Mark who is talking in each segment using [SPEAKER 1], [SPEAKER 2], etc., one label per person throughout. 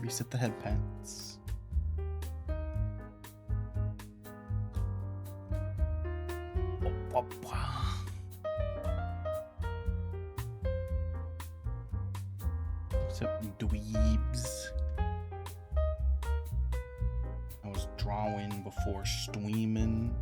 [SPEAKER 1] Reset the head pads. What's up, dweebs? I was drawing before streaming.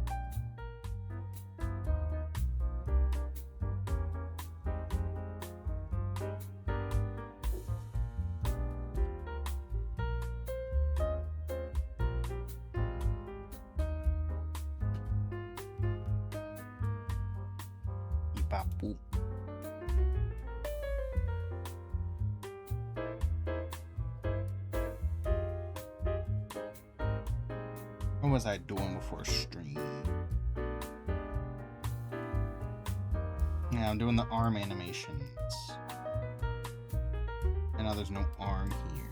[SPEAKER 1] What was I doing before stream? Yeah, I'm doing the arm animations. And now there's no arm here.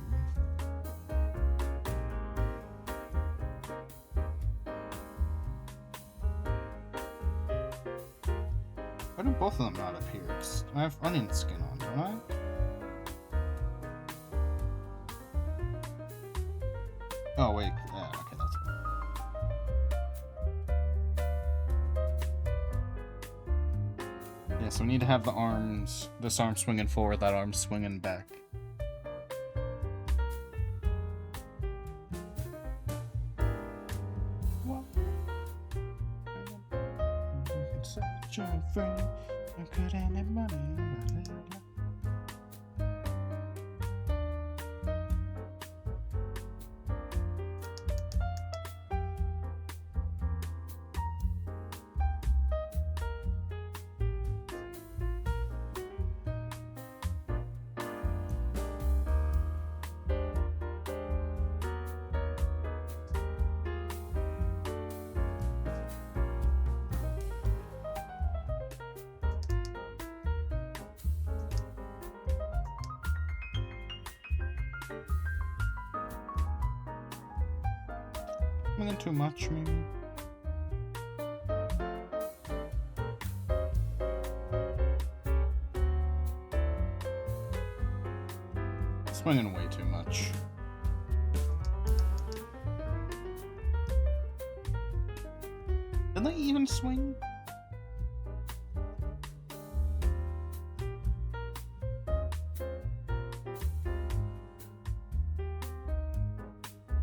[SPEAKER 1] Why do both of them not appear? I have onion skin on, don't I? Oh, wait. Yeah, okay, that's yeah, so we need to have the arms, this arm swinging forward, that arm swinging back. Such a friend, could anybody Swinging too much, maybe? Swinging way too much. Did they even swing?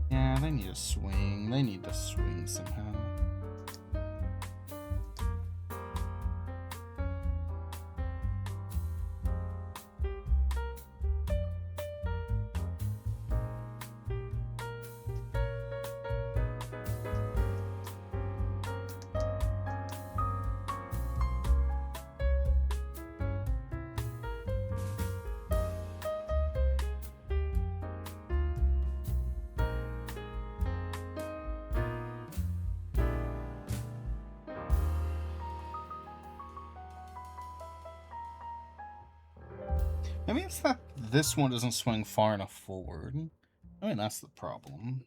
[SPEAKER 1] Yeah, they need to swing. They need to swing somehow. Maybe it's that this one doesn't swing far enough forward. I mean, that's the problem.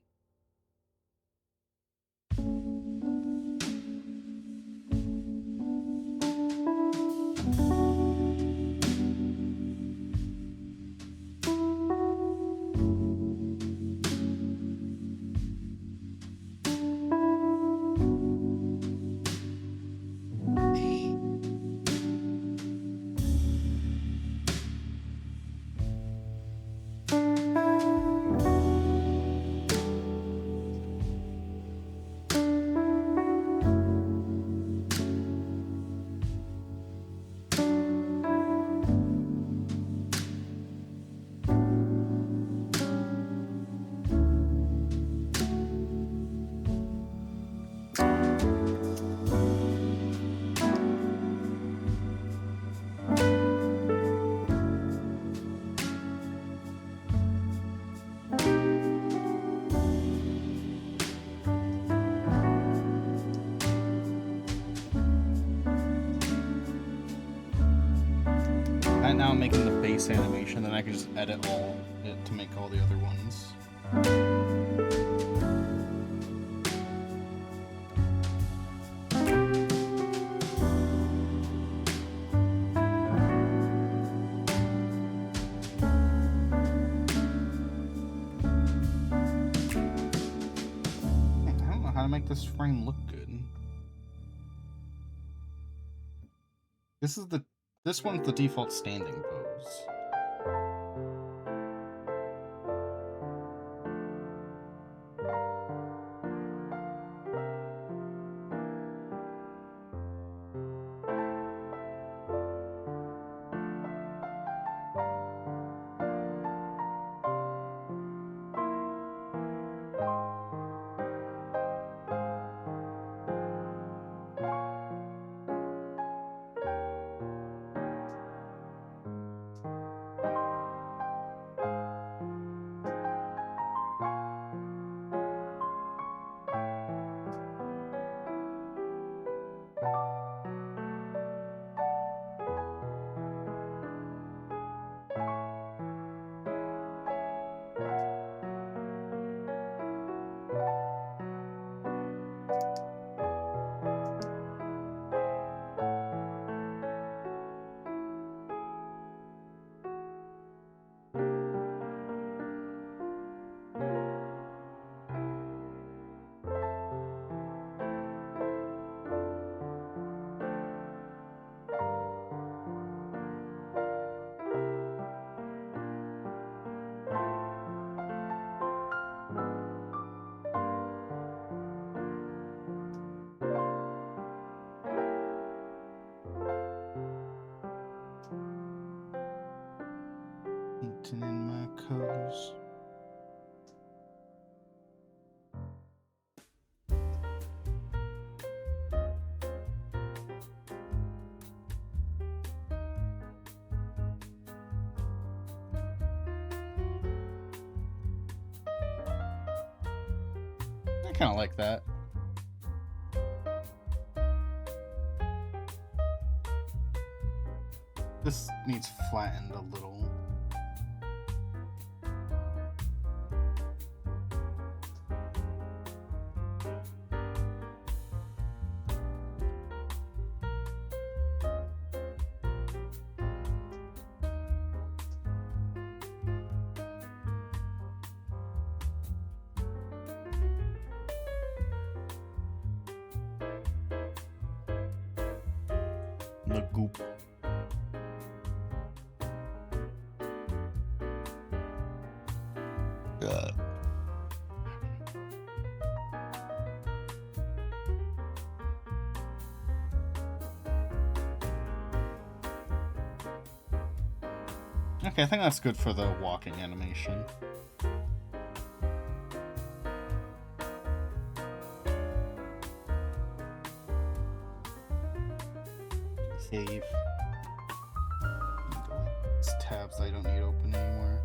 [SPEAKER 1] Now I'm making the base animation, then I can just edit all it to make all the other ones. make this frame look good. This one's the default standing pose. In my colors. I kind of like that. This needs flattened a little. The goop. Okay, I think that's good for the walking animation. Save. It's tabs I don't need open anymore.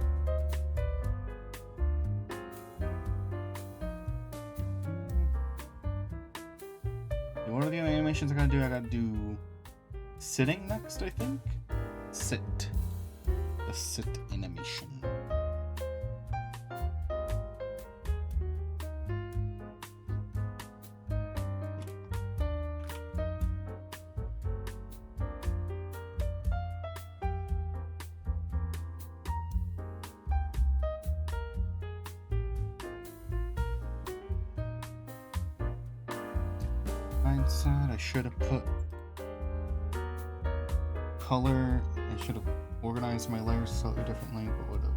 [SPEAKER 1] What are the animations I gotta do? I gotta do sitting next, I think? Sit. The sit animation. Hindsight, I should have put color. I should have organized my layers slightly differently, but whatever.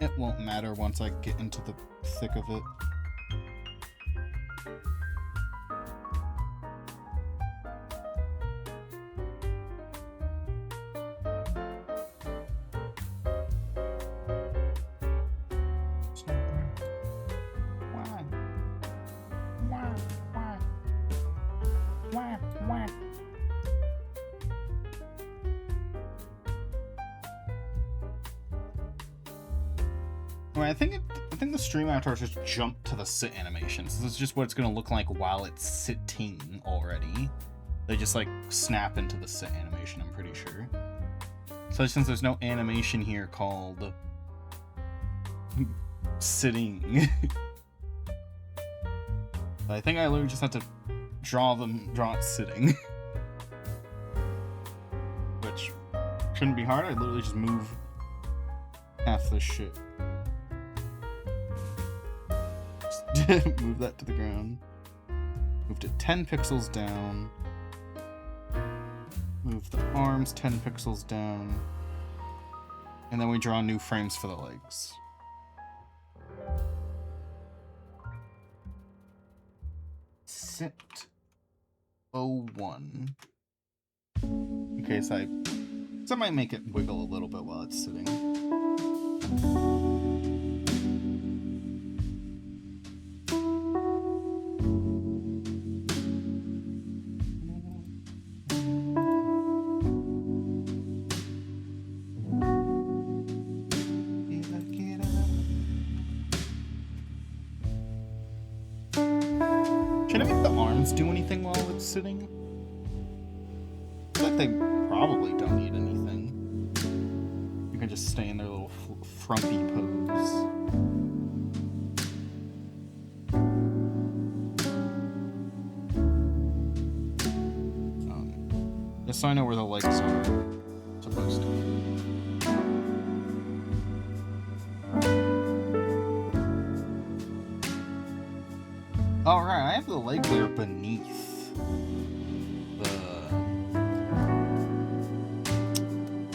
[SPEAKER 1] It won't matter once I get into the thick of it. I think the stream avatars just jump to the sit animation. So this is just what it's gonna look like while it's sitting already. They just like snap into the sit animation, I'm pretty sure. So since there's no animation here called sitting, I think I literally just have to draw it sitting. Which shouldn't be hard, I literally just move half this shit. Move that to the ground. Moved it 10 pixels down. Move the arms 10 pixels down. And then we draw new frames for the legs. Sit 01. Okay, so I might make it wiggle a little bit while it's sitting. Should I make the arms do anything while it's sitting? I feel like they probably don't need anything. You can just stay in their little frumpy pose. Just so I know where the legs are supposed to be. Alright, I have the leg layer beneath the...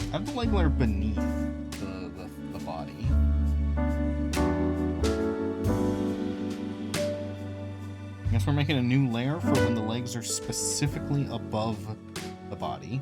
[SPEAKER 1] I have the leg layer beneath the body. I guess we're making a new layer for when the legs are specifically above the body.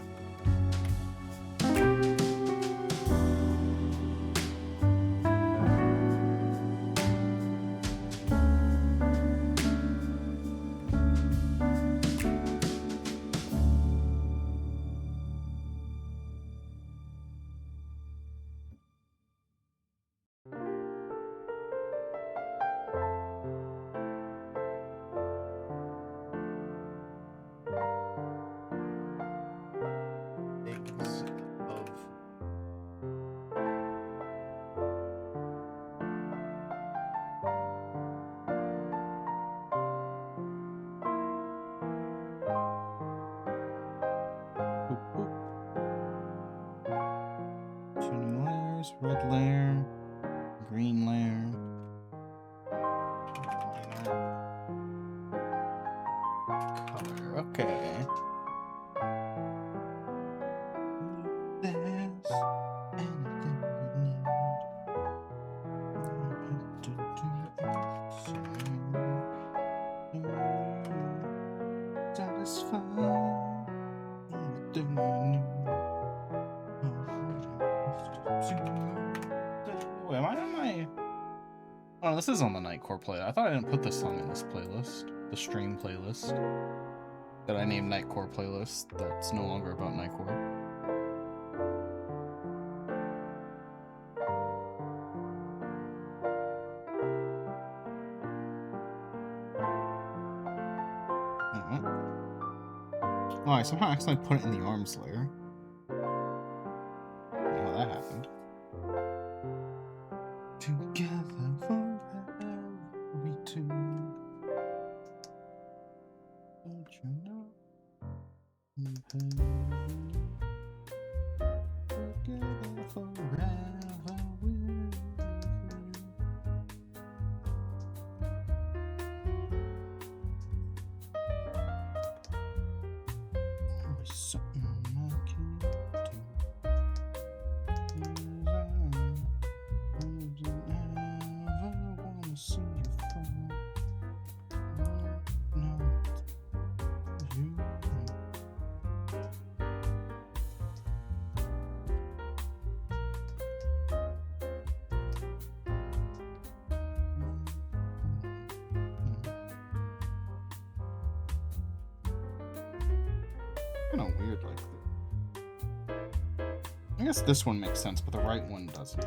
[SPEAKER 1] Red layer, green layer, color. Okay. There's anything we need. Satisfy anything we need. Wait, am I on my... Oh, this is on the Nightcore playlist. I thought I didn't put this song in this playlist. The stream playlist. That I named Nightcore playlist. That's no longer about Nightcore. Oh, I somehow accidentally put it in the arms layer. Oh, that happened. Together forever we two. Don't you know? Together forever with you. There's something I can't do. See you fall. No, you. Kind of weird like that. I guess this one makes sense, but the right one doesn't.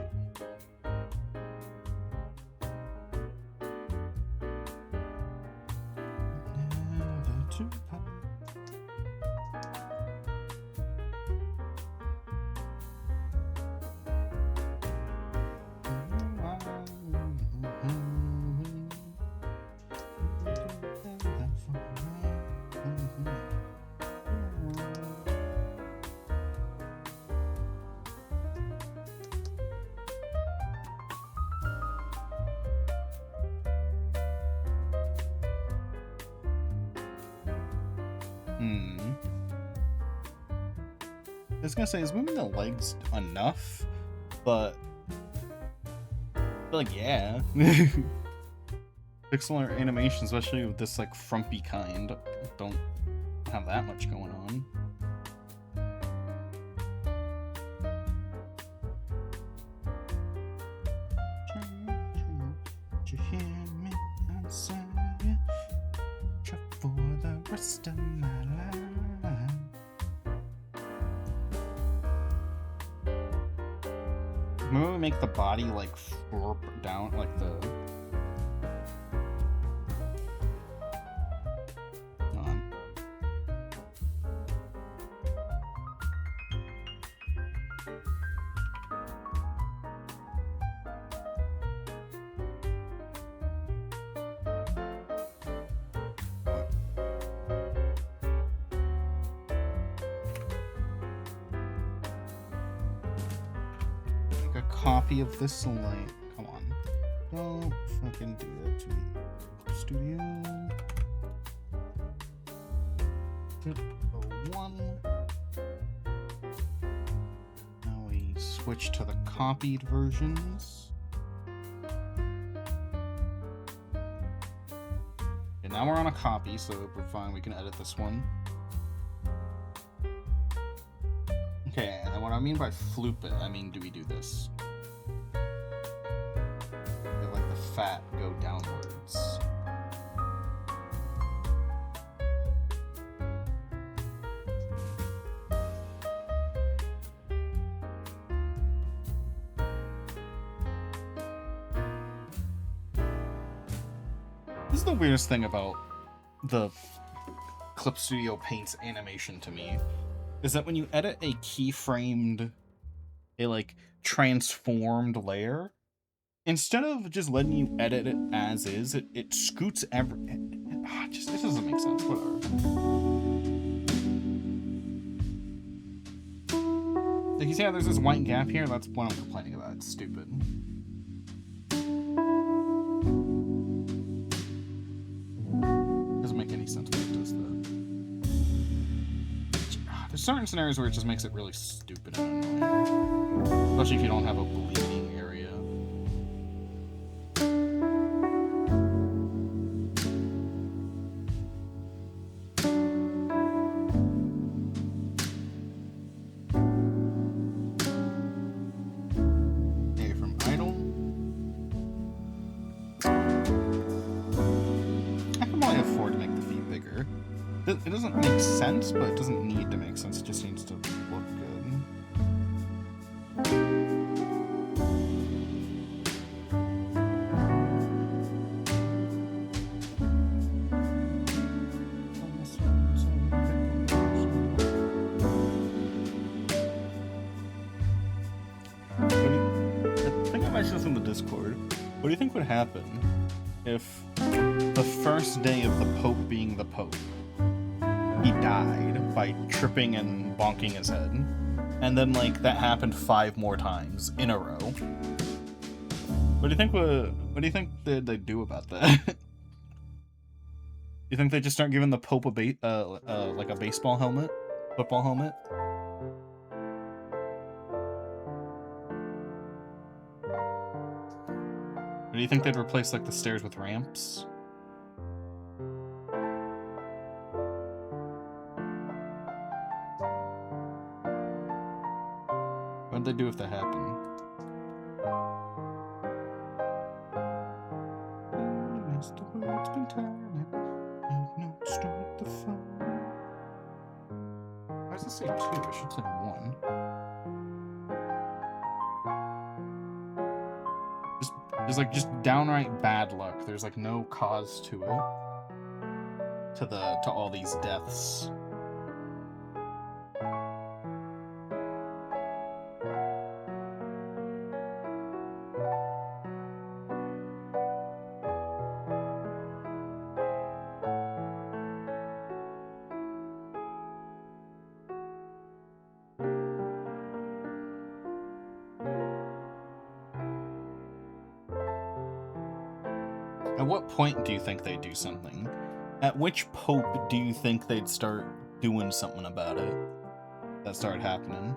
[SPEAKER 1] I was gonna say, is moving the legs enough? But like, yeah. Pixel animation, especially with this like frumpy kind, don't have that much going on. Did you hear me answer you? Try for the rest of my life. Maybe we make the body like flop down, like the. Copy of this light. Come on. Don't fucking do that to me. Studio. 1. Now we switch to the copied versions. Okay, now we're on a copy, so we're fine. We can edit this one. Okay, and what I mean by floop it, I mean, do we do this? Let the fat go downwards. This is the weirdest thing about the Clip Studio Paint's animation to me. Is that when you edit a keyframed, a like transformed layer, instead of just letting you edit it as is, it scoots just this doesn't make sense. Whatever. Like you see how there's this white gap here? That's what I'm complaining about. It's stupid. Doesn't make any sense when it does that. There's certain scenarios where it just makes it really stupid and annoying. Especially if you don't have a bleeding area. Okay, from idle. I can only afford to make the feet bigger. It doesn't make sense, but it doesn't need to make sense. It just needs to look good. I think I mentioned this in the Discord. What do you think would happen if the first day of the Pope being the Pope, he died by tripping and bonking his head, and then like that happened 5 more times in a row? What do you think? What do you think they do about that? You think they just start giving the Pope a like a baseball helmet, football helmet? Or do you think they'd replace like the stairs with ramps? What'd they do if that happened? The world's been turning, no start the fun. Why does it say 2? It should say 1. There's like just downright bad luck. There's like no cause to it. To all these deaths. At what point do you think they'd do something? At which pope do you think they'd start doing something about it that started happening.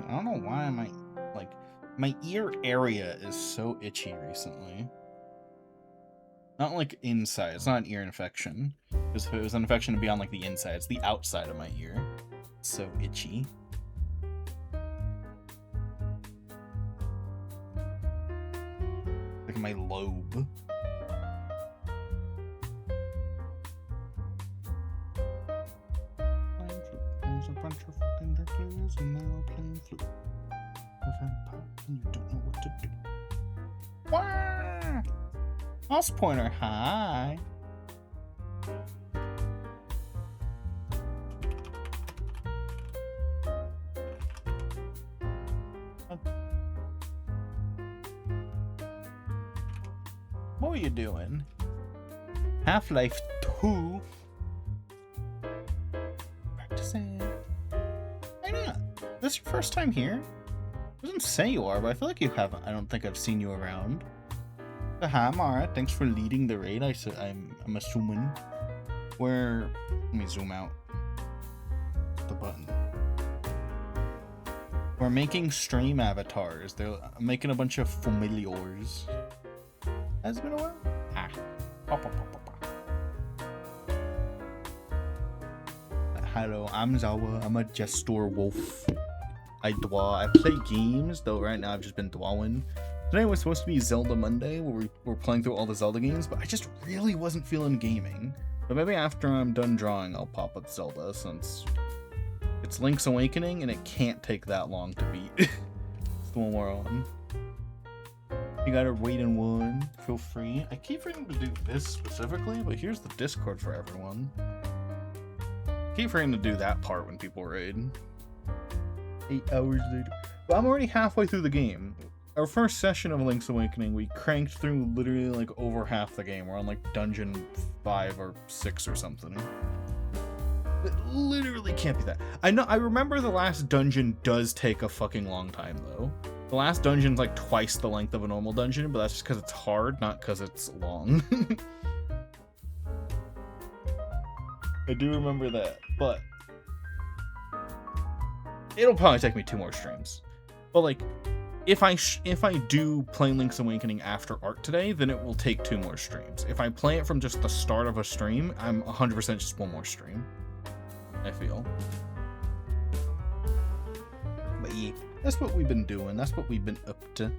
[SPEAKER 1] I don't know why my ear area is so itchy recently. Not like inside, it's not an ear infection. Because if it was an infection, it'd be on like the inside. It's the outside of my ear. It's so itchy. Like my lobe. There's a bunch of fucking dribblers and they're all playing flute. And you don't know what to do. Wah! Mouse pointer, hi. What are you doing? Half-Life 2. Practicing. Why not? This your first time here? It doesn't say you are, but I feel like you haven't. I don't think I've seen you around. Hi, Mara. Thanks for leading the raid. I'm assuming. Let me zoom out. The button. We're making stream avatars. They're making a bunch of familiars. Has it been a while? Ah. Hello, I'm Zawa. I'm a Jester Wolf. I play games, though right now I've just been dwelling. Today was supposed to be Zelda Monday, where we're playing through all the Zelda games, but I just really wasn't feeling gaming. But maybe after I'm done drawing, I'll pop up Zelda, since it's Link's Awakening, and it can't take that long to beat. It's the one we're on. You gotta wait in one, feel free. I keep forgetting to do this specifically, but here's the Discord for everyone. I keep forgetting to do that part when people raid. 8 hours later. But I'm already halfway through the game. Our first session of Link's Awakening, we cranked through literally like over half the game. We're on like dungeon 5 or 6 or something. It literally can't be that. I remember the last dungeon does take a fucking long time though. The last dungeon's like twice the length of a normal dungeon, but that's just because it's hard, not because it's long. I do remember that, but it'll probably take me 2 more streams. But like, if I do play Link's Awakening after art today, then it will take 2 more streams. If I play it from just the start of a stream, I'm 100% just 1 more stream. I feel. But yeah, that's what we've been doing. That's what we've been up to.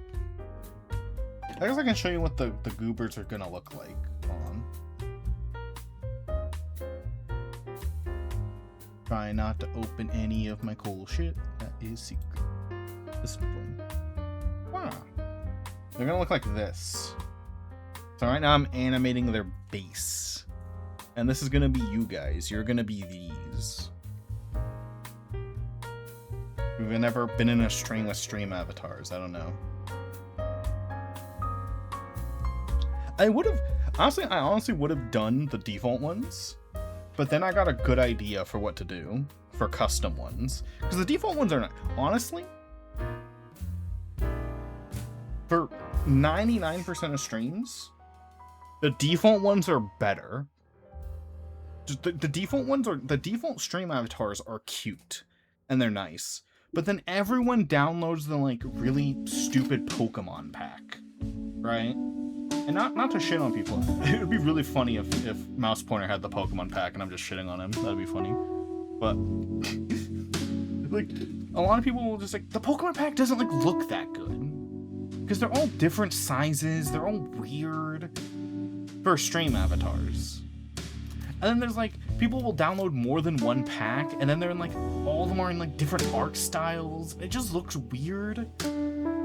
[SPEAKER 1] I guess I can show you what the Goobers are gonna look like. Hold on. Try not to open any of my cool shit. That is secret. This one. Wow. They're gonna look like this. So right now I'm animating their base. And this is gonna be you guys. You're gonna be these. We've never been in a stream with stream avatars. I don't know. I honestly would have done the default ones. But then I got a good idea for what to do for custom ones. Because the default ones are not... Honestly, for 99% of streams, the default ones are better. The default stream avatars are cute. And they're nice. But then everyone downloads the, like, really stupid Pokemon pack. Right? And not to shit on people. It would be really funny if Mouse Pointer had the Pokemon pack and I'm just shitting on him. That'd be funny. But like, a lot of people will just like, the Pokemon pack doesn't like look that good. Because they're all different sizes, they're all weird for stream avatars. And then there's like, people will download more than one pack, and then they're in like, all of them are in like different art styles. It just looks weird.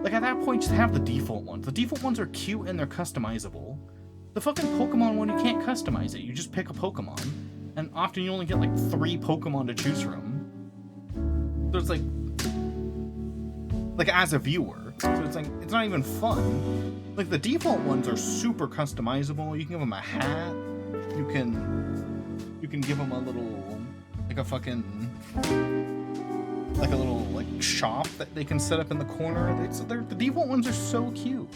[SPEAKER 1] Like, at that point, just have the default ones. The default ones are cute and they're customizable. The fucking Pokemon one, you can't customize it. You just pick a Pokemon. And often you only get, like, 3 Pokemon to choose from. So it's like, as a viewer. So it's like, it's not even fun. Like, the default ones are super customizable. You can give them a hat. You can give them a little, like a fucking... like a little like shop that they can set up in the corner. The default ones are so cute,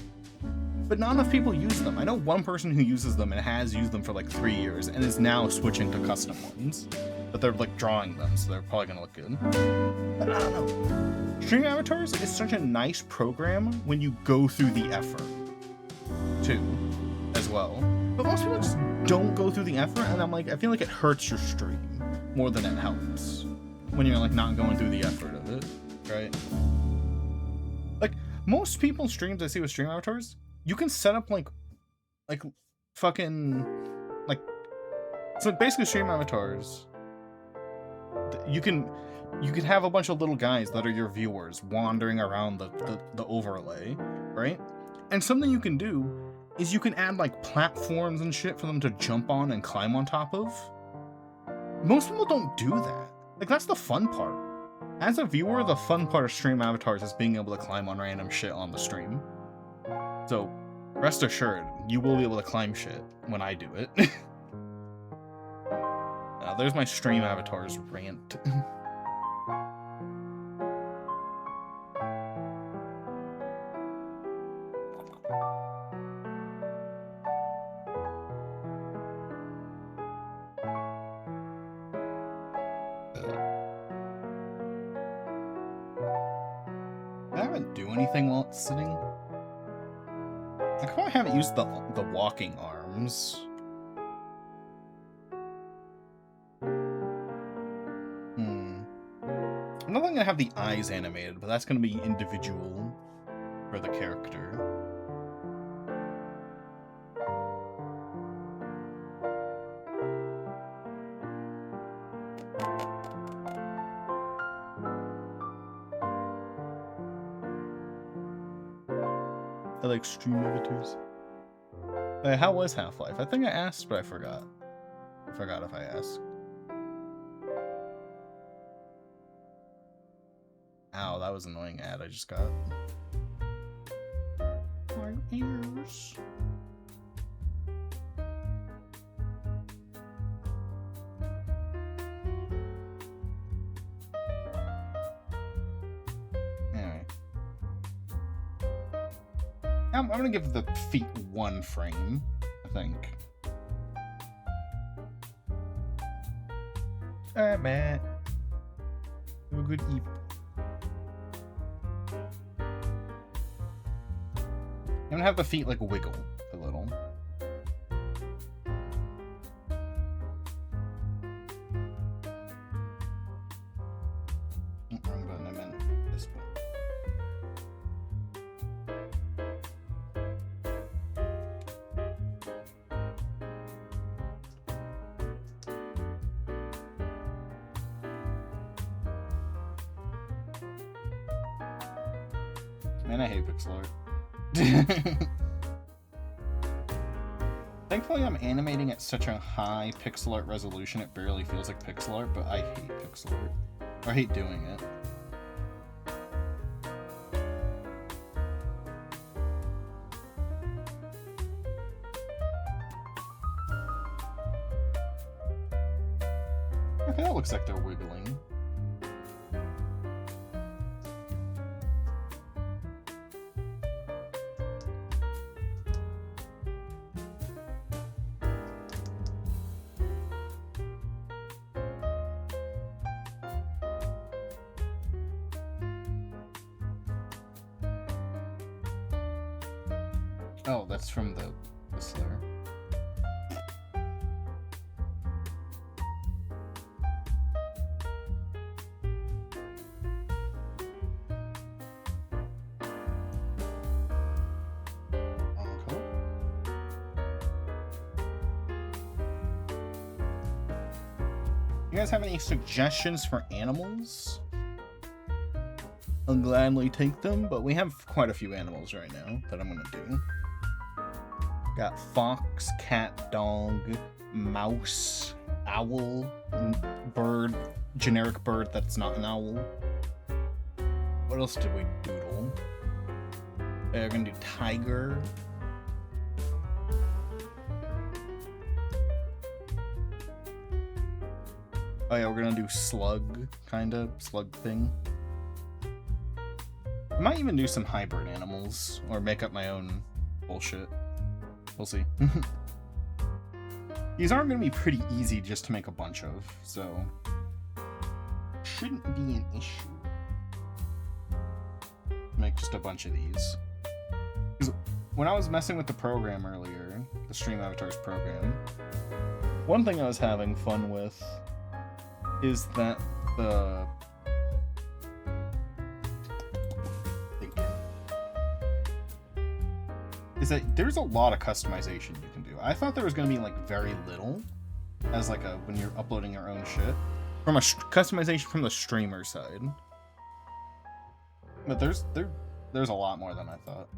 [SPEAKER 1] but not enough people use them. I know one person who uses them and has used them for like 3 years and is now switching to custom ones, but they're like drawing them, so they're probably gonna look good. But I don't know. Stream avatars is such a nice program when you go through the effort too, as well. But most people just don't go through the effort, and I'm like, I feel like it hurts your stream more than it helps when you're like not going through the effort of it, right? Like most people's streams I see with stream avatars, you can set up like fucking like, so basically stream avatars, you can have a bunch of little guys that are your viewers wandering around the overlay, right? And something you can do is you can add like platforms and shit for them to jump on and climb on top of. Most people don't do that. Like, that's the fun part. As a viewer, the fun part of stream avatars is being able to climb on random shit on the stream. So, rest assured, you will be able to climb shit when I do it. There's my stream avatars rant. While it's sitting. I probably haven't used the walking arms. I'm not gonna have the eyes animated, but that's gonna be individual for the character. I like stream avatars. Wait, how was Half-Life? I think I asked, but I forgot. I forgot if I asked. Ow, that was an annoying ad I just got. My ears. I'm gonna give the feet 1 frame, I think. Alright, Matt. Have a good evening. I'm gonna have the feet like wiggle a little. Wrong button, I meant this one. Man, I hate pixel art. Thankfully, I'm animating at such a high pixel art resolution, it barely feels like pixel art, but I hate pixel art. Or I hate doing it. Okay, that looks like they're wiggling. Oh, that's from the Slayer. You guys have any suggestions for animals? I'll gladly take them, but we have quite a few animals right now that I'm gonna do. Got fox, cat, dog, mouse, owl, bird, generic bird that's not an owl. What else did we doodle? We're gonna do tiger. Oh yeah, we're gonna do slug, kinda, slug thing. Might even do some hybrid animals, or make up my own bullshit. We'll see. These are going to be pretty easy just to make a bunch of, so shouldn't be an issue. Make just a bunch of these. Because when I was messing with the program earlier, the Stream Avatars program, one thing I was having fun with is that the there's a lot of customization you can do. I thought there was going to be like very little as like a when you're uploading your own shit from a customization from the streamer side. But there's a lot more than I thought.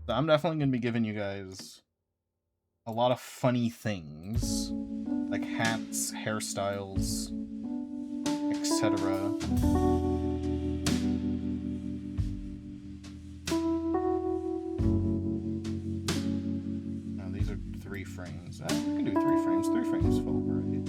[SPEAKER 1] So I'm definitely going to be giving you guys a lot of funny things like hats, hairstyles, etc. Frames. We can do 3 frames. 3 frames full, right?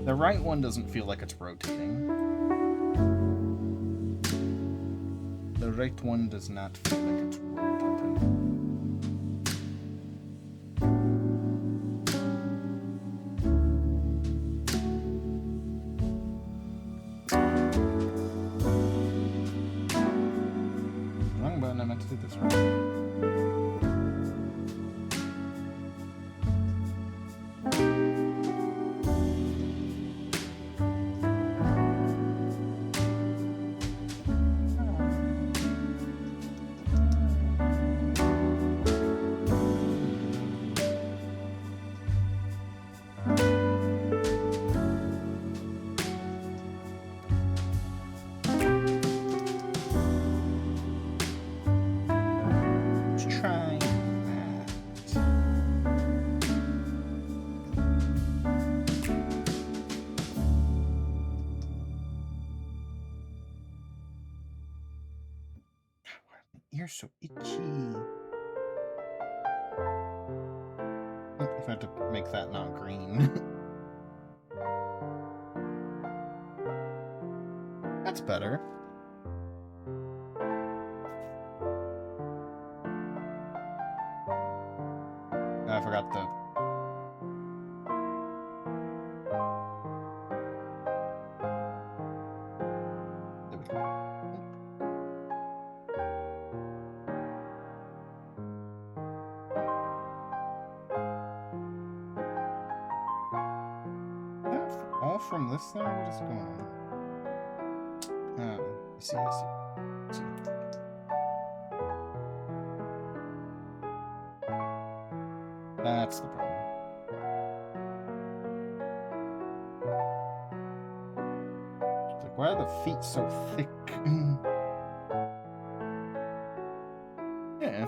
[SPEAKER 1] The right one doesn't feel like it's rotating. The right one does not feel like it's rotating. You're so itchy. I have to make that not green. That's better. I forgot the... There we go. All from this thing? What is going on? I see. That's the problem. It's like, why are the feet so thick? Yeah.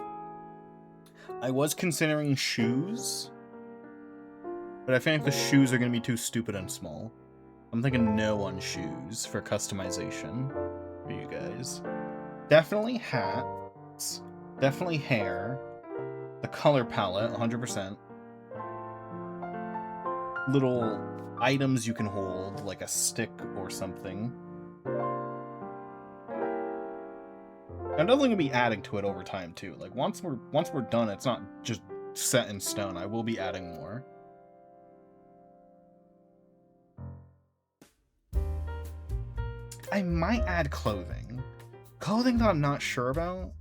[SPEAKER 1] I was considering shoes, but I think the shoes are going to be too stupid and small. I'm thinking no on shoes for customization for you guys. Definitely hats. Definitely hair. The color palette, 100%. Little items you can hold, like a stick or something. I'm definitely gonna be adding to it over time too. Like once we're done, it's not just set in stone. I will be adding more. I might add clothing. Clothing that I'm not sure about.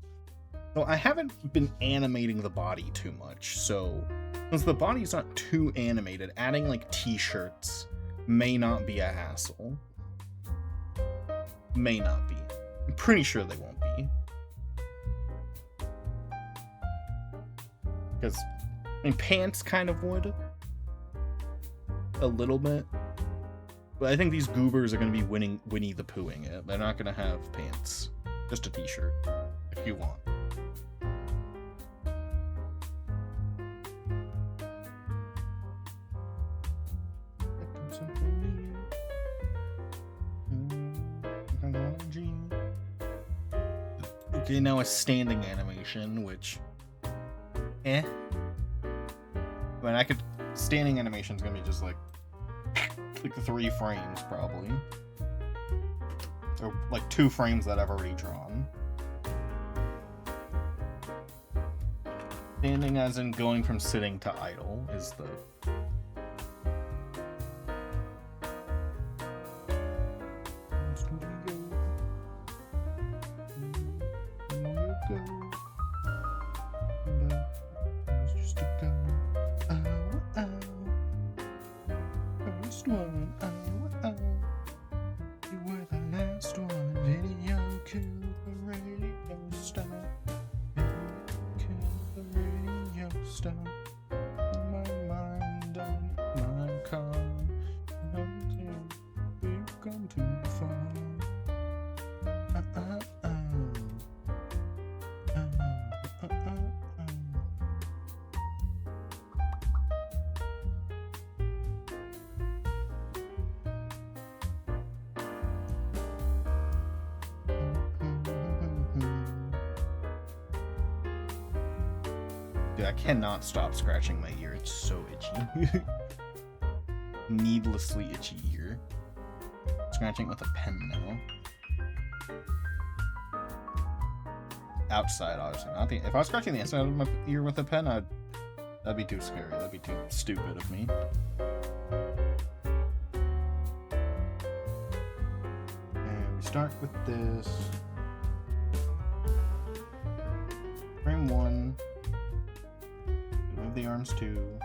[SPEAKER 1] So I haven't been animating the body too much, so since the body's not too animated, adding like t-shirts may not be a hassle. May not be. I'm pretty sure they won't be. Because, I mean, pants kind of would. A little bit. But I think these goobers are going to be Winnie the Poohing it. They're not going to have pants. Just a t-shirt, if you want. Okay, now a standing animation, which I mean, I could... Standing animation's gonna be just like 3 frames, probably. Or like 2 frames that I've already drawn. Standing as in going from sitting to idle is the... Dude, I cannot stop scratching my ear. It's so itchy. Needlessly itchy ear. Scratching with a pen now. Outside, obviously. Not the... If I was scratching the inside of my ear with a pen, that'd be too scary. That'd be too stupid of me. And we start with this. Frame 1. Move the arms too.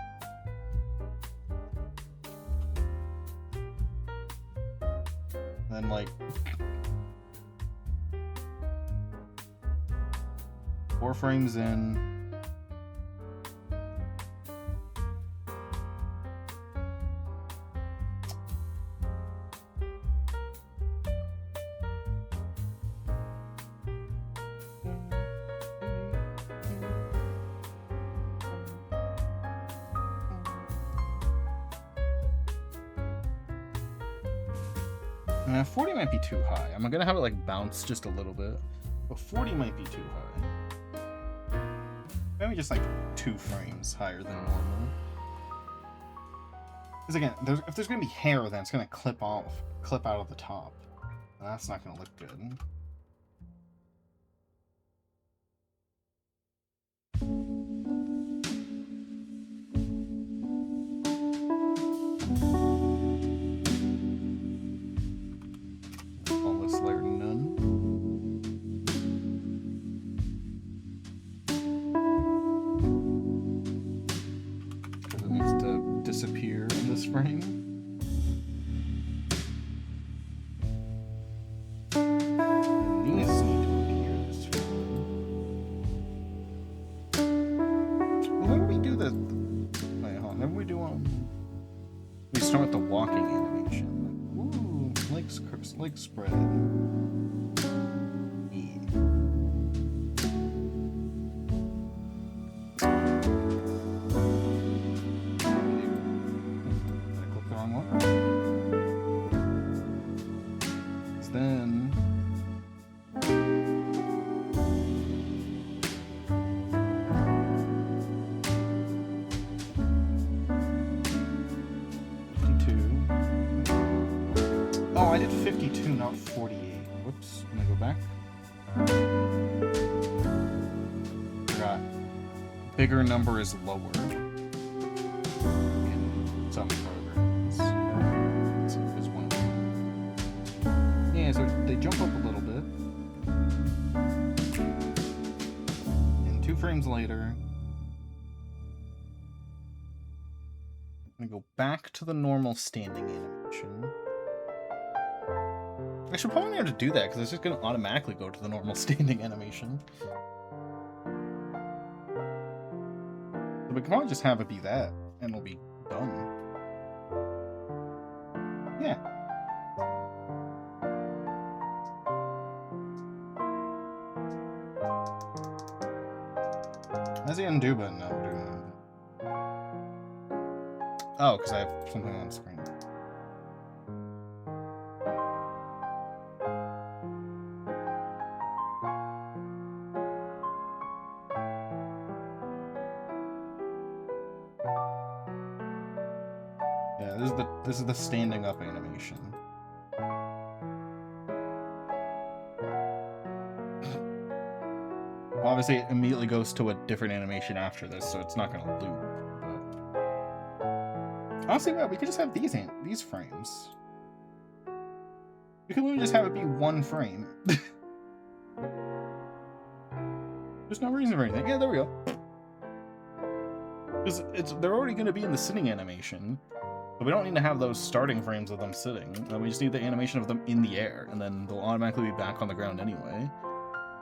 [SPEAKER 1] Then like 4 frames in. Now 40 might be too high. I'm gonna have it like bounce just a little bit, but 40 might be too high. Maybe just like 2 frames higher than normal. Because again, if there's gonna be hair, then it's gonna clip out of the top. And that's not gonna look good. Layer none. Because it needs to disappear in this frame. And these need to appear this frame. Well, maybe we do the... Wait, hold on. Maybe we do we start with the walking animation. Leg spread. Yeah. Did I click the wrong one? Then 52, not 48. Whoops, I'm gonna go back. Forgot. Bigger number is lower in some programs. So there's one. Yeah, so they jump up a little bit. And 2 frames later, I'm gonna go back to the normal standing animation. I should probably know how to do that, because it's just going to automatically go to the normal standing animation. So we can probably just have it be that, and it'll be done. Yeah. That's the undo button now. Oh, because I have something on screen. Yeah, this is the standing up animation. Well, obviously, it immediately goes to a different animation after this, so it's not gonna loop. But honestly, yeah, we could just have these frames. We could literally just have it be one frame. There's no reason for anything. Yeah, there we go. Because they're already going to be in the sitting animation, so we don't need to have those starting frames of them sitting. We just need the animation of them in the air, and then they'll automatically be back on the ground anyway,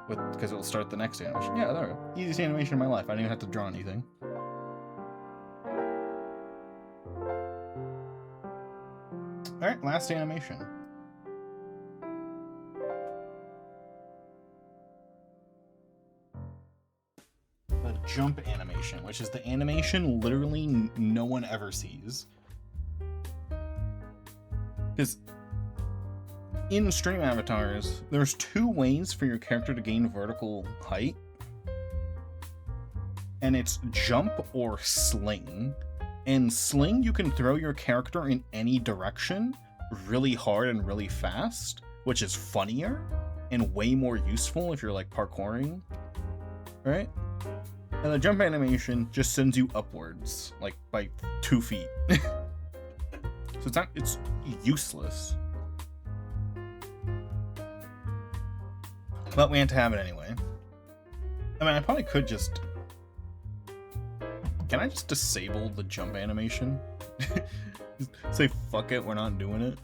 [SPEAKER 1] because it'll start the next animation. Yeah, there we go. Easiest animation in my life. I didn't even have to draw anything. All right, last animation. Jump animation, which is the animation literally no one ever sees. Because in stream avatars, there's 2 ways for your character to gain vertical height. And it's jump or sling. In sling, you can throw your character in any direction really hard and really fast, which is funnier and way more useful if you're like parkouring, right? And the jump animation just sends you upwards, like by 2 feet. So it's useless. But we had to have it anyway. I mean, I probably could just... Can I just disable the jump animation? Say, fuck it, we're not doing it.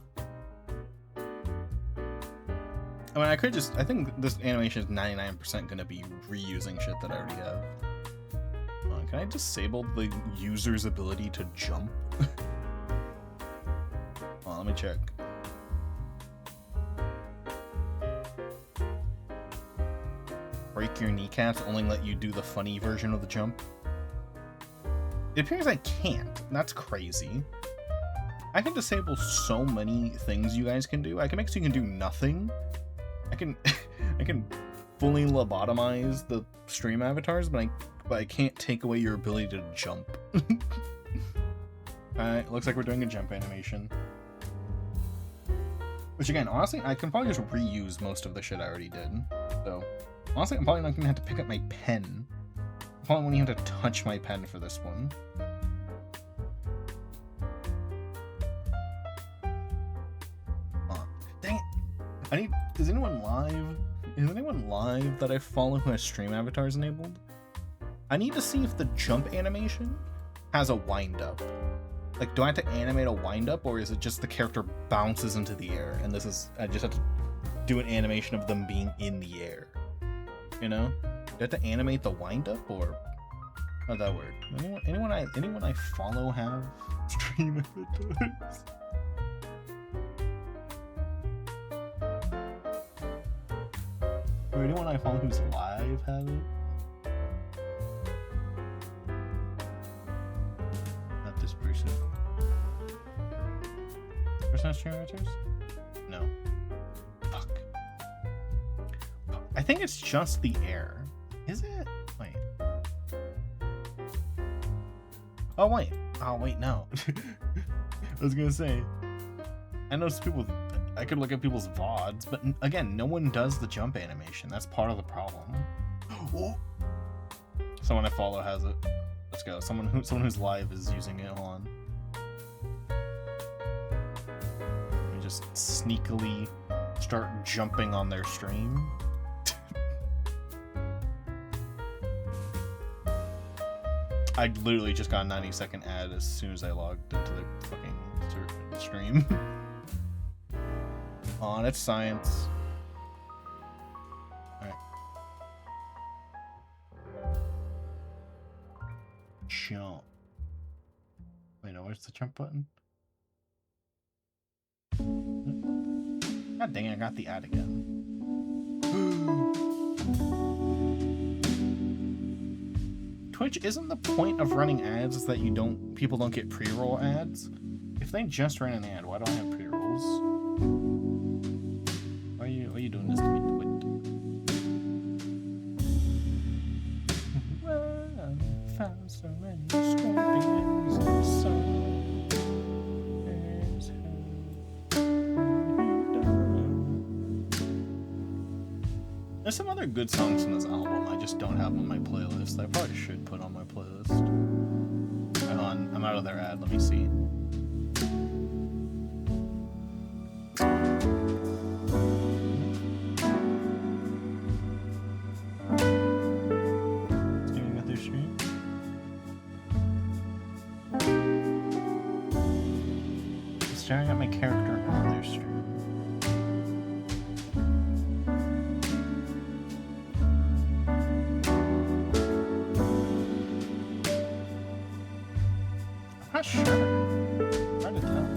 [SPEAKER 1] I mean, I could just... I think this animation is 99% gonna be reusing shit that I already have. Can I disable the user's ability to jump? Oh, let me check. Break your kneecaps, only let you do the funny version of the jump. It appears I can't. That's crazy. I can disable so many things you guys can do. I can make so you can do nothing. I can fully lobotomize the stream avatars, but I can't take away your ability to jump. Alright, looks like we're doing a jump animation. Which again, honestly, I can probably just reuse most of the shit I already did. So, honestly, I'm probably not going to have to pick up my pen. I probably won't even have to touch my pen for this one. Dang it! Is anyone live? Is anyone live that I follow who has stream avatars enabled? I need to see if the jump animation has a wind-up. Like, do I have to animate a wind-up, or is it just the character bounces into the air, and I just have to do an animation of them being in the air? You know? Do I have to animate the wind-up, or how'd that work? Anyone I follow have stream avatars? Or anyone I follow who's live have it? Not this person. Person has stream avatars? No. Fuck. I think it's just the air. Is it? Wait. Oh wait, no. I was gonna say, I know people, I could look at people's VODs, but again, no one does the jump animation. That's part of the problem. Oh. Someone I follow has it. Let's go. Someone who's live is using it. Hold on. Let me just sneakily start jumping on their stream. I literally just got a 90-second ad as soon as I logged into the fucking stream. On, it's science. Alright. Jump. Wait, no, where's the jump button? God dang it, I got the ad again. Twitch, isn't the point of running ads is that people don't get pre-roll ads? If they just ran an ad, why do I have pre-rolls? Why are you doing this to me, Twitch? Well, I found so many scorpions in the sun. There's some other good songs from this album I just don't have on my playlist. I probably should put on my playlist. Hold on, I'm out of their ad. Let me see. Staring at their screen. Staring at my character on their stream. I'm not sure. Hard to tell.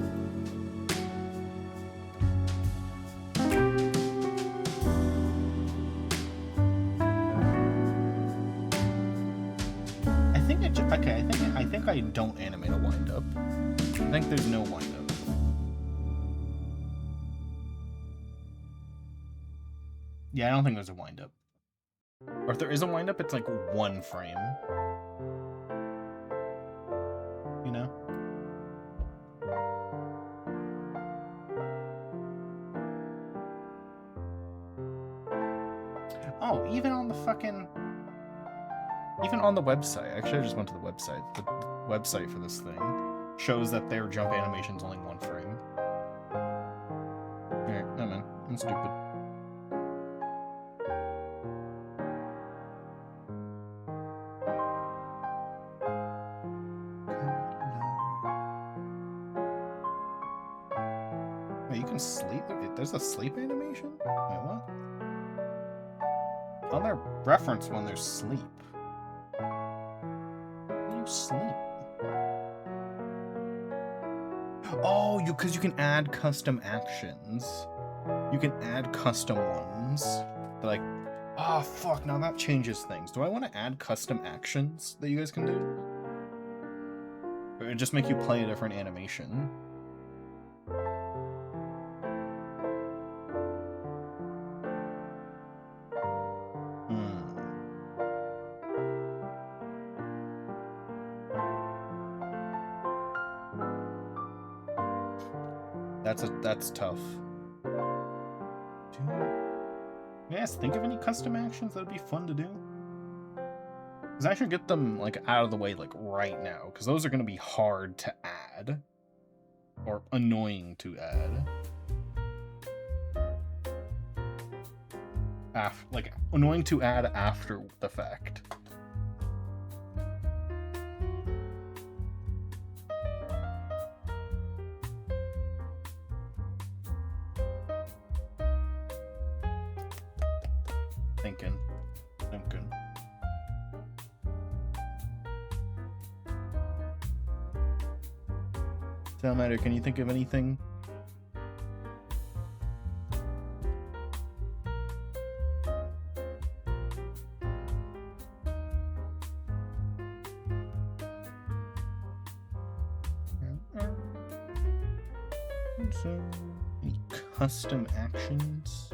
[SPEAKER 1] I think I don't animate a wind up. I think there's no wind up. Yeah, I don't think there's a wind up. Or if there is a wind up, it's like one frame. You know? Oh, even on the fucking... Even on the website. Actually, I just went to the website. The website for this thing shows that their jump animation's only one frame. Alright, no man. I'm stupid. Wait, you can sleep? There's a sleep animation? Wait, what? On their reference one, there's sleep. Sleep. Oh, because you can add custom actions. You can add custom ones. They're like, oh fuck, now that changes things. Do I want to add custom actions that you guys can do? Or just make you play a different animation? That's tough. Yes, think of any custom actions that'd be fun to do. Because I should get them like out of the way like right now, because those are going to be hard to add or annoying to add. Like annoying to add after the fact. Thinking. Salamander, can you think of anything? So, any custom actions?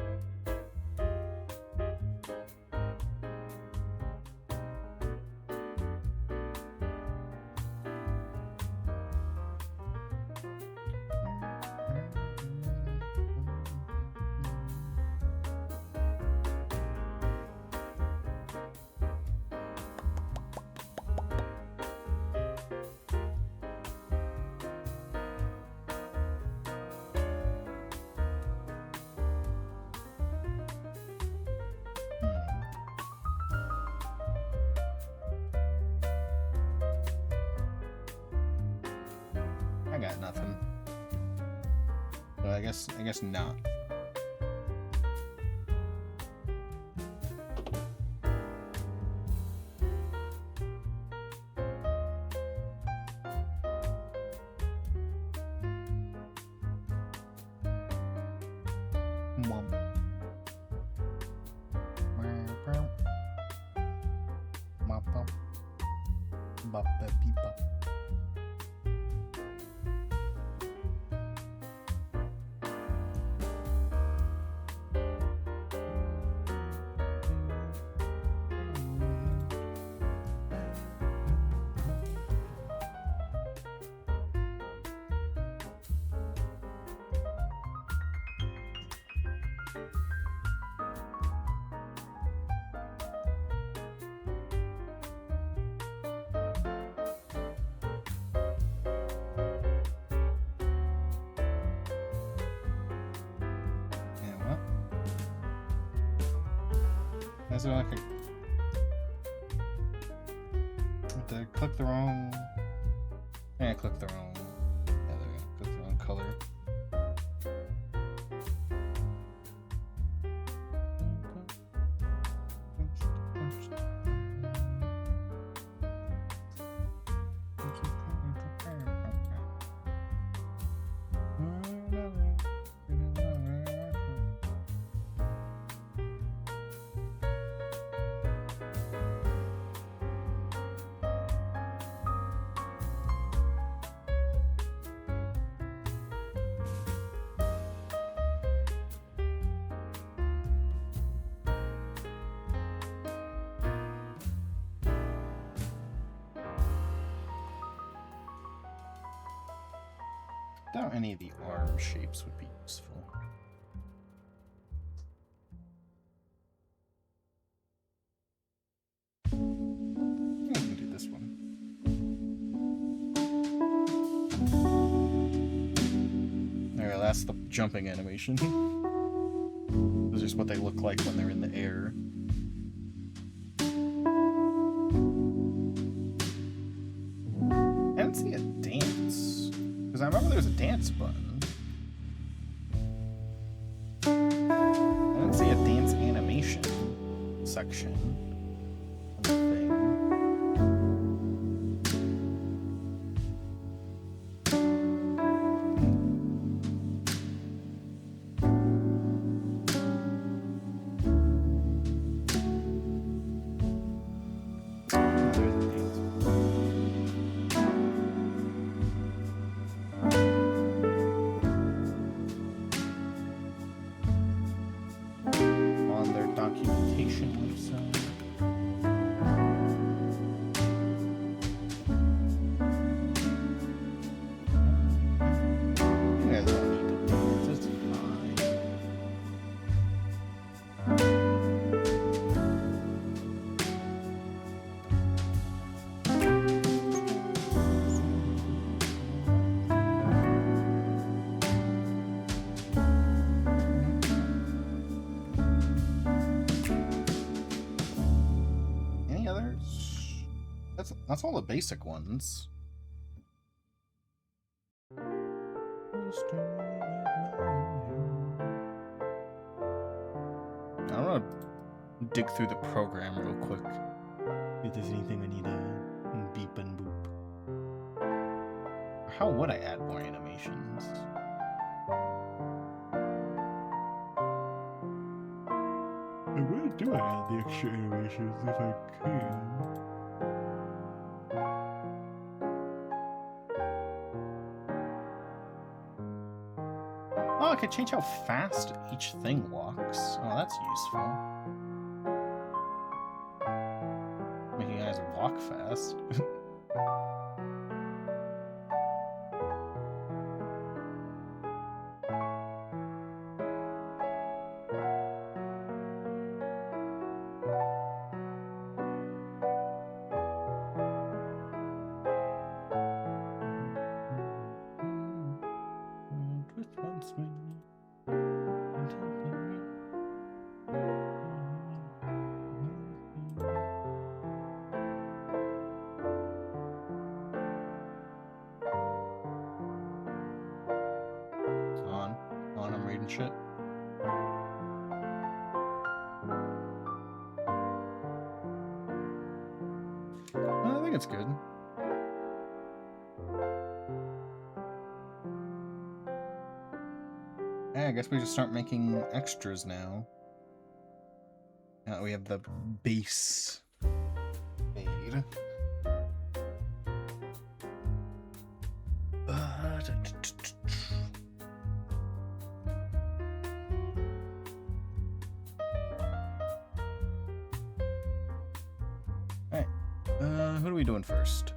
[SPEAKER 1] I got nothing. But I guess not. Is there like a... Did I click the wrong... Yeah, I clicked the wrong... Yeah, there we go. Clicked the wrong color. Doubt any of the arm shapes would be useful. We can do this one. There, that's the jumping animation. This is just what they look like when they're in the air. I didn't see a dance. Because I remember there was a dance button. I didn't see a dance animation section on the thing. That's all the basic ones. I don't want to dig through the program real quick. If there's anything I need to beep and boop. How would I add more animations? I would do add the extra animations if I can. Oh, I could change how fast each thing walks. Oh, that's useful. Making you guys walk fast. I'm reading shit. I think it's good. Yeah, I guess we just start making extras now. Now that we have the base made. Alright. Who are we doing first?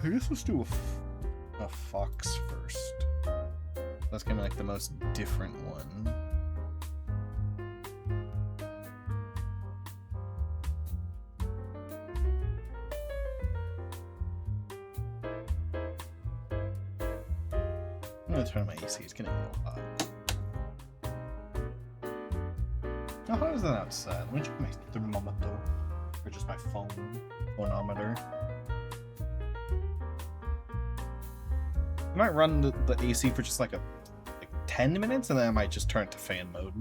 [SPEAKER 1] I guess let's do a fox first. That's gonna be like the most different one. AC is getting a little hot. How hot is that outside? Let me check my thermometer. Or just my phonometer. I might run the AC for just like 10 minutes, and then I might just turn it to fan mode.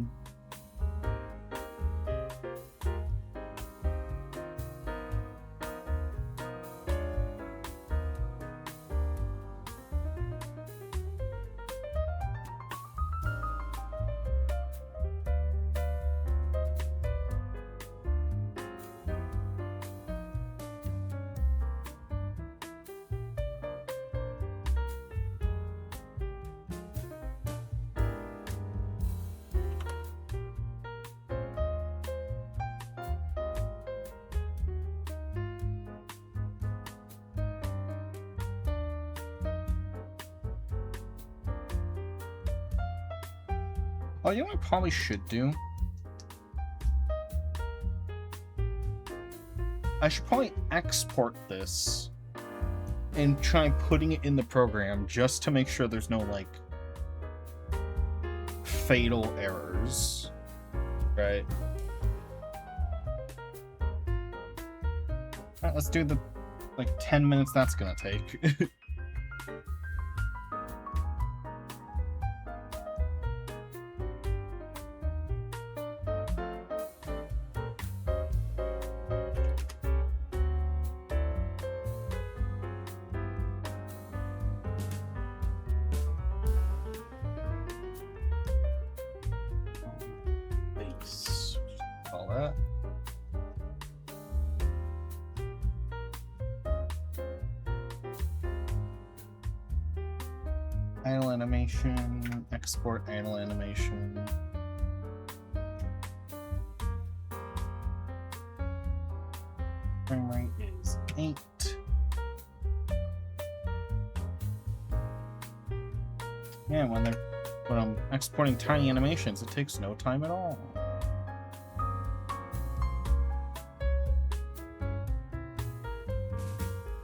[SPEAKER 1] Oh, you know what I probably should do? I should probably export this and try putting it in the program just to make sure there's no, like, fatal errors. Right? Alright, let's do the, 10 minutes that's gonna take. Idle animation, export idle animation. Frame rate is 8. Yeah, when I'm exporting tiny animations, it takes no time at all.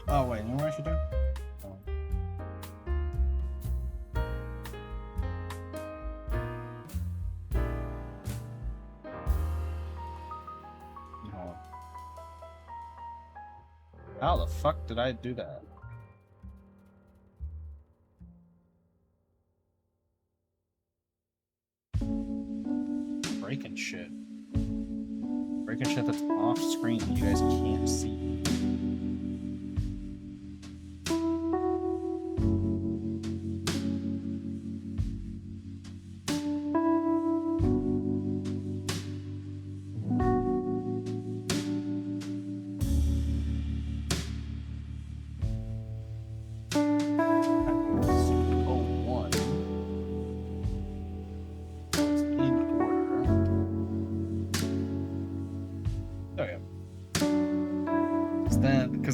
[SPEAKER 1] Oh wait, you know what I should do? How the fuck did I do that? Breaking shit. Breaking shit that's off screen that you guys can't see.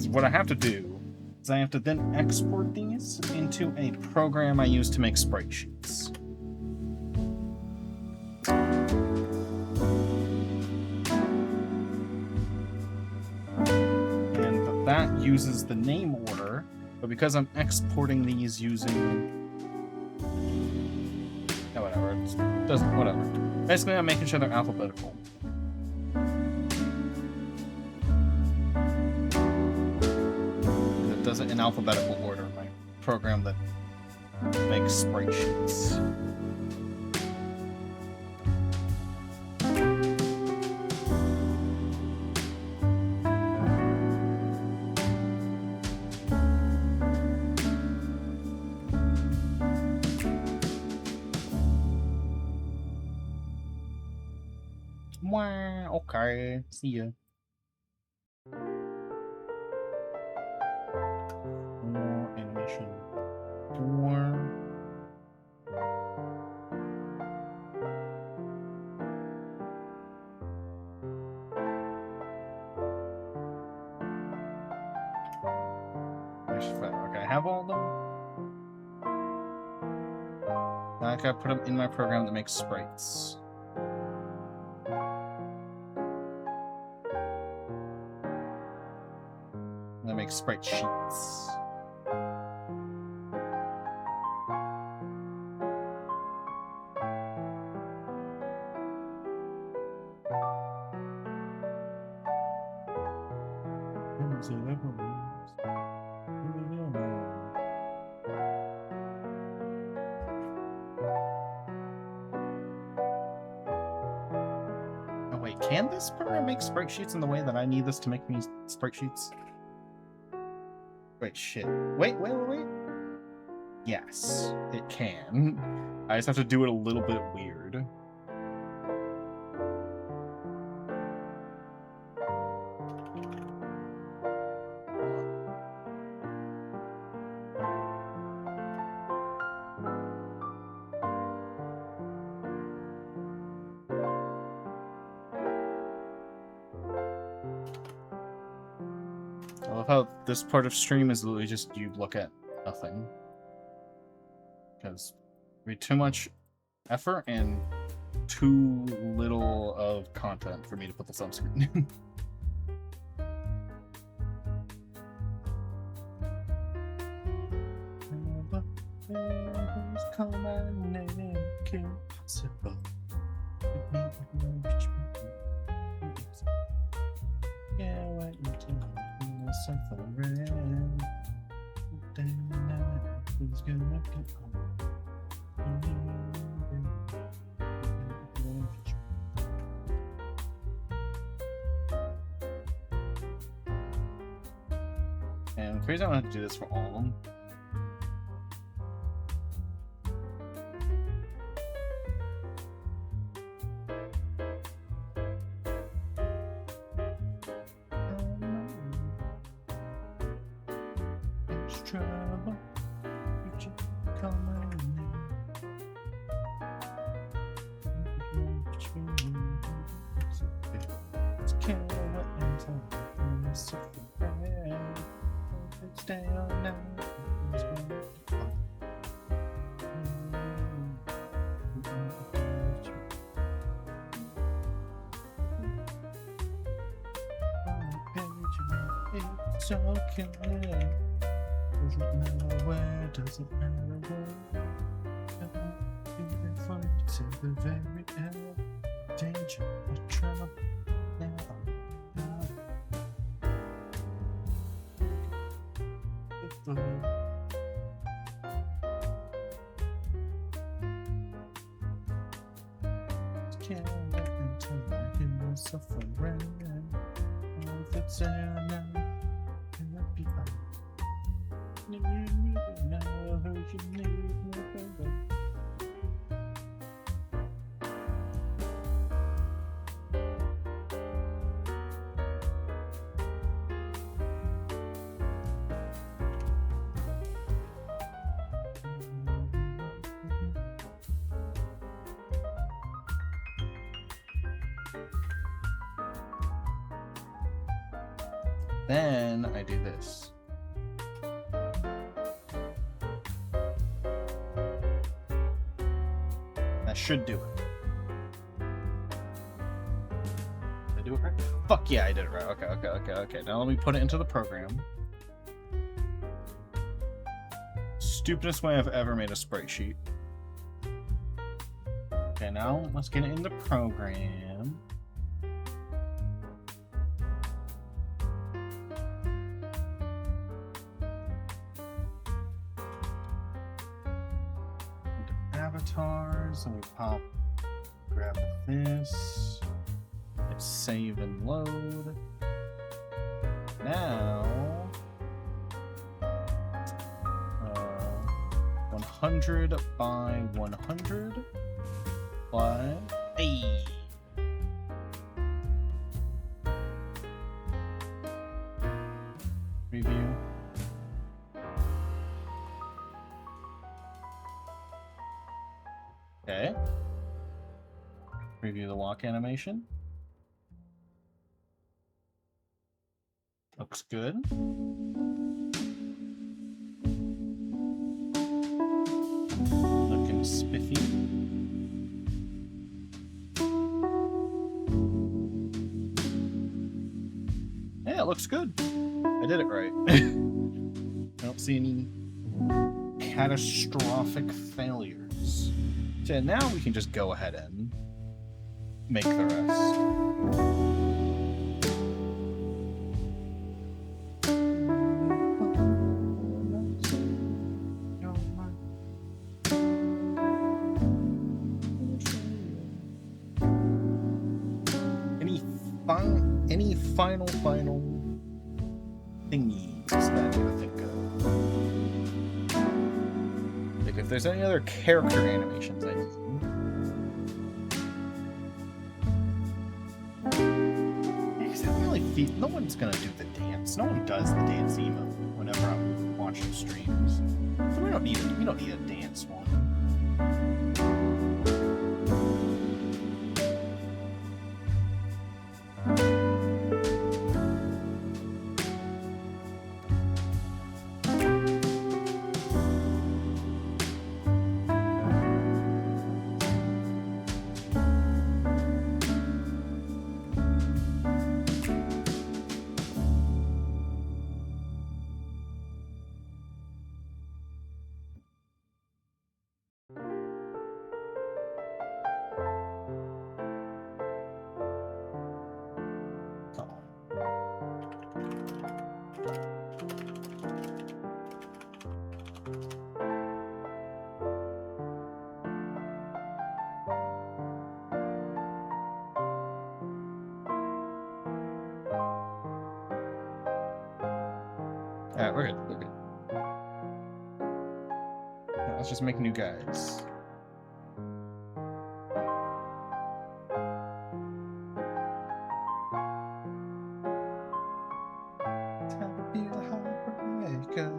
[SPEAKER 1] What I have to do is I have to then export these into a program I use to make sprite sheets. And that uses the name order, but because I'm exporting these using... Oh, whatever. It doesn't... Whatever. Basically, I'm making sure they're alphabetical. Does it in alphabetical order, my program that makes sprite sheets. Wow, okay, see ya. Animation 4. Okay, I have all of them. Now I gotta put them in my program that makes sprites. That makes sprite sheets. Wait, can this program make sprite sheets in the way that I need this to make me sprite sheets? Wait, shit. Wait. Yes, it can. I just have to do it a little bit weird. I love how this part of stream is literally just you look at nothing. Because we too much effort and too little of content for me to put this on screen. And the reason I don't have to do this for all of them. It's okay. Doesn't matter where, doesn't matter where. Even fun to the very end. Danger or trouble. Can't wait until I hear myself around. If it's there now. Then I do this. That should do it. Did I do it right? Fuck yeah, I did it right. Okay. Now let me put it into the program. Stupidest way I've ever made a sprite sheet. Okay, now let's get it in the program. Avatars, and we grab this, hit save and load. Now, 100 by 100, apply. Hey. Preview. Okay. Preview the walk animation. Looks good. Looking spiffy. Yeah, it looks good. I did it right. I don't see any catastrophic failures. So now we can just go ahead and make the rest. And any final thingies that I need to think of? Like, if there's any other character animations I need. No one's gonna do the dance. No one does the dance emo whenever I'm watching streams. So we don't need a dance one. Alright, we're good. Right, let's just make new guys. Time to be the heartbreaker.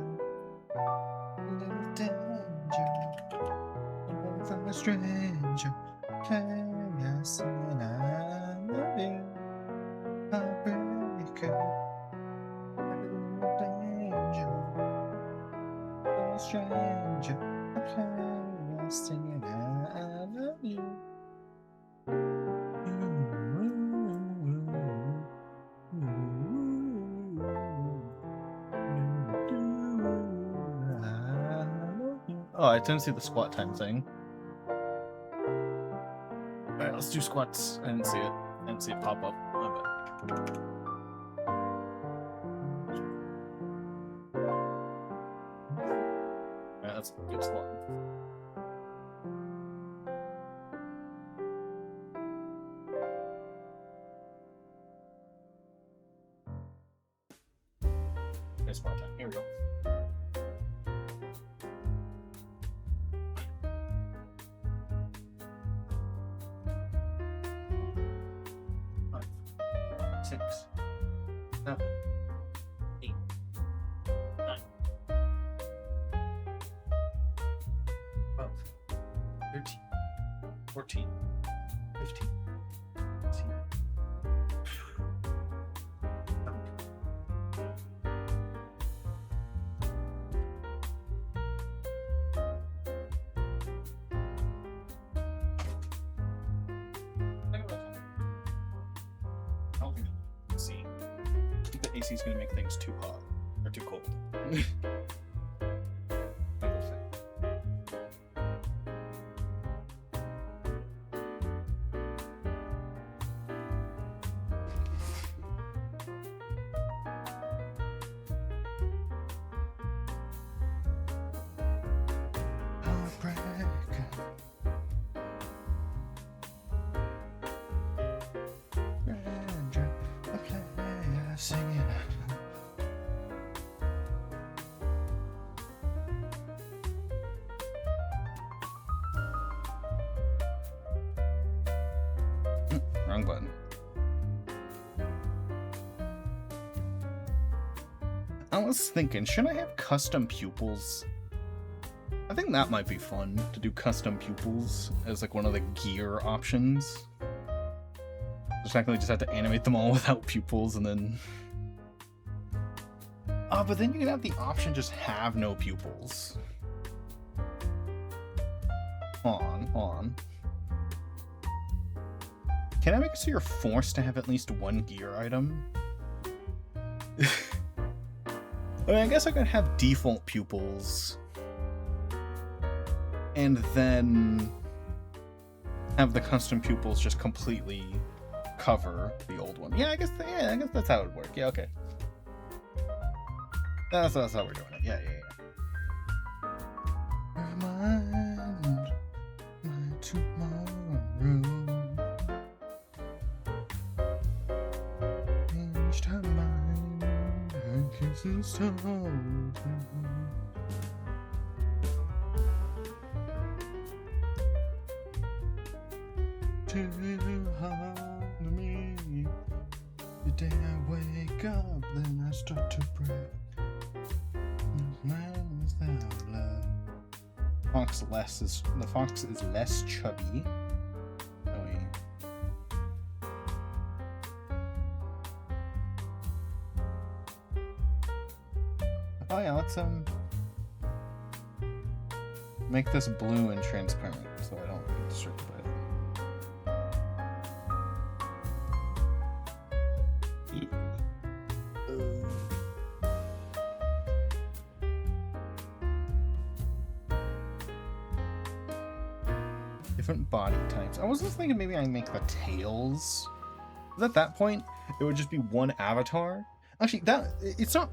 [SPEAKER 1] A little danger. From a stranger. Chaos and I love you. Heartbreaker. Stranger, I'm singing I love you. Oh, I didn't see the squat time thing. Alright, let's do squats. I didn't see it. I didn't see it pop up. My bad. That's a good slot. Okay, smart time. Here we go. Five, 6, 7, 8, 9. 13, 14, 15, 16, 17. Let's see. I think the AC is going to make things too hot or too cold. Singing. Wrong button. I was thinking, should I have custom pupils? I think that might be fun to do custom pupils as like one of the gear options. Just technically just have to animate them all without pupils and then... Oh, but then you can have the option just have no pupils. Hold on. Can I make it so you're forced to have at least one gear item? I mean, I guess I could have default pupils. And then have the custom pupils just completely cover the old one. Yeah, I guess that's how it would work. Yeah, okay. That's how we're doing it. Yeah. Remind my tomorrow. This is time. To hold me. The day I wake up, then I start to break. Man without love. The fox is less chubby. Oh yeah. Oh yeah, let's make this blue and transparent so I don't get distracted by it. Different body types. I was just thinking maybe I make the tails. Because at that point, it would just be one avatar. Actually, it's not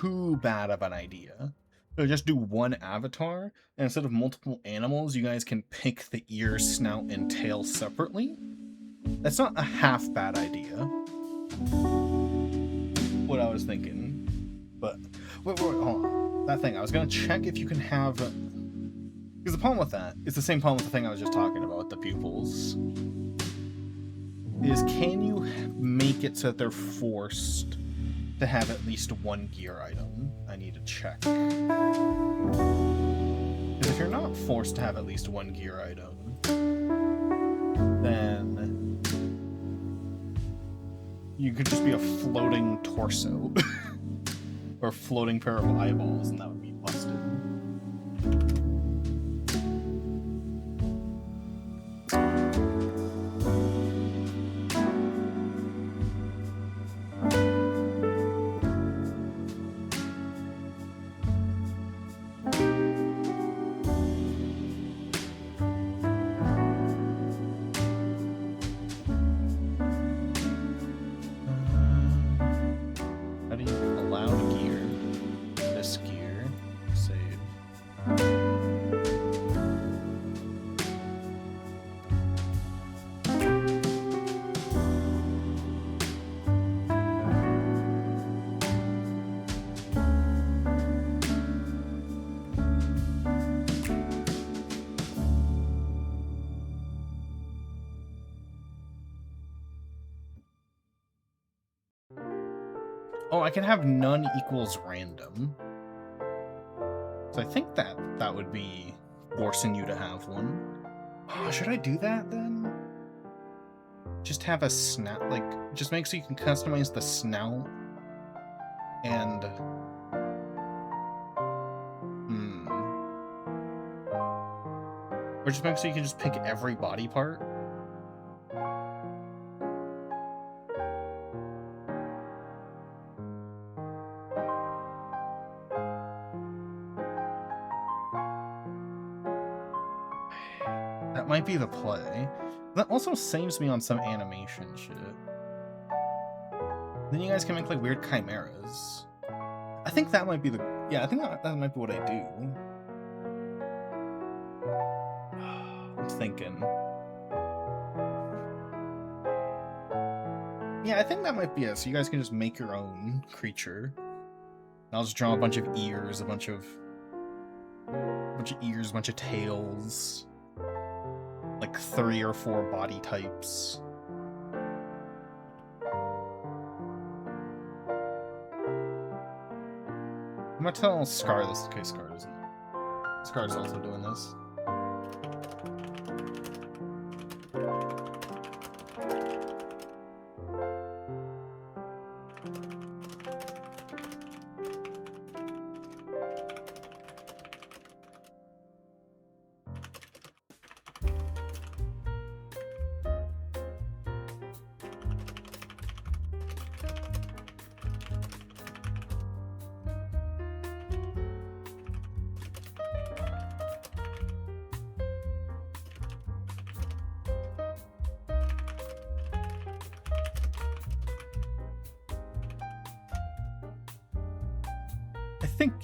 [SPEAKER 1] too bad of an idea. So just do one avatar, and instead of multiple animals, you guys can pick the ear, snout, and tail separately. That's not a half bad idea. What I was thinking. But, wait, hold on. That thing, I was gonna check if you can have... Because the problem with that, it's the same problem with the thing I was just talking about, with the pupils. Is can you make it so that they're forced to have at least one gear item? I need to check. Because if you're not forced to have at least one gear item, then you could just be a floating torso. Or a floating pair of eyeballs, and that would be busted. Oh, I can have none equals random. So I think that would be forcing you to have one. Oh, should I do that then? Just have a snout, like, just make so you can customize the snout and... Or just make so you can just pick every body part? Might be the play. That also saves me on some animation shit. Then you guys can make like weird chimeras. I think that might be the... Yeah, I think that might be what I do. I'm thinking. Yeah, I think that might be it. So you guys can just make your own creature. I'll just draw a bunch of ears, a bunch of ears, a bunch of tails. Like 3 or 4 body types. I'm gonna tell Scar this. Okay, Scar doesn't. Scar's also doing this.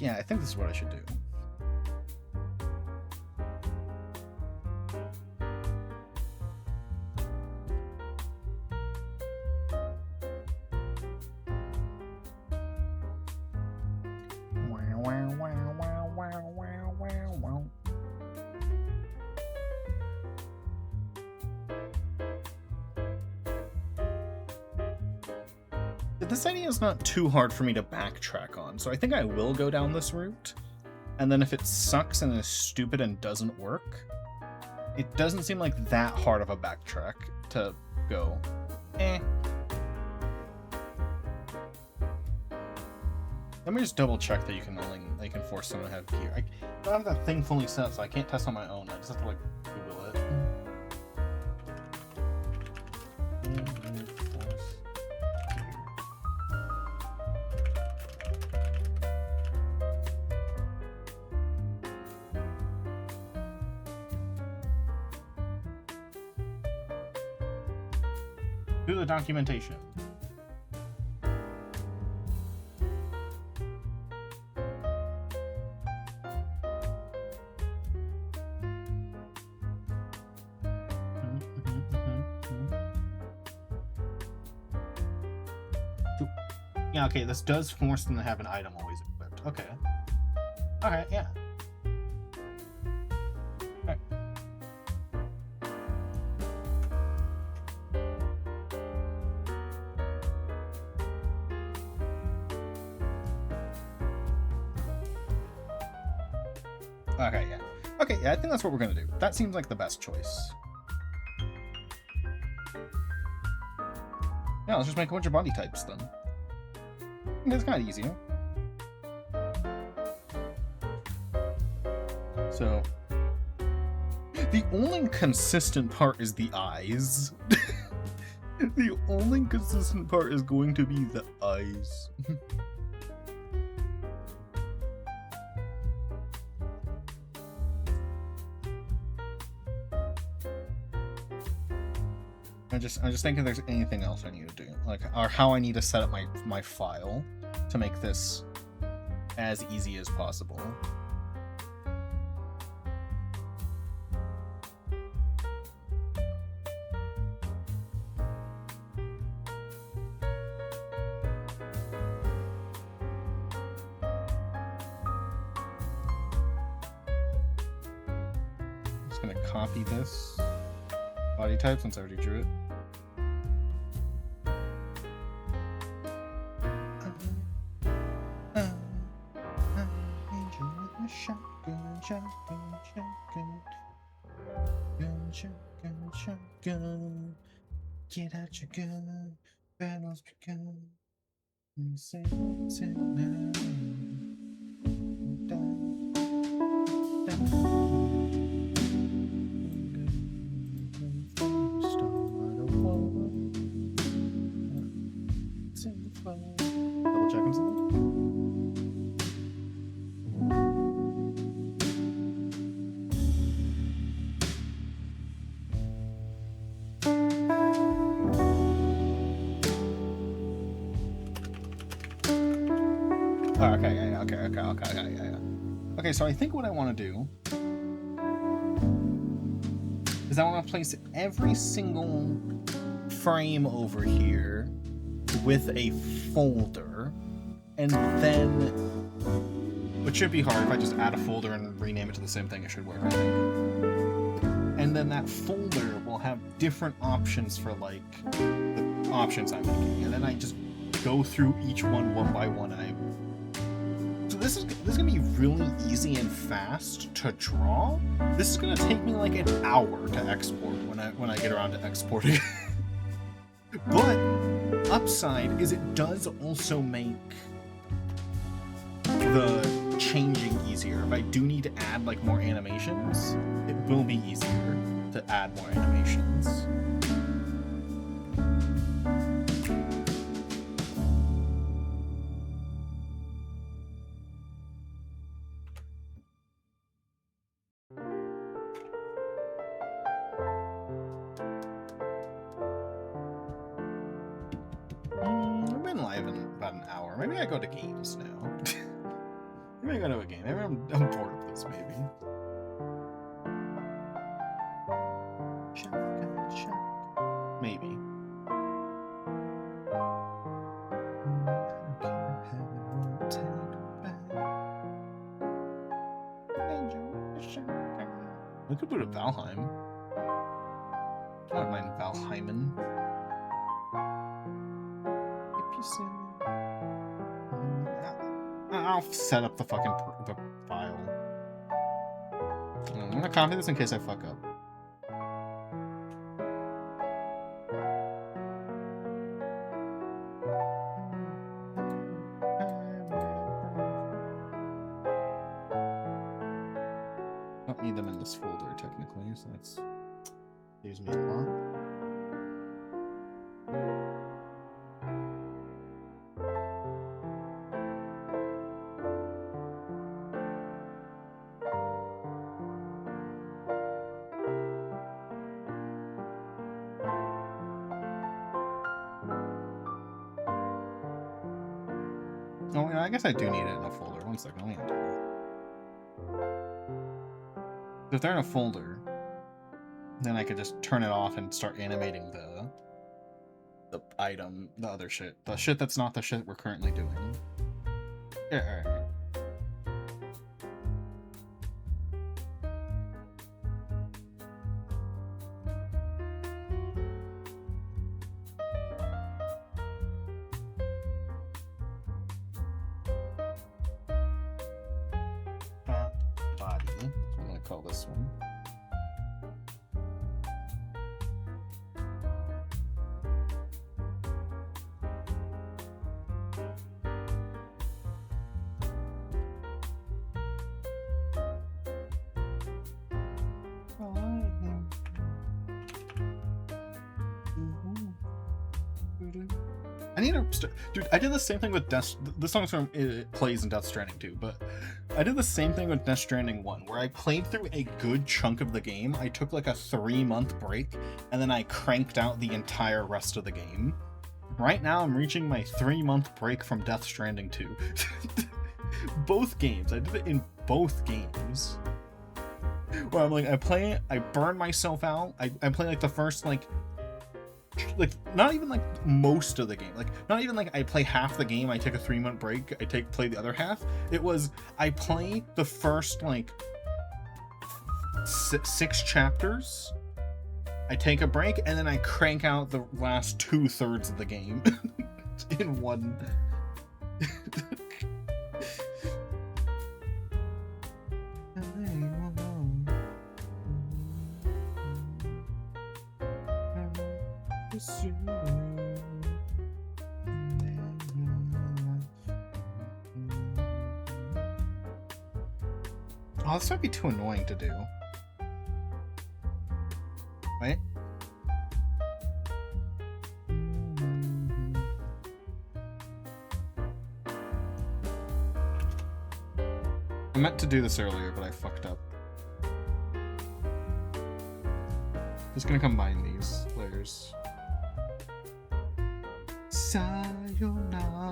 [SPEAKER 1] I think this is what I should do. This idea is not too hard for me to backtrack on, so I think I will go down this route. And then if it sucks and is stupid and doesn't work, it doesn't seem like that hard of a backtrack to go. Let me just double check that you can force someone to have gear. I don't have that thing fully set, so I can't test on my own. I just have to like Google it. Do the documentation. Yeah, okay, this does force them to have an item always equipped. Okay. Alright, yeah. Alright. Okay, yeah. Okay, yeah, I think that's what we're gonna do. That seems like the best choice. Yeah, let's just make a bunch of body types then. It's kind of easier. So, the only consistent part is the eyes. The only consistent part is going to be the eyes. I'm just thinking if there's anything else I need to do, like, or how I need to set up my file to make this as easy as possible. I'm just gonna copy this body type since I already drew it. Shotgun. Get out your gun. Battle's begun. Say it now. Double check himself. Okay, so I think what I want to do is I want to place every single frame over here with a folder, and then, which should be hard if I just add a folder and rename it to the same thing, it should work, I think. And then that folder will have different options for, like, the options I'm making, and then I just go through each one by one, and so this is gonna be really easy and fast to draw. This is gonna take me like an hour to export when I get around to exporting. But upside is it does also make the changing easier. If I do need to add like more animations, it will be easier to add more animations. Maybe I go to games now. Maybe I go to a game. Maybe I'm bored of this, maybe. Maybe. could boot up Valheim. I don't mind Valheimen. I'll set up the fucking the file. I'm gonna copy this in case I fuck up. Don't need them in this folder technically, so that's saves me a lot. Oh, yeah, I guess I do need it in a folder. One second, let me undo it. If they're in a folder, then I could just turn it off and start animating the item, the other shit. The shit that's not the shit we're currently doing. Yeah, alright. Body. I'm gonna call this one. I need to, dude. I did the same thing with Death. This song's from it plays in Death Stranding 2, but I did the same thing with Death Stranding 1, where I played through a good chunk of the game. I took like a 3-month break, and then I cranked out the entire rest of the game. Right now, I'm reaching my 3-month break from Death Stranding 2. Both games. I did it in both games. Where I'm like, I burn myself out. I play like the first like not even like most of the game, like not even like I play half the game, I take a 3-month break, I play the other half. It was I play the first like 6 chapters, I take a break, and then I crank out the last 2/3 of the game in one. Oh, this might be too annoying to do. Wait. I meant to do this earlier, but I fucked up. Just gonna combine these layers. Sayonara.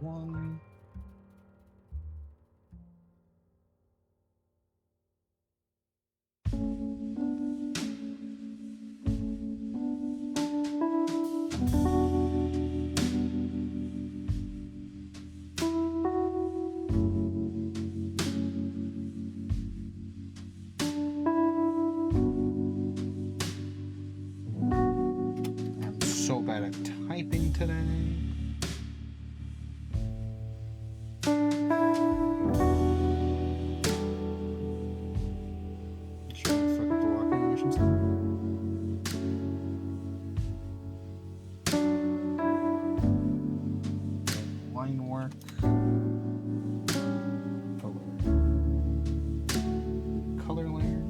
[SPEAKER 1] One. bad at typing today. Should I fuck up the walk animations now? Line work. Color layer.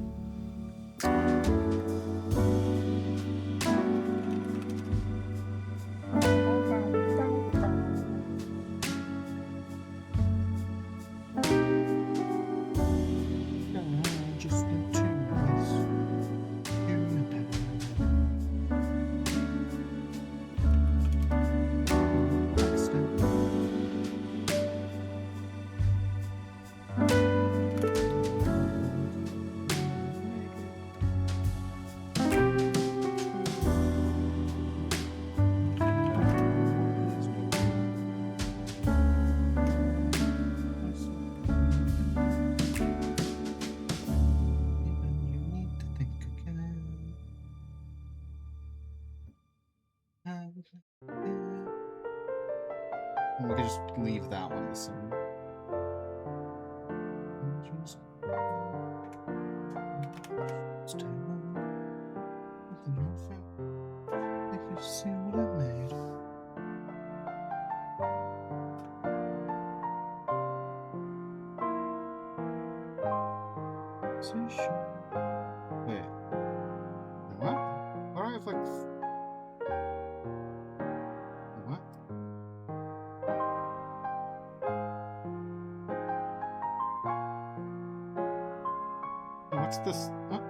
[SPEAKER 1] We could just leave that one the same. See what I made. Wait. What? Why do I have like... What? What's this? What?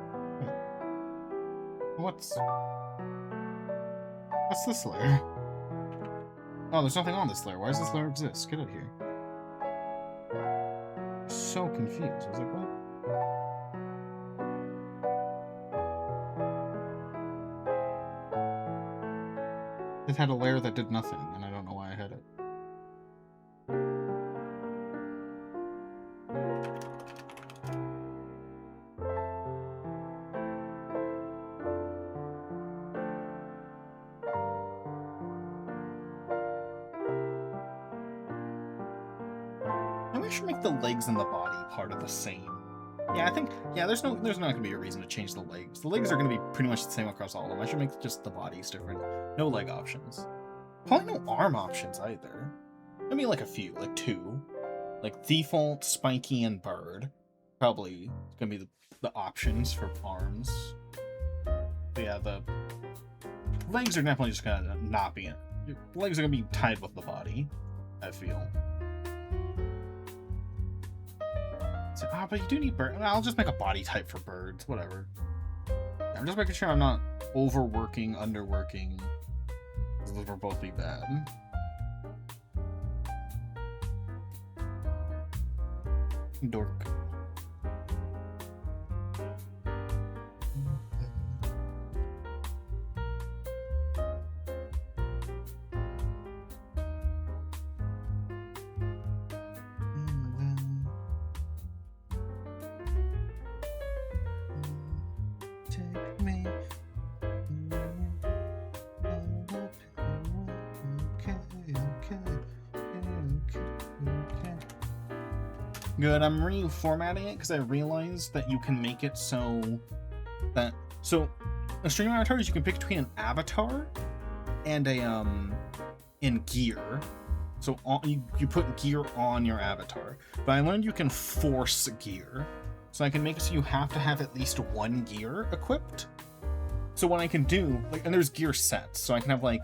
[SPEAKER 1] What's this layer? Oh, there's nothing on this layer. Why does this layer exist? Get out of here. So confused. I was like, what? It had a layer that did nothing, and I don't know why I had it. Maybe I should make the legs and the body part of the same. Yeah, I think, yeah, there's not gonna be a reason to change the legs. The legs are gonna be pretty much the same across all of them. I should make just the bodies different. No leg options. Probably no arm options either. I mean, like a few, like 2. Like default, spiky, and bird. Probably gonna be the options for arms. But yeah, the legs are definitely just gonna not be in. Legs are gonna be tied with the body, I feel. So, but you do need bird. I'll just make a body type for birds, whatever. Yeah, I'm just making sure I'm not overworking, underworking. Those will both be bad. Dork. Good, I'm reformatting it because I realized that you can make it so that... So, a stream avatar is you can pick between an avatar and a, and gear. So, you put gear on your avatar. But I learned you can force gear. So I can make it so you have to have at least one gear equipped. So what I can do, like, and there's gear sets. So I can have, like,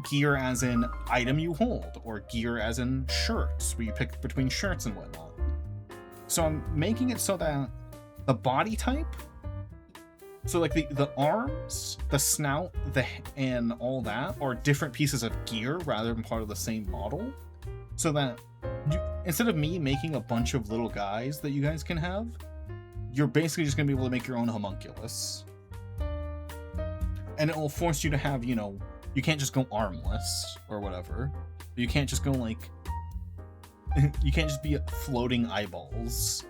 [SPEAKER 1] gear as in item you hold, or gear as in shirts, where you pick between shirts and whatnot. So I'm making it so that the body type, so like the arms, the snout, and all that are different pieces of gear rather than part of the same model. So that instead of me making a bunch of little guys that you guys can have, you're basically just going to be able to make your own homunculus. And it will force you to have, you know, you can't just go armless or whatever. You can't just go like... You can't just be floating eyeballs.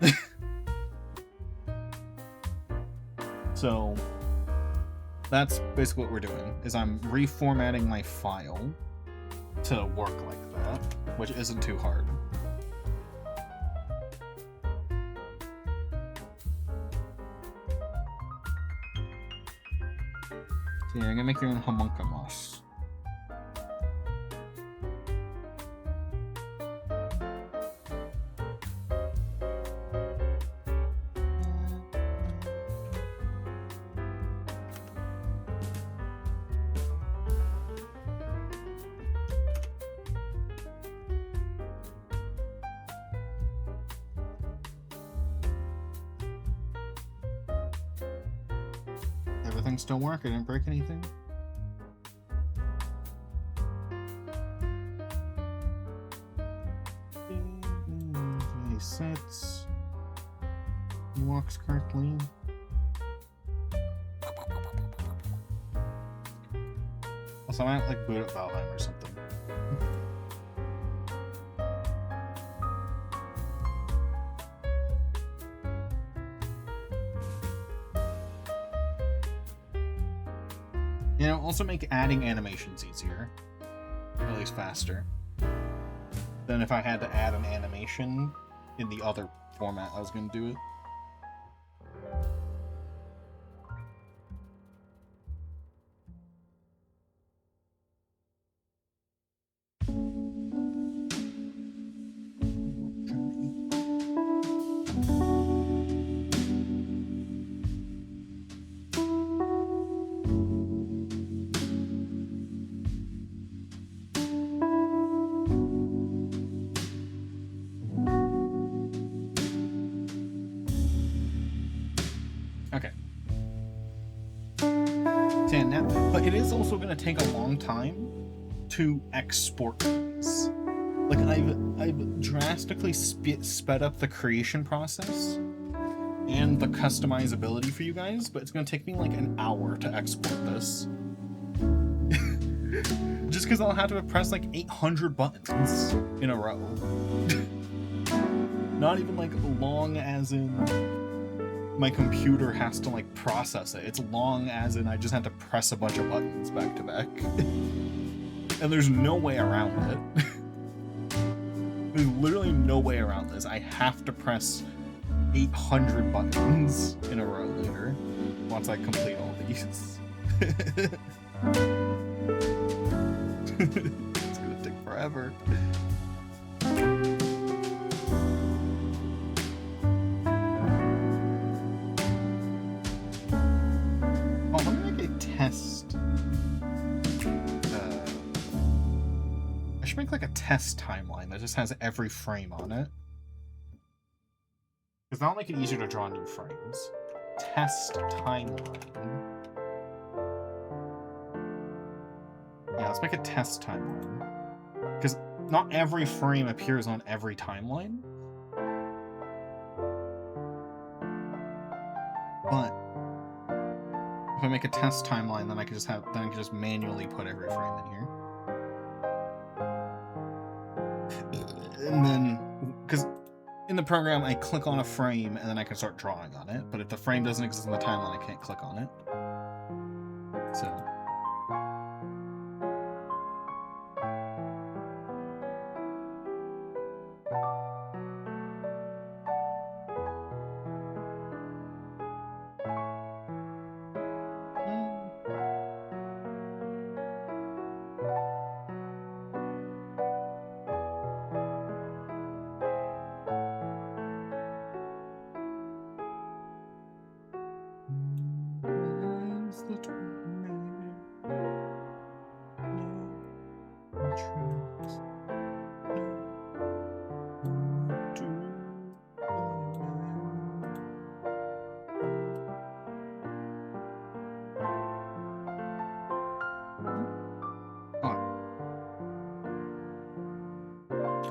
[SPEAKER 1] So, that's basically what we're doing, is I'm reformatting my file to work like that, which isn't too hard. So yeah, you're gonna make your own homunculus. Everything still work? I didn't break anything? He sits. He walks correctly. Also, I might like boot up Valheim or something. You know, also make adding animations easier. Or at least faster. Than if I had to add an animation in the other format I was going to do it. But it is also going to take a long time to export these. Like, I've drastically sped up the creation process and the customizability for you guys, but it's going to take me like an hour to export this. Just because I'll have to press like 800 buttons in a row. Not even like long as in my computer has to like process it. It's long as in I just have to press a bunch of buttons back to back. And there's no way around it. There's literally no way around this. I have to press 800 buttons in a row later once I complete all these. It's gonna take forever. Make like a test timeline that just has every frame on it. Because that'll make it easier to draw new frames. Test timeline. Yeah, let's make a test timeline. Because not every frame appears on every timeline. But if I make a test timeline, then I can just manually put every frame in here. And then, because in the program, I click on a frame and then I can start drawing on it. But if the frame doesn't exist in the timeline, I can't click on it. So.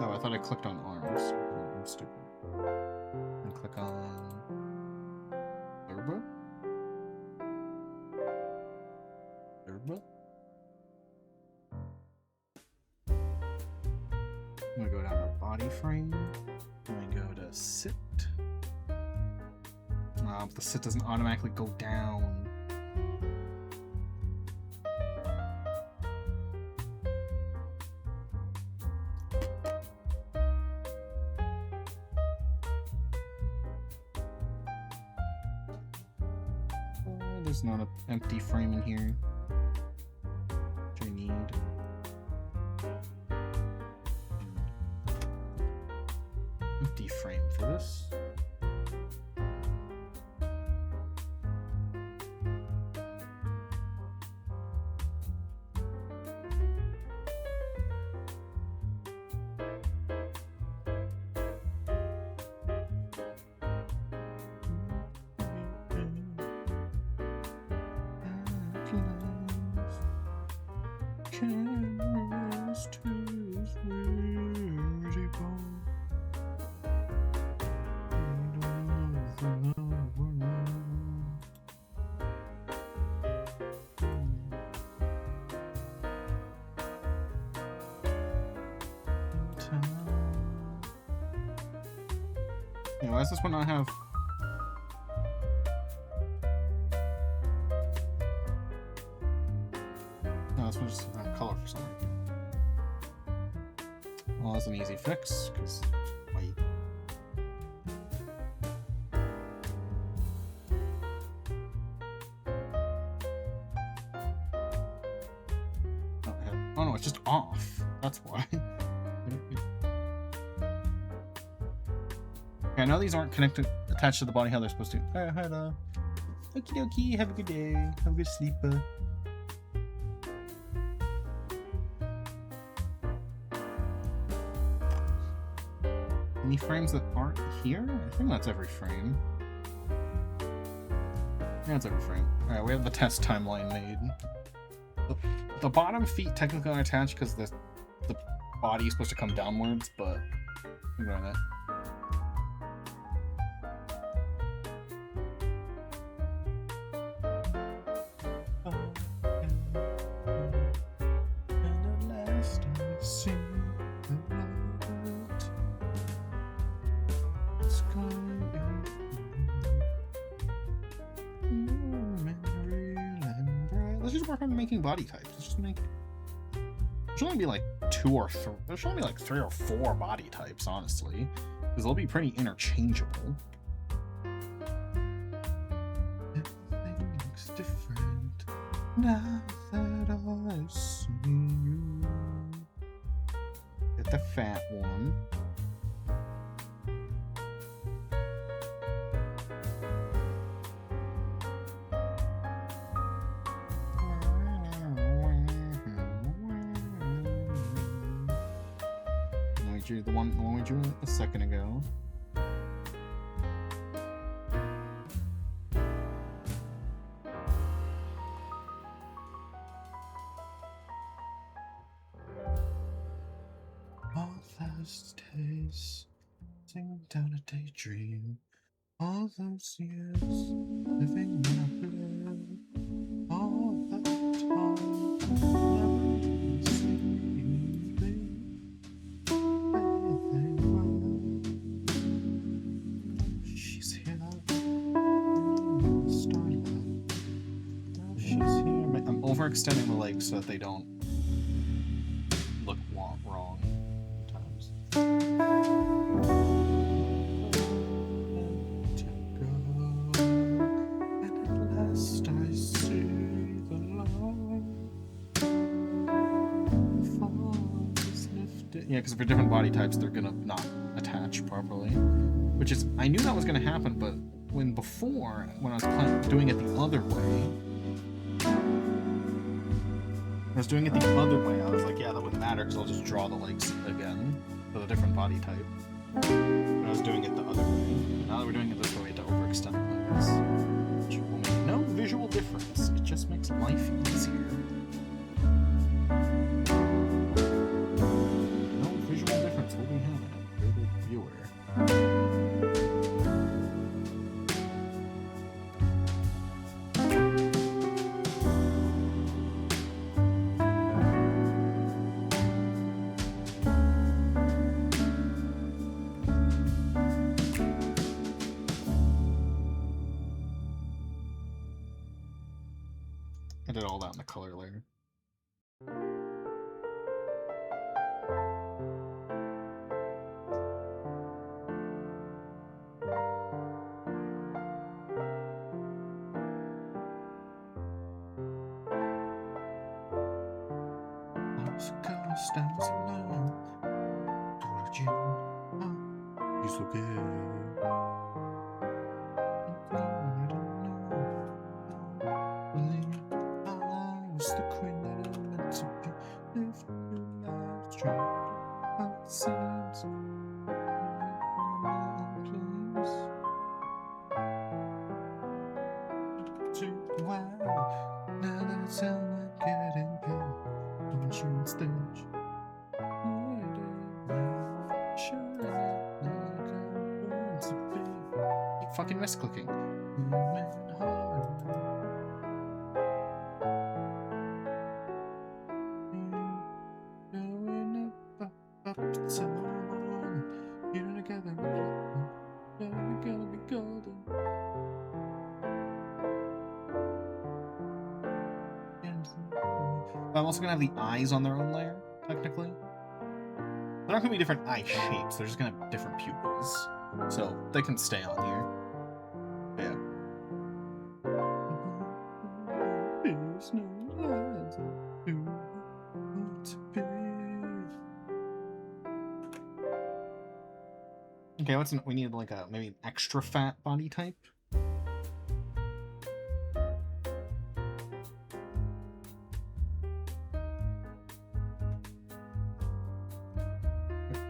[SPEAKER 1] Oh, I thought I clicked on arms. I'm stupid. And click on Turbo? Turbo? I'm gonna go down to body frame. I'm gonna go to sit. The sit doesn't automatically go down. there's not an empty frame in here. Which I need. Empty frame for this. Yeah, why does this one not have... No, this one just doesn't have color for some reason. Well, that's an easy fix, because white. Oh no, it's just off. That's why. I know these aren't connected, attached to the body how they're supposed to. Alright, hello. Okie dokie, have a good day. Have a good sleep. Any frames that aren't here? I think that's every frame. Yeah, that's every frame. Alright, we have the test timeline made. The bottom feet technically aren't attached because the body is supposed to come downwards, but ignore that. Let's just work on making body types. Let's just make... There should only be like 2 or 3. There should only be like 3 or 4 body types, honestly. Because they'll be pretty interchangeable. Everything looks different now that I see you. Get the fat one. The one we drew a second ago. All those days, singing down a daydream. All those years, living in a blur. All that time, never sleeping. She's here. Starlight. She's here. I'm overextending the legs so that they don't look wrong sometimes. And at last I see the light. The fog is lifted. Yeah, because for different body types, they're gonna not attach properly. Which is, I knew that was gonna happen, but when I was doing it the other way, I was like, yeah, that wouldn't matter because I'll just draw the legs again with a different body type. When I was doing it the other way. Now that we're doing it this way, we have to overextend the legs. Which will make no visual difference. It just makes life easier. No visual difference will be had. You're the viewer. I did all that in the color layer. Fucking misclicking. I'm also gonna have the eyes on their own layer, technically. They're not gonna be different eye shapes, they're just gonna have different pupils. So they can stay on here. But yeah. Okay, we need like a maybe an extra fat body type.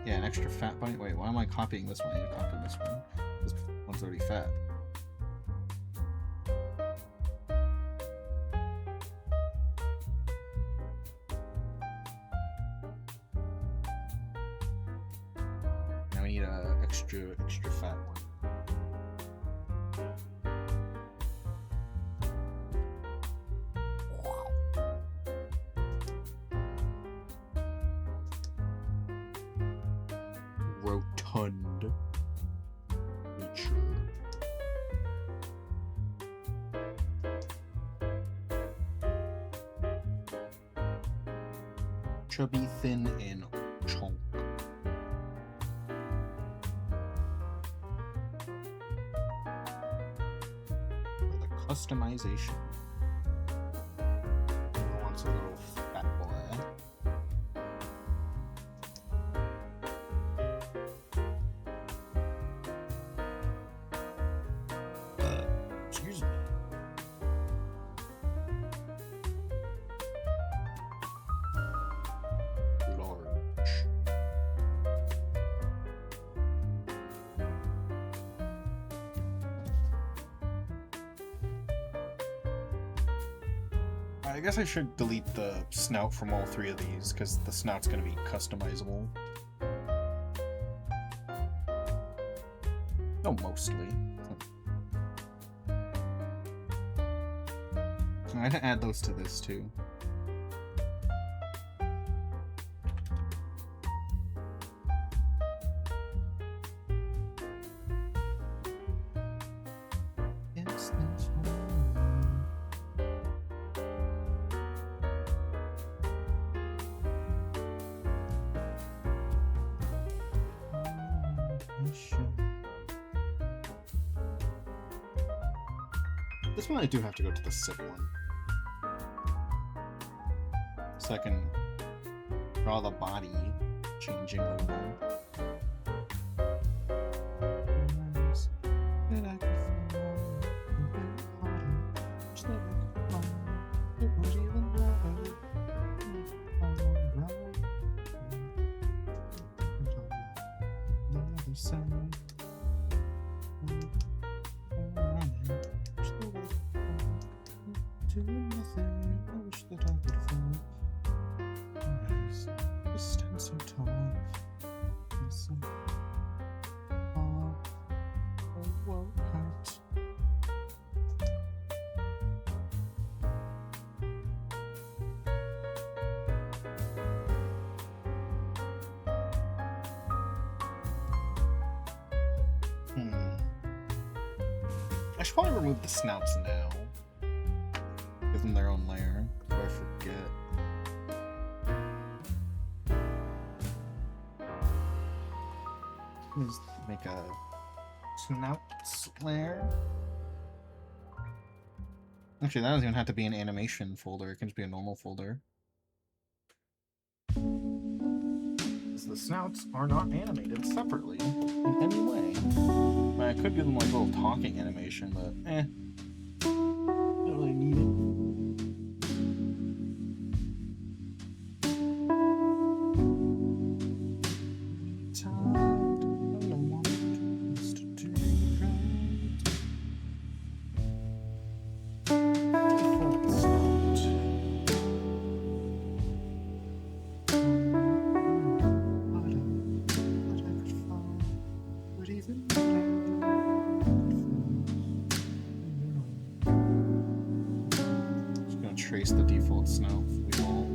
[SPEAKER 1] Yeah, an extra fat body. Wait, why am I copying this one? I need to copy this one. This one's already fat. Now we need a extra fat one. Rotund creature. Chubby, thin, and chunk. For the customization. I want a little fat boy. Excuse me. Large. I guess I should delete the snout from all three of these, because the snout's going to be customizable. Oh, mostly. I had to add those to this, too. This one I do have to go to the sit one. So I can draw the body changing a little. I should probably remove the snouts now. Give them their own layer before I forget. Let's make a snouts layer. Actually, that doesn't even have to be an animation folder. It can just be a normal folder. The snouts are not animated separately in any way. I mean, I could do them like a little talking animation, but don't really need it. Trace the default snow wheel.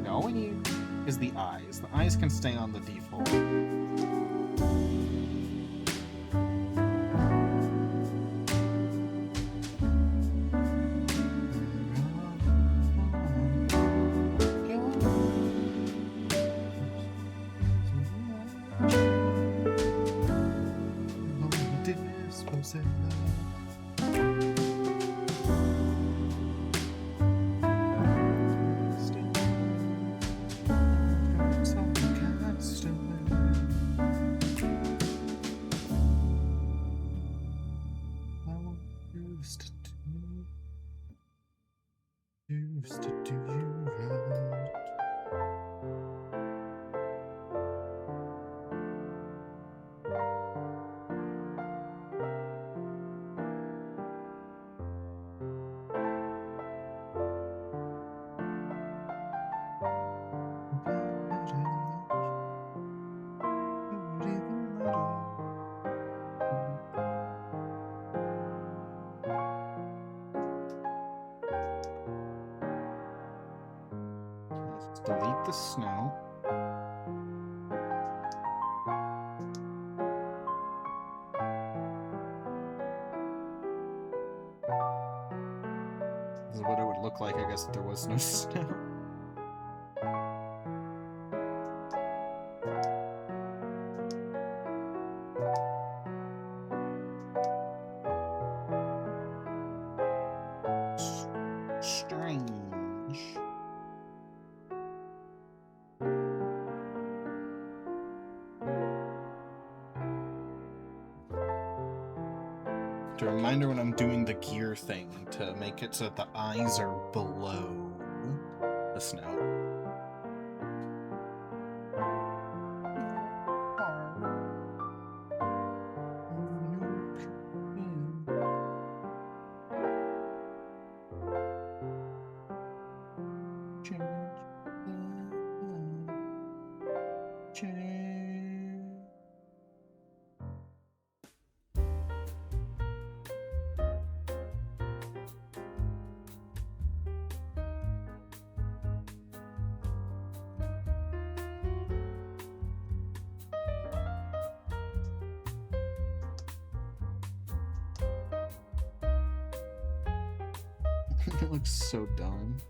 [SPEAKER 1] Now all we need is the eyes. The eyes can stay on the default. Let's delete the snow. This is what it would look like, I guess, if there was no snow. Strange. A reminder when I'm doing the gear thing to make it so that the eyes are below the snout. It looks so dumb.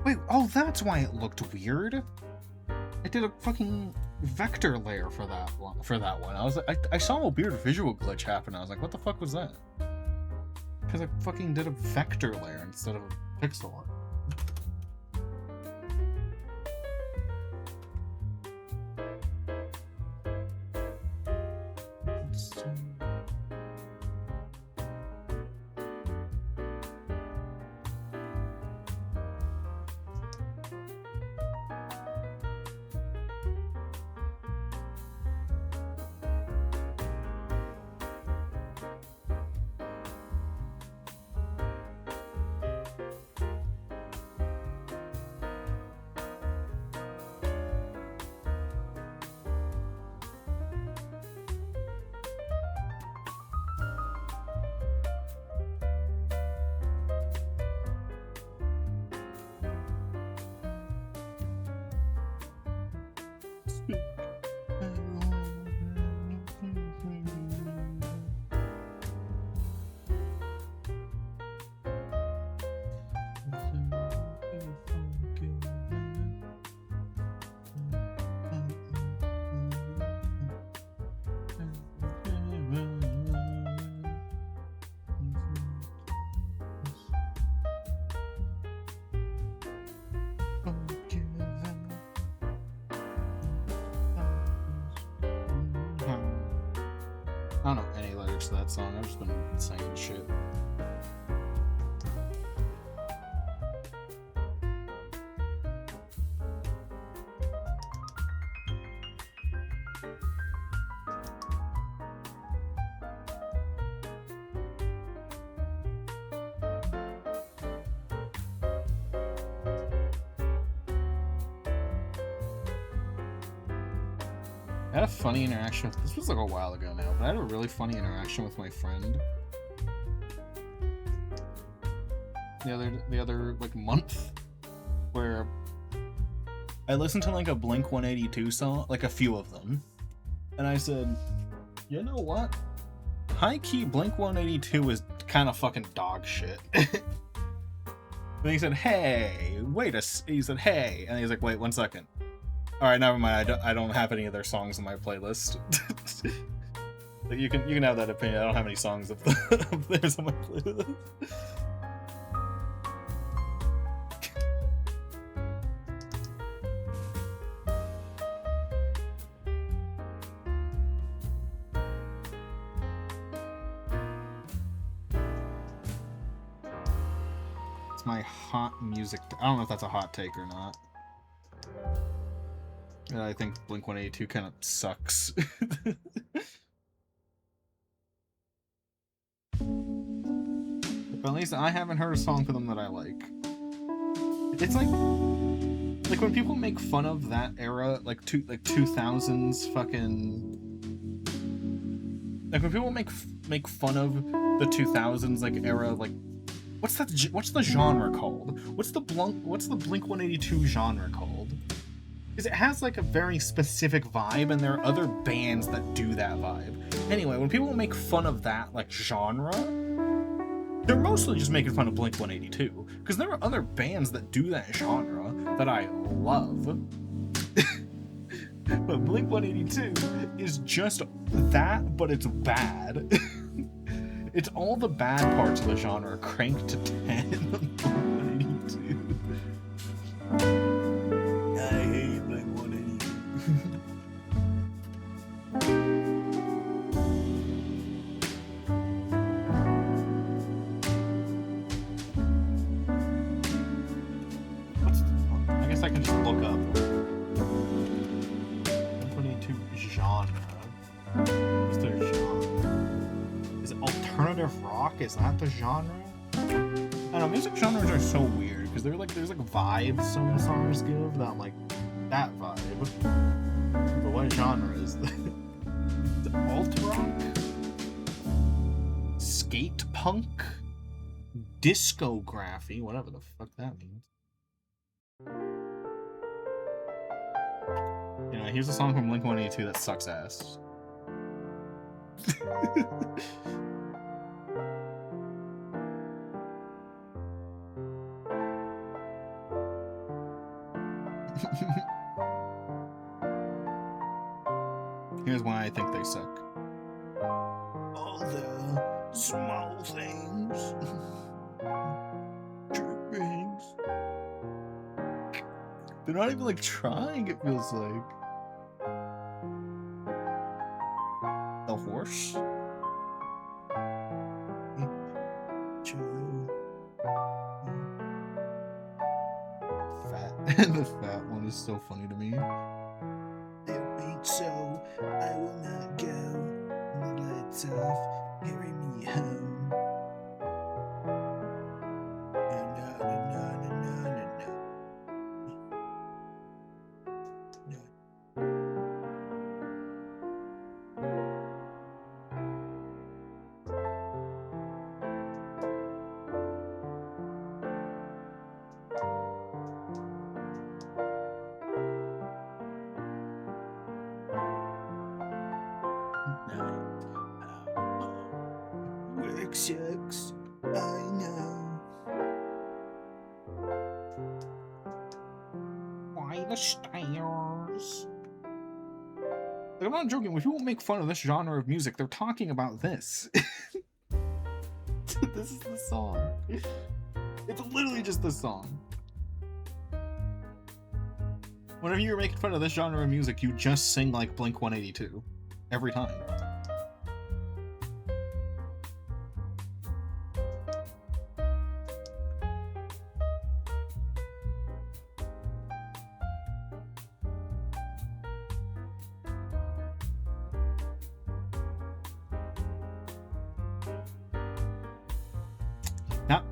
[SPEAKER 1] Wait, oh, that's why it looked weird. I did a fucking vector layer for that one. I was like, I saw a weird visual glitch happen. I was like, what the fuck was that? Because I fucking did a vector layer instead of a pixel art. I don't know any lyrics to that song. I've just been saying shit. I had a funny interaction with, this was like a while ago now, but I had a really funny interaction with my friend the other like month, where I listened to like a Blink 182 song, like a few of them, and I said, you know what? High key Blink 182 is kind of fucking dog shit. And he said, hey, he said, hey, and he's like, wait 1 second. All right, never mind. I don't have any of their songs on my playlist. Like you can have that opinion. I don't have any songs of theirs on my playlist. It's my hot music. I don't know if that's a hot take or not. I think Blink 182 kind of sucks. But at least I haven't heard a song from them that I like. It's like when people make fun of that era, like 2000s fucking, like when people make fun of the 2000s like era, like what's the genre called? What's the Blink 182 genre called? Because it has like a very specific vibe, and there are other bands that do that vibe. Anyway, when people make fun of that like genre, they're mostly just making fun of Blink 182. Because there are other bands that do that genre that I love. But Blink 182 is just that, but it's bad. It's all the bad parts of the genre cranked to 10. Blink 182. I can just look up 122 genre. What's their genre? Is it alternative rock? Is that the genre? I don't know, music genres are so weird because there's like vibes some songs give that I'm like, that vibe. But what genre is that? Is it alt rock? Skate punk? Discography? Whatever the fuck that means. You know, here's a song from Blink 182 that sucks ass. Here's why I think they suck. All the small things. Trippings. They're not even like trying, it feels like. The horse? Fat. The fat one is so funny to me. There ain't so, I will not go. The lights off, carry me home. Sucks, I know. Why the stairs? Like, I'm not joking. When people make fun of this genre of music, they're talking about this. This is the song. It's literally just the song. Whenever you're making fun of this genre of music, you just sing like Blink 182 every time.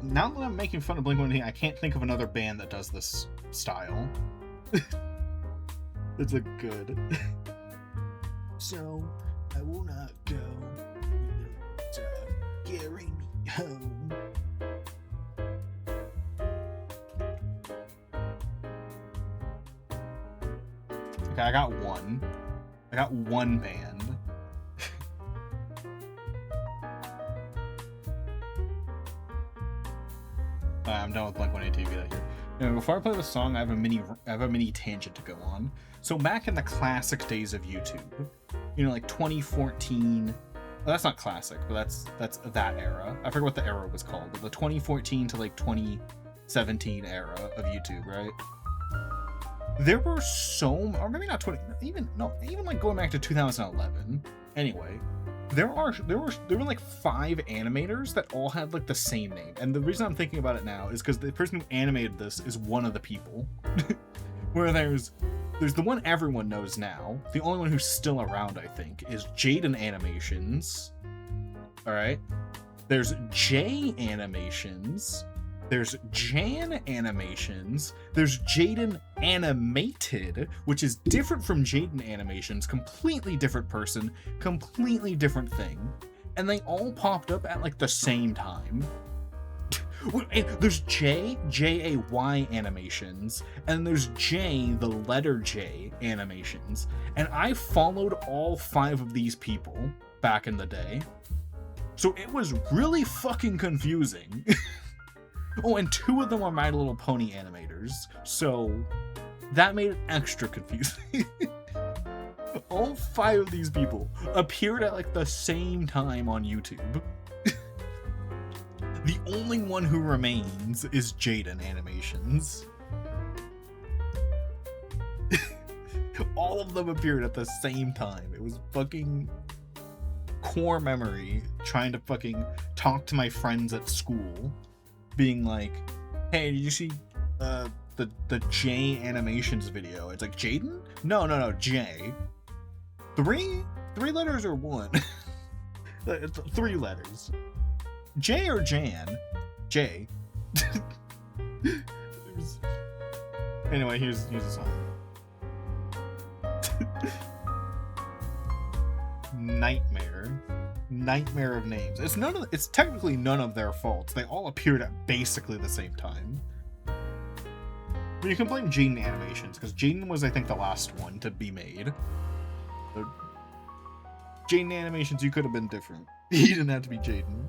[SPEAKER 1] Now that I'm making fun of Blink-182, I can't think of another band that does this style. It's a good. So I will not go without carrying me home. Okay, I got one. I got one band. I'm done with Blink-182. Get out of here. Anyway, before I play the song, I have a mini tangent to go on. So back in the classic days of YouTube, you know, like 2014. Well, that's not classic, but that's that era. I forget what the era was called, but the 2014 to like 2017 era of YouTube, right? There were or maybe not 20, even like going back to 2011. Anyway, there were like 5 animators that all had like the same name, and the reason I'm thinking about it now is because the person who animated this is one of the people. Where there's the one everyone knows now. The only one who's still around, I think, is Jaden Animations. All right. There's J Animations. There's Jan Animations. There's Jaden Animated, which is different from Jaden Animations, completely different person, completely different thing. And they all popped up at like the same time. There's J-A-Y Animations, and there's J, the letter J Animations. And I followed all 5 of these people back in the day. So it was really fucking confusing. Oh, and 2 of them are My Little Pony animators, so that made it extra confusing. All 5 of these people appeared at like the same time on YouTube. The only one who remains is Jaden Animations. All of them appeared at the same time. It was fucking core memory trying to fucking talk to my friends at school. Being like, hey, did you see the J Animations video? It's like, Jaden? No, J. 3 letters or 1? 3 letters. J or Jan? J. Anyway, here's a song. Nightmare of names. It's technically none of their faults. They all appeared at basically the same time. But you can blame Jaden Animations, because Jaden was, I think, the last one to be made. So, Jaden Animations, you could have been different. You didn't have to be Jaden.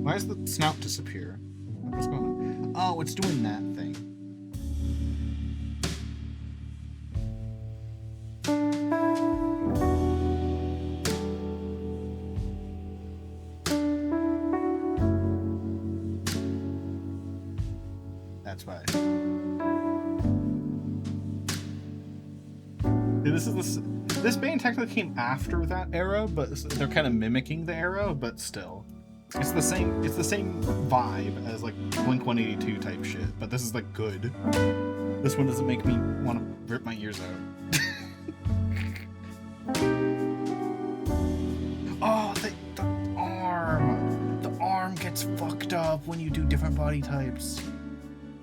[SPEAKER 1] Why does the snout disappear? What's going on? Oh, it's doing that thing. That's why. This band technically came after that era, but they're kind of mimicking the era, but still. It's the same vibe as like Blink-182 type shit, but this is like good. This one doesn't make me want to rip my ears out. Oh, the arm! The arm gets fucked up when you do different body types.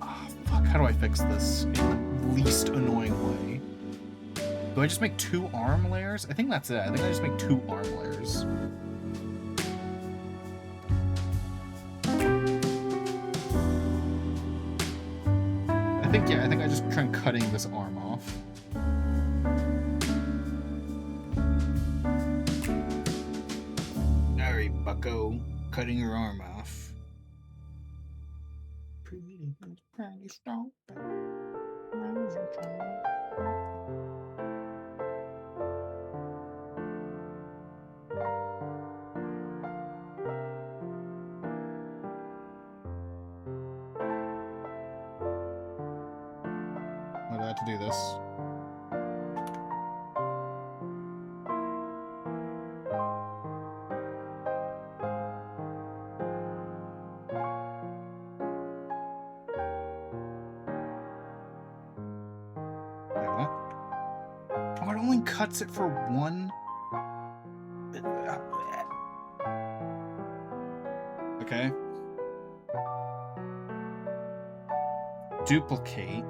[SPEAKER 1] Oh, fuck, how do I fix this in the least annoying way? Do I just make 2 arm layers? I think that's it. I think I just make 2 arm layers. I think I just try cutting this arm off. Alright, bucko. Cutting your arm off. Pretty strong. To do this. cuts it for one. Okay. Duplicate.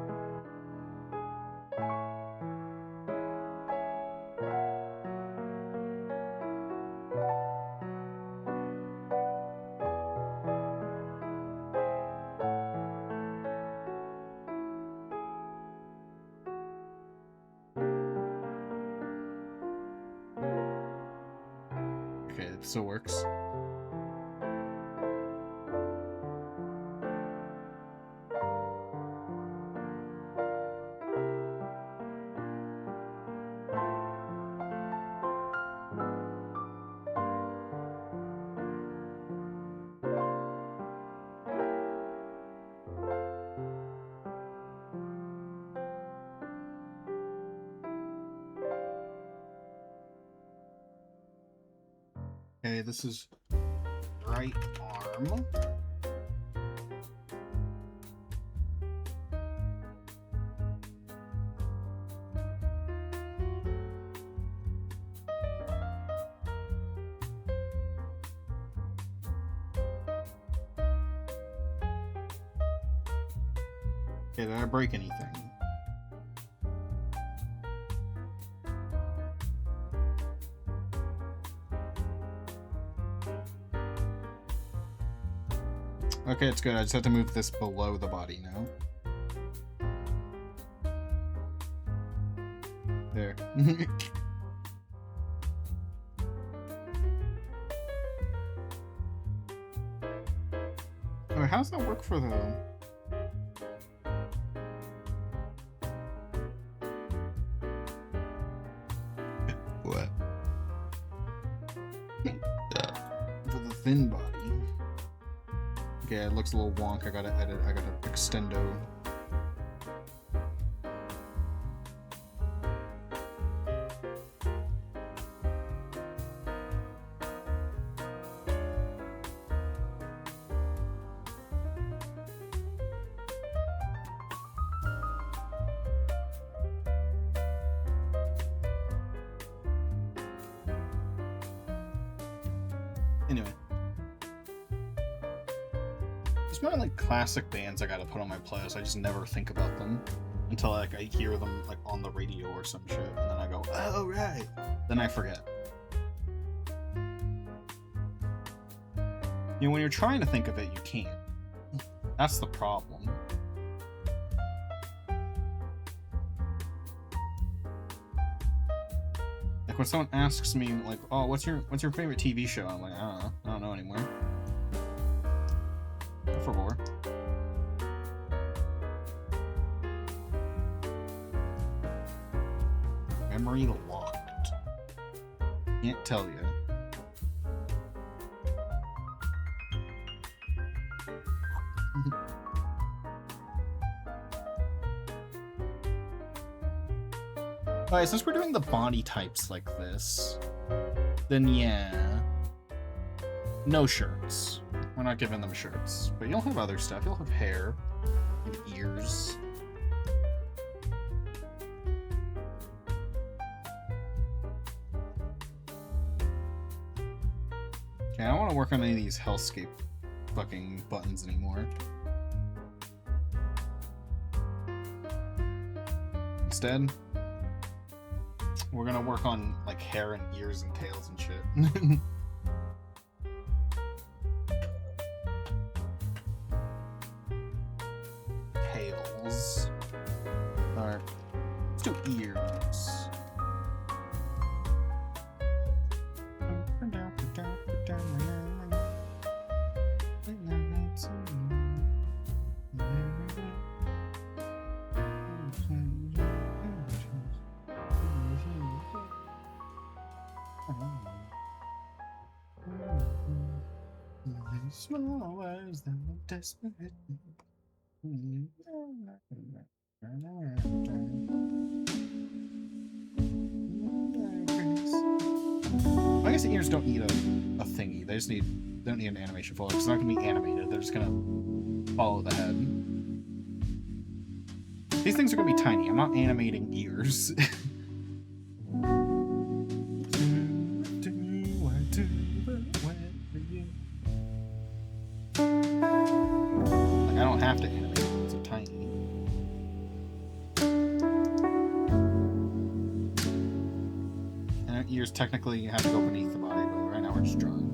[SPEAKER 1] Okay, it still works. Okay, this is right arm. Okay, did I break anything? Okay, it's good. I just have to move this below the body now. There. Oh, how does that work for the... What? For the thin body. Okay, it looks a little wonk. I gotta edit. I gotta extendo. Anyway. There's not like classic bands I gotta put on my playlist. I just never think about them until like I hear them like on the radio or some shit, and then I go, oh right. Then I forget. You know, when you're trying to think of it, you can't. That's the problem. Like when someone asks me like, oh, what's your favorite TV show? I'm like, I don't know anymore. For more. Memory locked. Can't tell you. Alright, since we're doing the body types like this, then yeah. No shirts. We're not giving them shirts. But you'll have other stuff. You'll have hair and ears. Okay, I don't want to work on any of these hellscape fucking buttons anymore. Instead, we're gonna work on like hair and ears and tails and shit. Tails. Alright. Let's do ears. Small words that were desperate. I guess the ears don't need a thingy. They just don't need an animation folder. It's not gonna be animated. They're just gonna follow the head. These things are gonna be tiny. I'm not animating ears. have to animate it. It's so tiny. And our ears technically have to go beneath the body, but right now we're just drawing.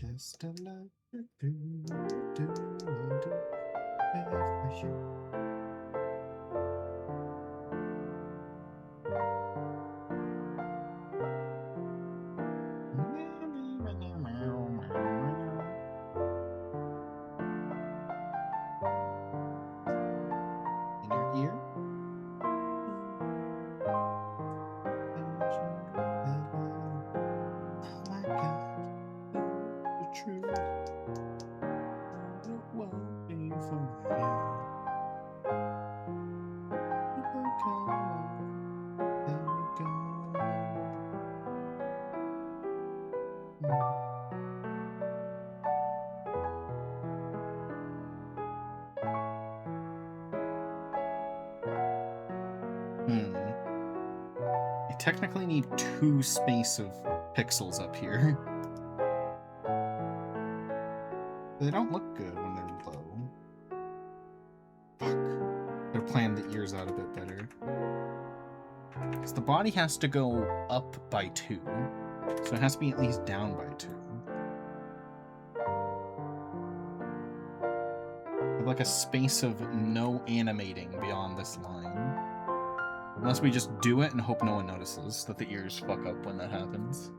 [SPEAKER 1] Just a lot to do. In your ear? Oh my God. Truth, it won't be for you. There we go. I technically need 2 space of pixels up here. They don't look good when they're low. Fuck. Gotta plan the ears out a bit better. Because the body has to go up by 2. So it has to be at least down by 2. With like a space of no animating beyond this line. Unless we just do it and hope no one notices that the ears fuck up when that happens.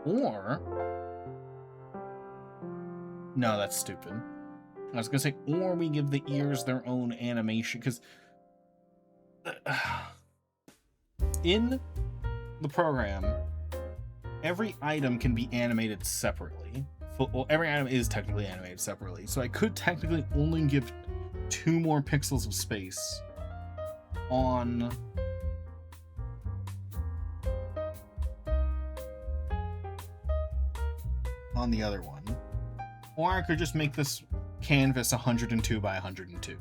[SPEAKER 1] Or... no, that's stupid. I was gonna say, or we give the ears their own animation, because in the program, every item can be animated separately. Well, every item is technically animated separately, so I could technically only give 2 more pixels of space on the other one. Or I could just make this canvas 102 by 102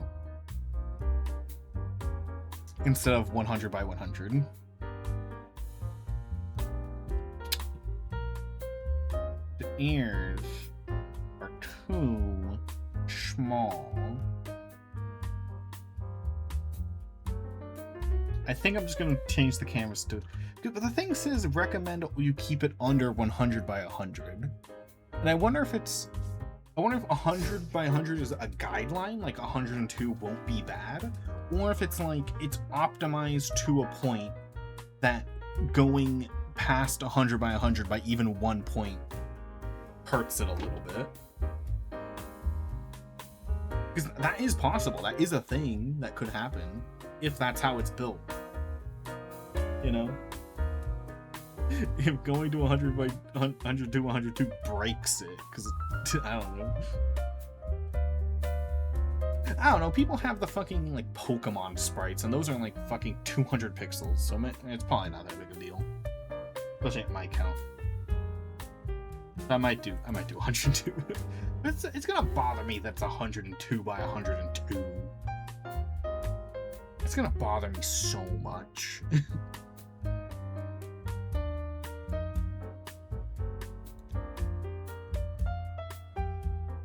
[SPEAKER 1] instead of 100 by 100. The ears are too small. I think I'm just going to change the canvas to... but the thing says recommend you keep it under 100 by 100. And I wonder if it's... I wonder if 100 by 100 is a guideline, like 102 won't be bad, or if it's like, it's optimized to a point that going past 100 by 100 by even 1 point hurts it a little bit. Because that is possible, that is a thing that could happen, if that's how it's built. You know? If going to 100 by 100 to 102 breaks it, because I don't know, people have the fucking like Pokemon sprites, and those are like fucking 200 pixels, so it's probably not that big a deal, especially at my count. I might do 102. It's gonna bother me that's 102 by 102. It's gonna bother me so much.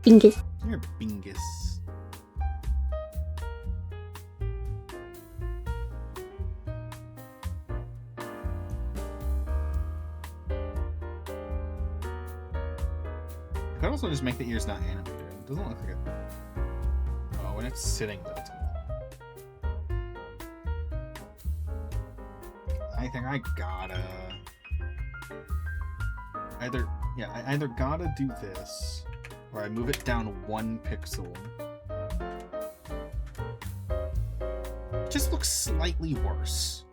[SPEAKER 2] Bingus.
[SPEAKER 1] You're Bingus. I could also just make the ears not animated. It doesn't look like it. Oh, when it's sitting though, it's cool. I think I gotta I either gotta do this or I move it down 1 pixel. It just looks slightly worse.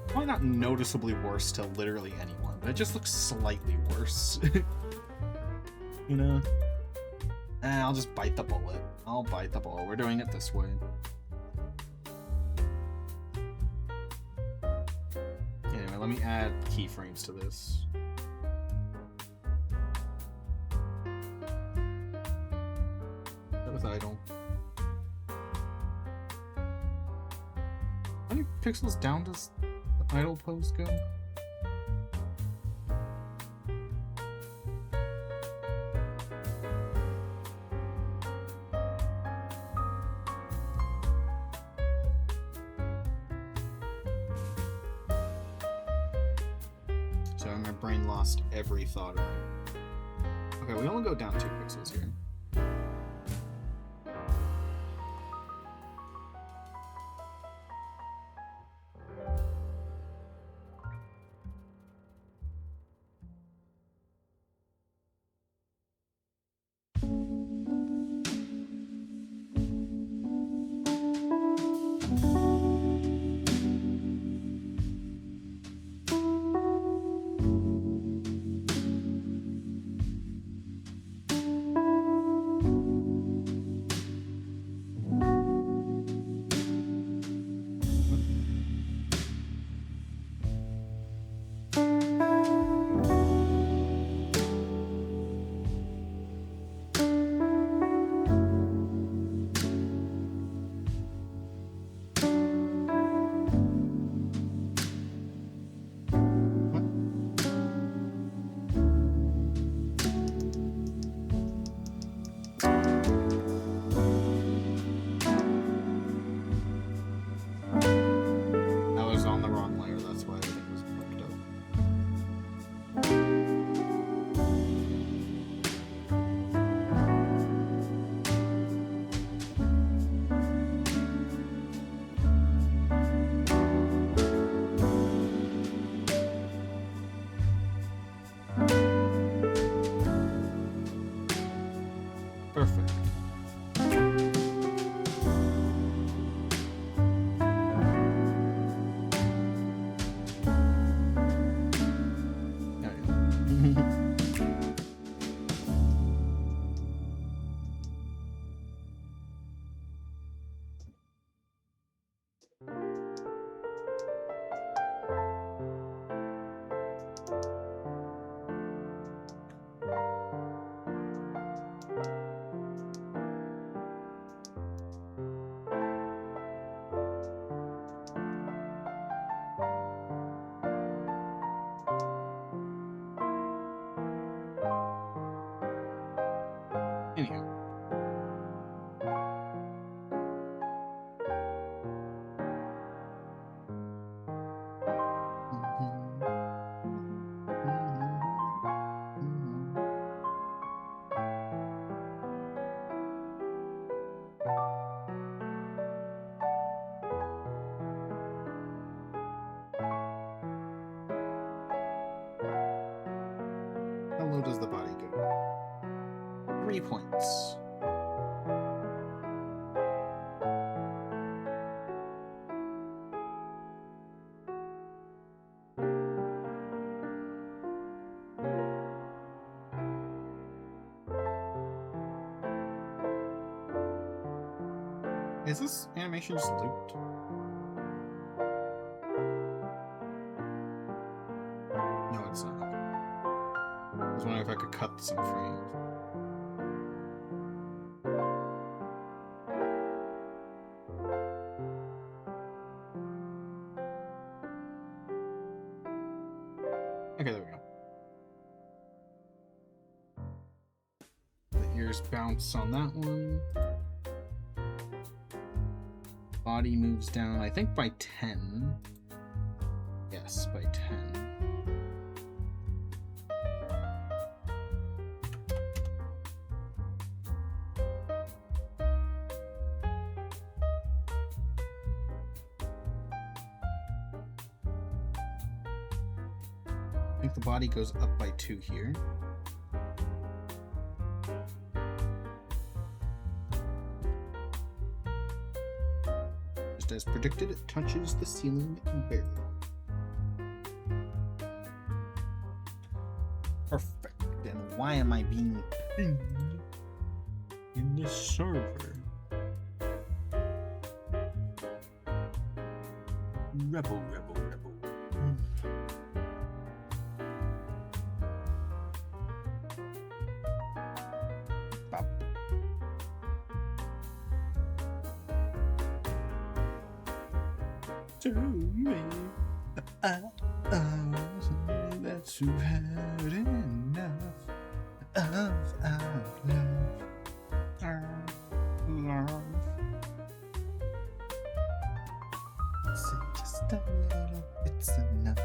[SPEAKER 1] Probably not noticeably worse to literally anyone, but it just looks slightly worse. You know? I'll just bite the bullet. I'll bite the bullet. We're doing it this way. Anyway, let me add keyframes to this. That was idle. How many pixels down does the idle pose go? Every thought of it. Okay, we only go down 2 pixels here. Perfect. Anyhow. How low does the body go? 3 points. Is this animation just looped? No, it's not. I was wondering if I could cut some frames. Okay, there we go. The ears bounce on that one. Body moves down, I think by 10. Yes, by 10. I think the body goes up by 2 here. Just as predicted, it touches the ceiling barely. Perfect. And why am I being pinged in this server? Rebel. Bop. To me, that you had enough of our love. Say just a little, it's enough.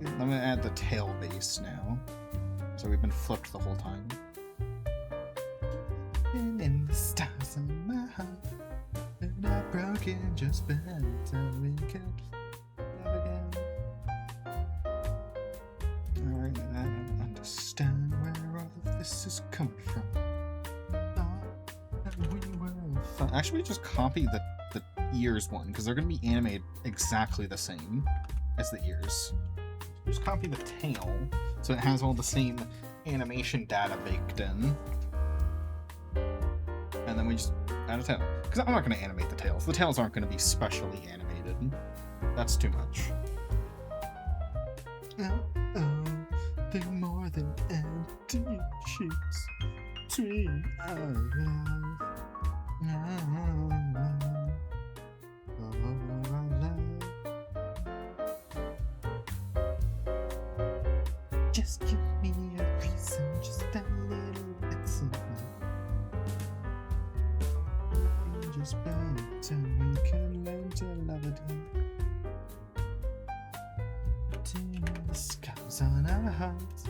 [SPEAKER 1] I'm gonna add the tail bass now. So we've been flipped the whole time. And in the stars of my heart, they're not broken, just bent so we can love again. Alright, and I don't understand where all of this is coming from. Actually, just copy the ears one, because they're going to be animated exactly the same as the ears. Just copy the tail, so it has all the same animation data baked in. And then we just add a tail. Because I'm not going to animate the tails. The tails aren't going to be specially animated. That's too much. They're more than empty sheets. Sweet love. Just give me a reason, just a little bit's enough. Just bend and we can learn to love it. The scars on our hearts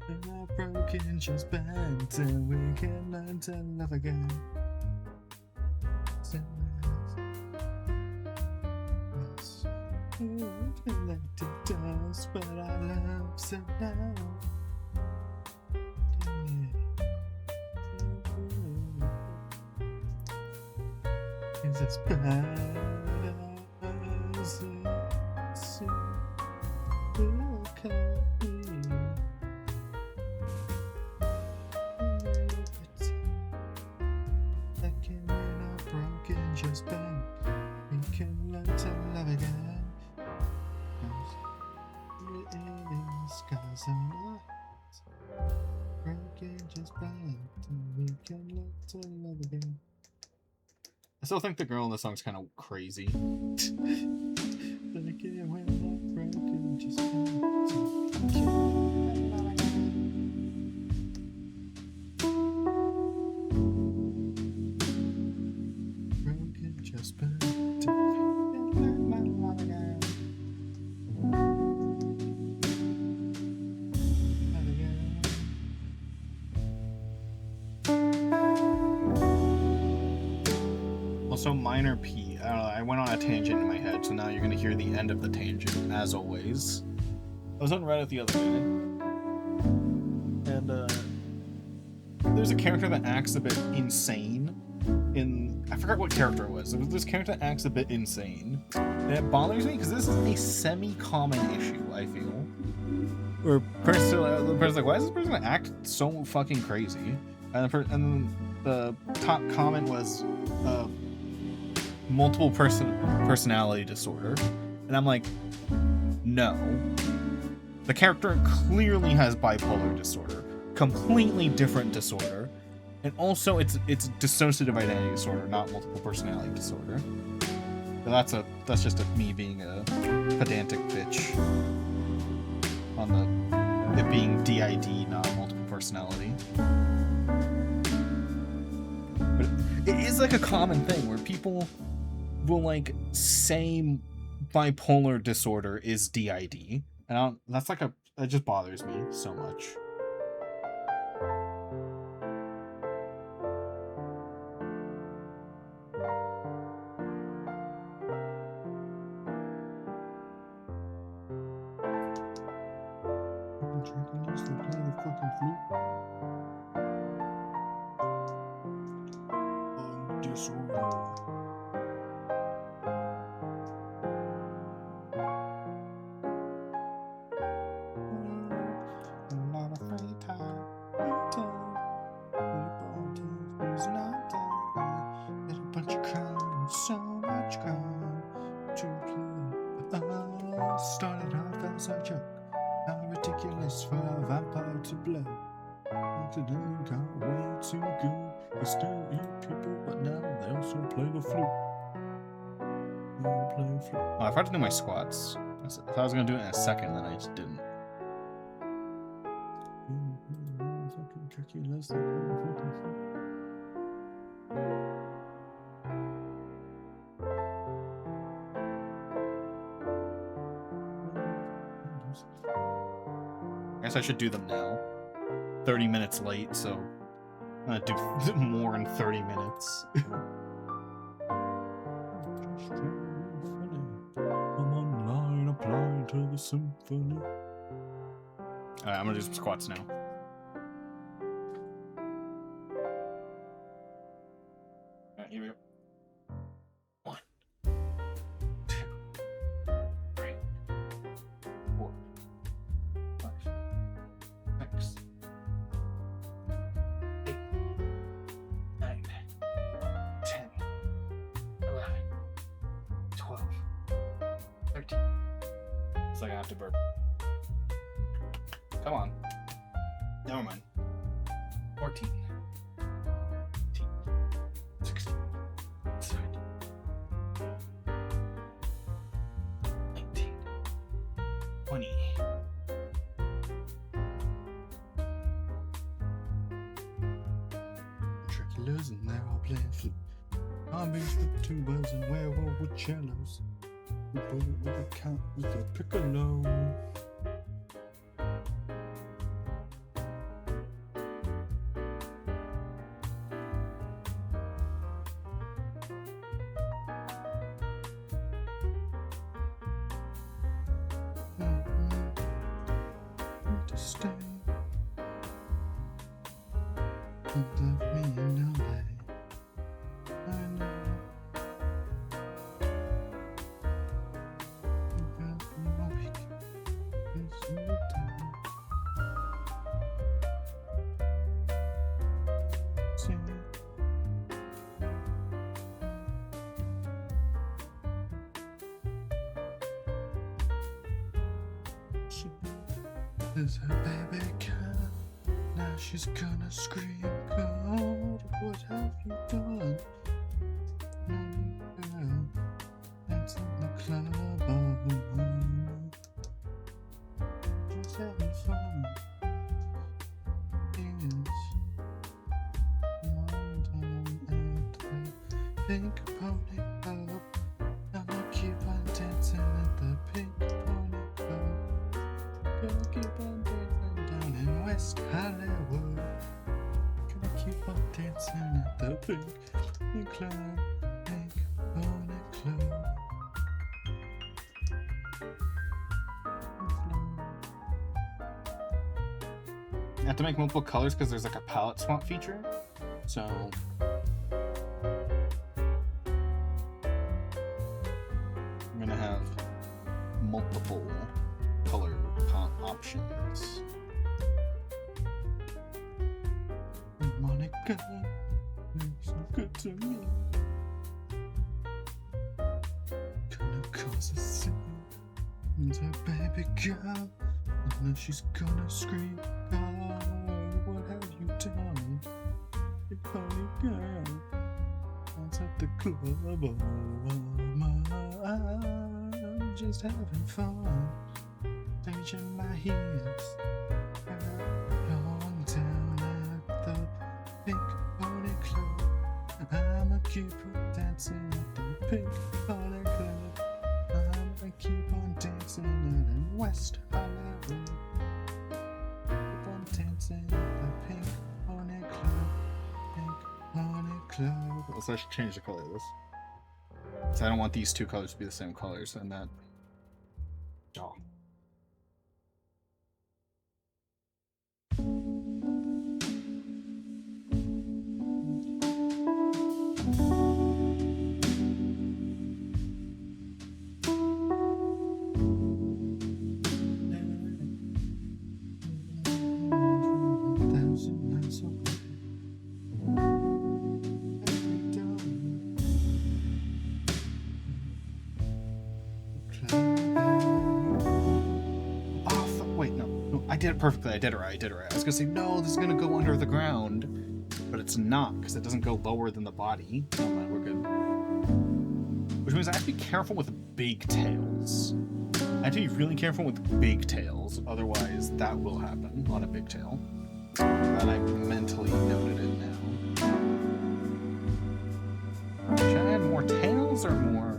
[SPEAKER 1] are broken, just bend and we can learn to love again. Like the dust, but I love so now. It's as bad as it's look at me. Like we're not broken, just bend. We can learn to love again. Scars on our hearts, broken just bend, and we can learn to love again. I still think the girl in the song's kind of crazy. Like it when I'm broken, just bend, so we can love again. Broken just bend, so we can learn to love again. Also, minor P. I don't know, I went on a tangent in my head, so now you're gonna hear the end of the tangent, as always. I was on Reddit the other day, and there's a character that acts a bit insane. I forgot what character it was. There was this character that acts a bit insane, and it bothers me because this is a semi-common issue, I feel. Where the person's like, why is this person gonna act so fucking crazy? And then the top comment was, multiple personality disorder, and I'm like, no. The character clearly has bipolar disorder, completely different disorder, and also it's dissociative identity disorder, not multiple personality disorder. So that's just me being a pedantic bitch on it being DID, not multiple personality. But it is like a common thing where people will like say bipolar disorder is DID, and that just bothers me so much. nice for a vampire to blow. Today got way too good. They still eat people, but now they also play the flute. Oh, I forgot to do my squats. I thought I was gonna do it in a second, then I just didn't. I guess I should do them now. 30 minutes late, so I'm gonna do more in 30 minutes. I'm online applying to the symphony. Alright, I'm gonna do some squats now. Alright, here we go. 1, 2, 3, 4, 5, 6, 8, 9, 10, 11, 12, 13. It's like I have to burp. Come on. Never mind. 14, 15, 16, 17, 19, 20. Triculars and they're all playing flute. Armies with tubas and werewolf with cellos. We put it with a cat with a piccolo. To stay and left me in LA. I know you got me awake. There's no time. See, there's her baby girl. Now she's gonna scream, God, what have you done? Young girl, that's in the club, just having fun. Yes, one time at the Pink Pony Club. I'ma keep on dancing at the Pink Pony Club. Gonna keep on dancing down in West Hollywood. Gonna keep on dancing at the Pink Pony Club. Pink Pony Club. I have to make multiple colors because there's like a palette swap feature. So I'm gonna have multiple color options. Monica, you're so good to me. Gonna cause a scene. And her baby girl, and then she's gonna scream, God, what have you done? Big pony girl, dance at the club, I'm just having fun. Changing my hips, going down at the Pink Pony Club. I'ma keep on dancing at the Pink Pony Club. I'ma keep on dancing out in West Hollywood. Keep on dancing at the Pink Pony Club. Pink Pony Club. Also, I should change the color of this. So I don't want these two colors to be the same colors, and that. Oh. did it perfectly. I did it right. I was gonna say, no, this is gonna go under the ground. But it's not, because it doesn't go lower than the body. Oh man, we're good. Which means I have to be careful with big tails. I have to be really careful with big tails, otherwise that will happen on a big tail. But I mentally noted it now. Should I add more tails or more?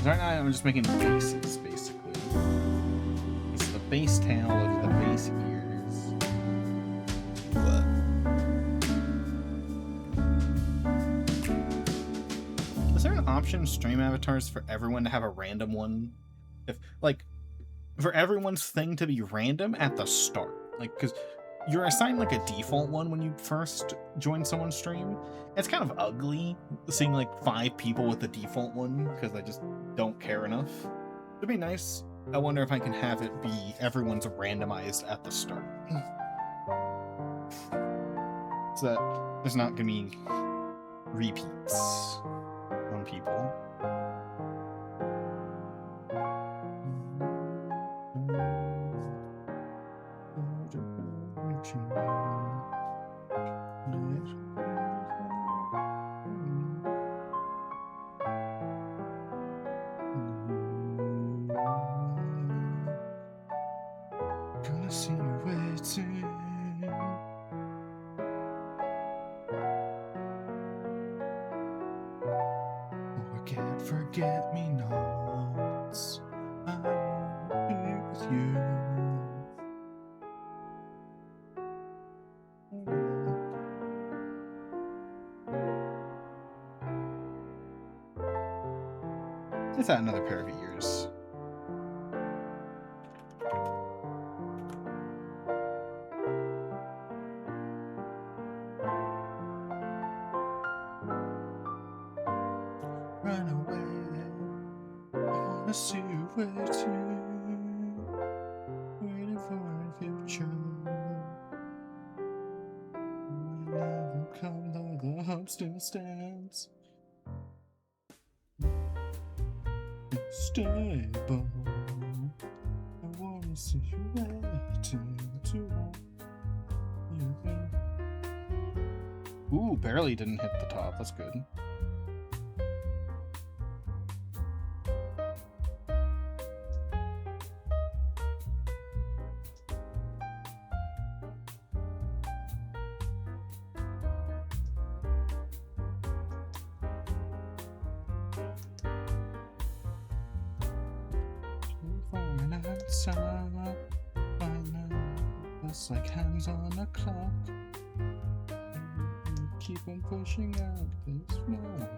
[SPEAKER 1] Right now I'm just making bases, basically. This is the base tail, those are the base ears. Is there an option in stream avatars for everyone to have a random one? If, like, for everyone's thing to be random at the start. Like, because you're assigned, like, a default one when you first join someone's stream. It's kind of ugly seeing, like, 5 people with the default one, because I just don't care enough. It'd be nice. I wonder if I can have it be everyone's randomized at the start. So that there's not gonna be repeats on people. Forget me nots. I wanna be with you. Is that another pair of ears? Run away, I wanna see you waiting for a future. Will never come though the hope still stands. It's stable, I wanna see you waiting too long. Ooh, barely didn't hit the top, that's good. It's like hands on a clock. Keep on pushing out this moment.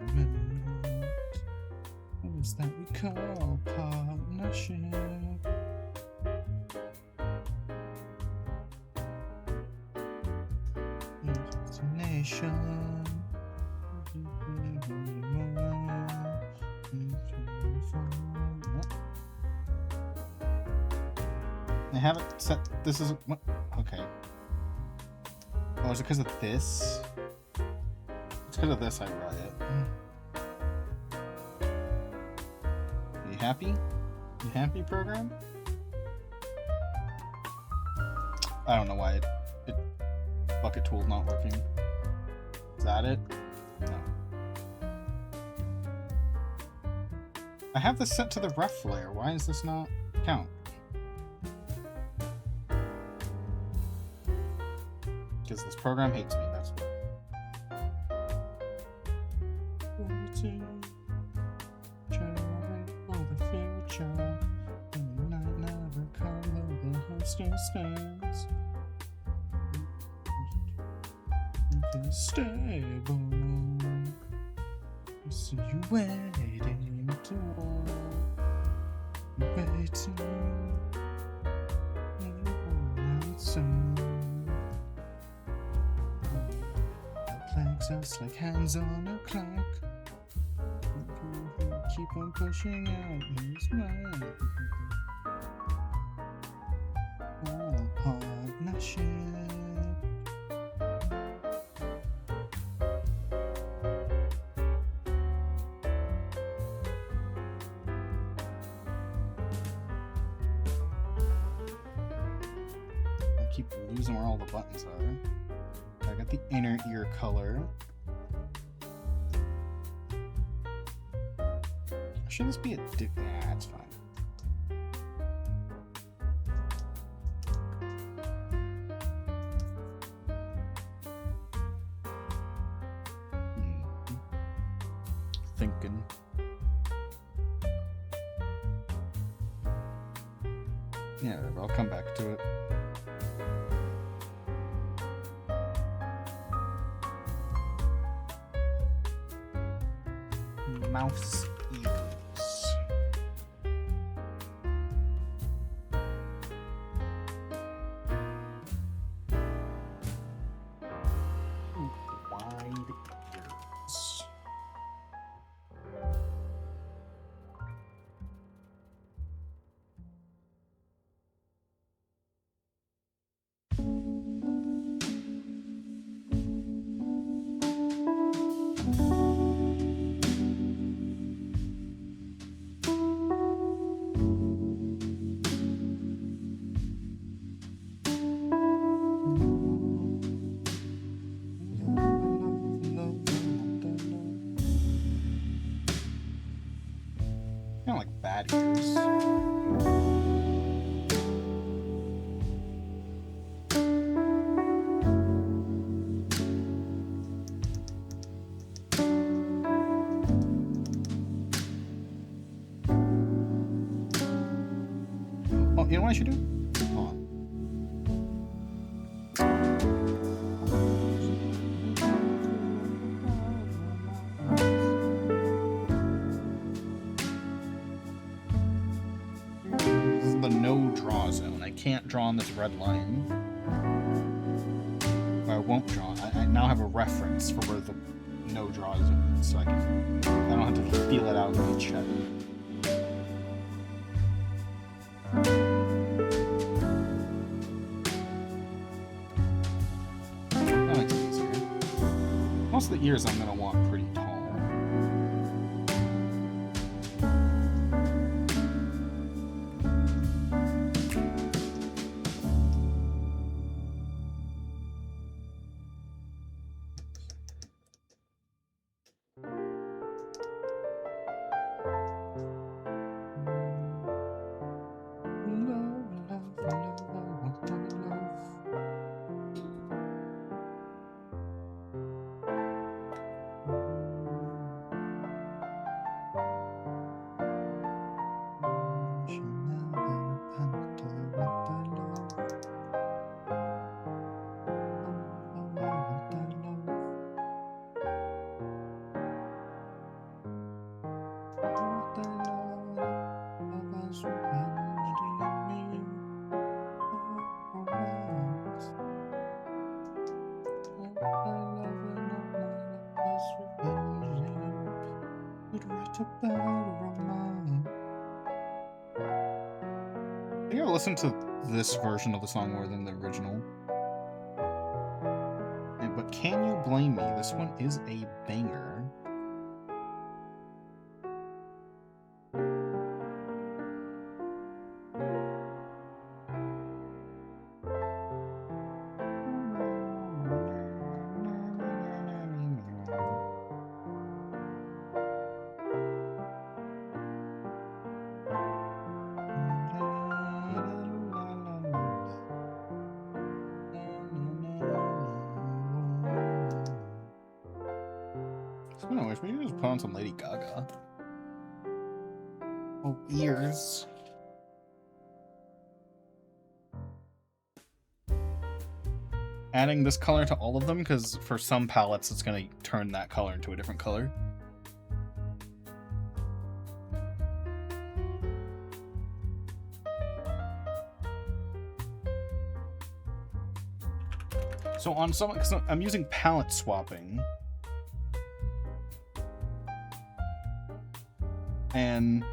[SPEAKER 1] It's that we call partnership. Destination. I haven't set. This is what? Okay. Oh, is it because of this? It's because of this I brought it. Are you happy? You happy, program? I don't know why it bucket tool not working. Is that it? No. I have this set to the ref layer. Why does this not count? Because this program hates me, that's why. Try to wait for the future, and the night never comes, though the hope still stands. It's stable. I see you waiting to waiting. Soon. Plagues us like hands on a clock. keep on pushing out your smile. Oh, partnership. I keep losing where all the buttons are. I got the inner ear color. Should this be a dip? Nah, it's fine. Thinking. Yeah, I'll come back to it. Mouse ears. Wide ears. Kind of like bad ears. Oh, you know what I should do? Hold on. This is the no draw zone. I can't draw on this red line. Or I won't draw. I now have a reference for where the no draw zone is, so I don't have to feel it out in each head. That makes it easier. Most of the ears I'm going to want pretty tall. I think I listened to this version of the song more than the original. But Can You Blame Me? This one is a banger. Anyways, we can just put on some Lady Gaga. Oh, ears. Adding this color to all of them, because for some palettes it's going to turn that color into a different color. So on some, because I'm using palette swapping, And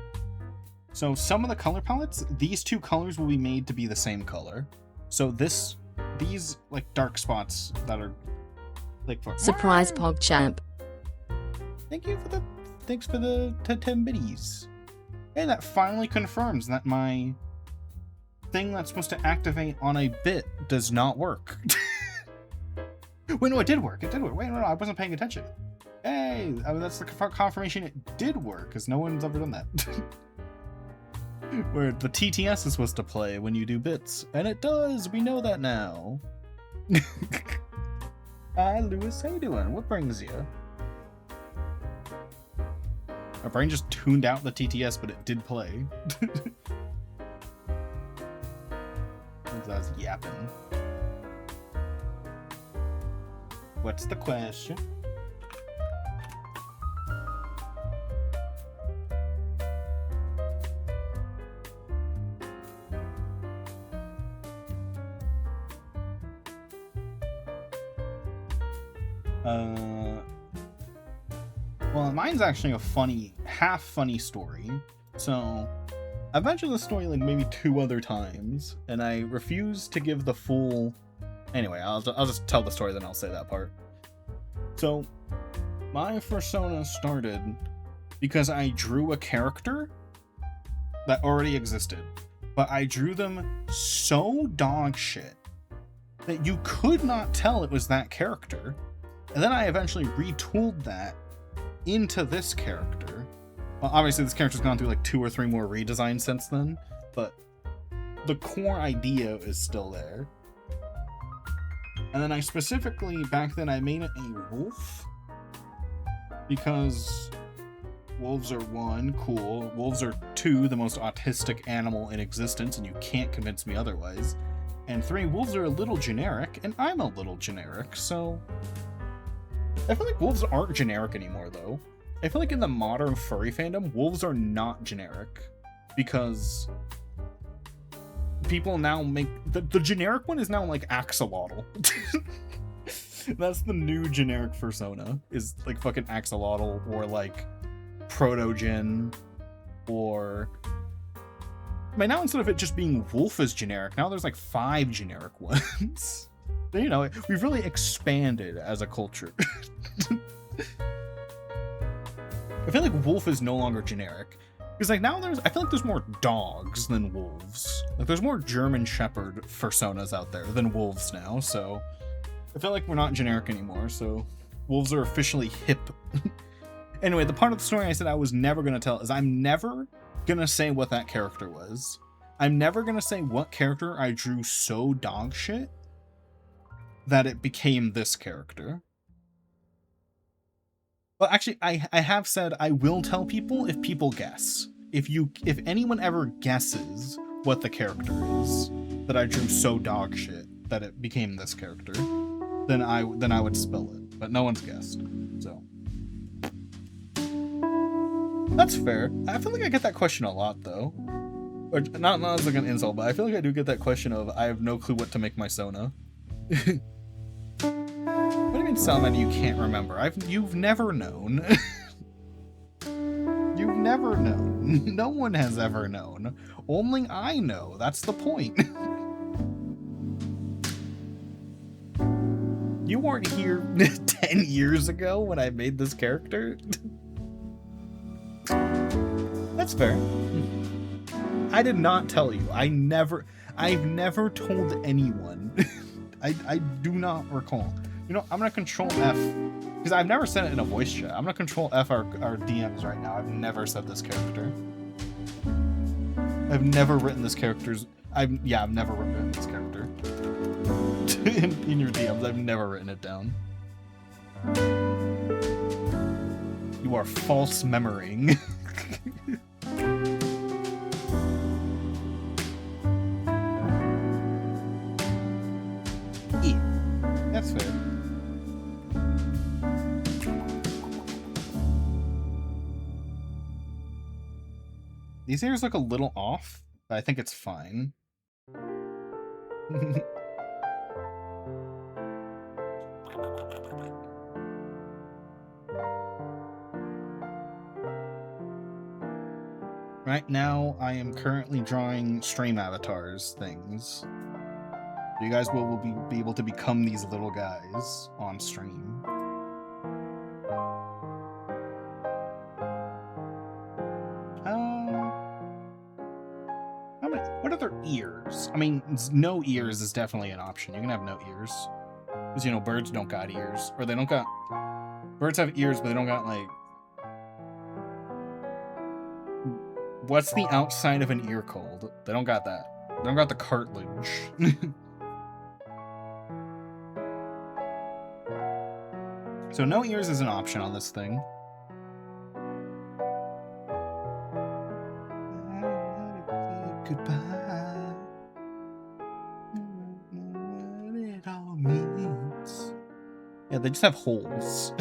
[SPEAKER 1] so some of the color palettes, these two colors will be made to be the same color. So these like dark spots that are like for
[SPEAKER 2] Surprise PogChamp.
[SPEAKER 1] Thanks for the 10 biddies. Hey, that finally confirms that my thing that's supposed to activate on a bit does not work. Wait, no, it did work. It did work. Wait, no, I wasn't paying attention. Hey, I mean, that's the confirmation it did work, because no one's ever done that. Where the TTS is supposed to play when you do bits. And it does! We know that now. Hi, Lewis. How you doing? What brings you? My brain just tuned out the TTS, but it did play. I was yapping. What's the question? Well, mine's actually a half funny story. So, I've mentioned this story like maybe 2 other times, and I refuse to give the full... Anyway, I'll just tell the story, then I'll say that part. So, my persona started because I drew a character that already existed, but I drew them so dog shit that you could not tell it was that character. And then I eventually retooled that into this character. Well, obviously this character's gone through like 2 or 3 more redesigns since then, but the core idea is still there. And then I specifically, back then, I made it a wolf, because wolves are 1, cool. Wolves are 2, the most autistic animal in existence, and you can't convince me otherwise. And 3, wolves are a little generic, and I'm a little generic, so... I feel like wolves aren't generic anymore, though. I feel like in the modern furry fandom, wolves are not generic, because people now make... The generic one is now, like, axolotl. That's the new generic persona, is, like, fucking axolotl, or, like, protogen, or... I mean, now instead of it just being wolf as generic, now there's, like, 5 generic ones. You know, we've really expanded as a culture. I feel like wolf is no longer generic. Because, like, now I feel like there's more dogs than wolves. Like, there's more German Shepherd personas out there than wolves now, so... I feel like we're not generic anymore, so... Wolves are officially hip. Anyway, the part of the story I said I was never gonna tell is I'm never gonna say what that character was. I'm never gonna say what character I drew so dog shit that it became this character. Well, actually, I have said I will tell people if people guess. If anyone ever guesses what the character is that I drew so dog shit that it became this character, then I would spell it. But no one's guessed, so that's fair. I feel like I get that question a lot, though. Or not as like an insult, but I feel like I do get that question of I have no clue what to make my Sona. What do you mean, Salman, you can't remember? You've never known. You've never known. No one has ever known. Only I know. That's the point. You weren't here 10 years ago when I made this character? That's fair. I did not tell you. I've never told anyone. I do not recall. You know, I'm gonna control F, because I've never said it in a voice chat. I'm gonna control F our DMs right now. I've never said this character. I've never written this character's... I've never written this character. in your DMs, I've never written it down. You are false memorying. That's fair. These ears look a little off, but I think it's fine. Right now, I am currently drawing stream avatars things. You guys will be able to become these little guys on stream. What are their ears? I mean, no ears is definitely an option. You can have no ears. Because, you know, birds don't got ears. Or they don't got... Birds have ears, but they don't got, like... What's the outside of an ear called? They don't got that. They don't got the cartilage. So no ears is an option on this thing. Goodbye. What it all means. Yeah, they just have holes.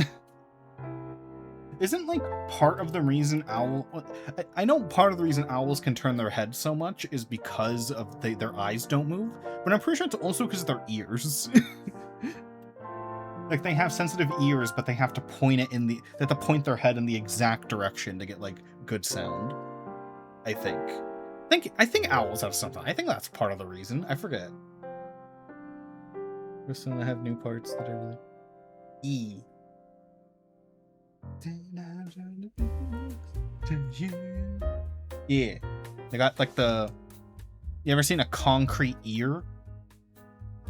[SPEAKER 1] Isn't, like, part of the reason I know part of the reason owls can turn their heads so much is because of their eyes don't move, but I'm pretty sure it's also because of their ears. Like, they have sensitive ears, but they have to point it they have to point their head in the exact direction to get, like, good sound. I think. I think owls have something. I think that's part of the reason. I forget. Just want to have new parts that are E. Yeah. They got like you ever seen a concrete ear?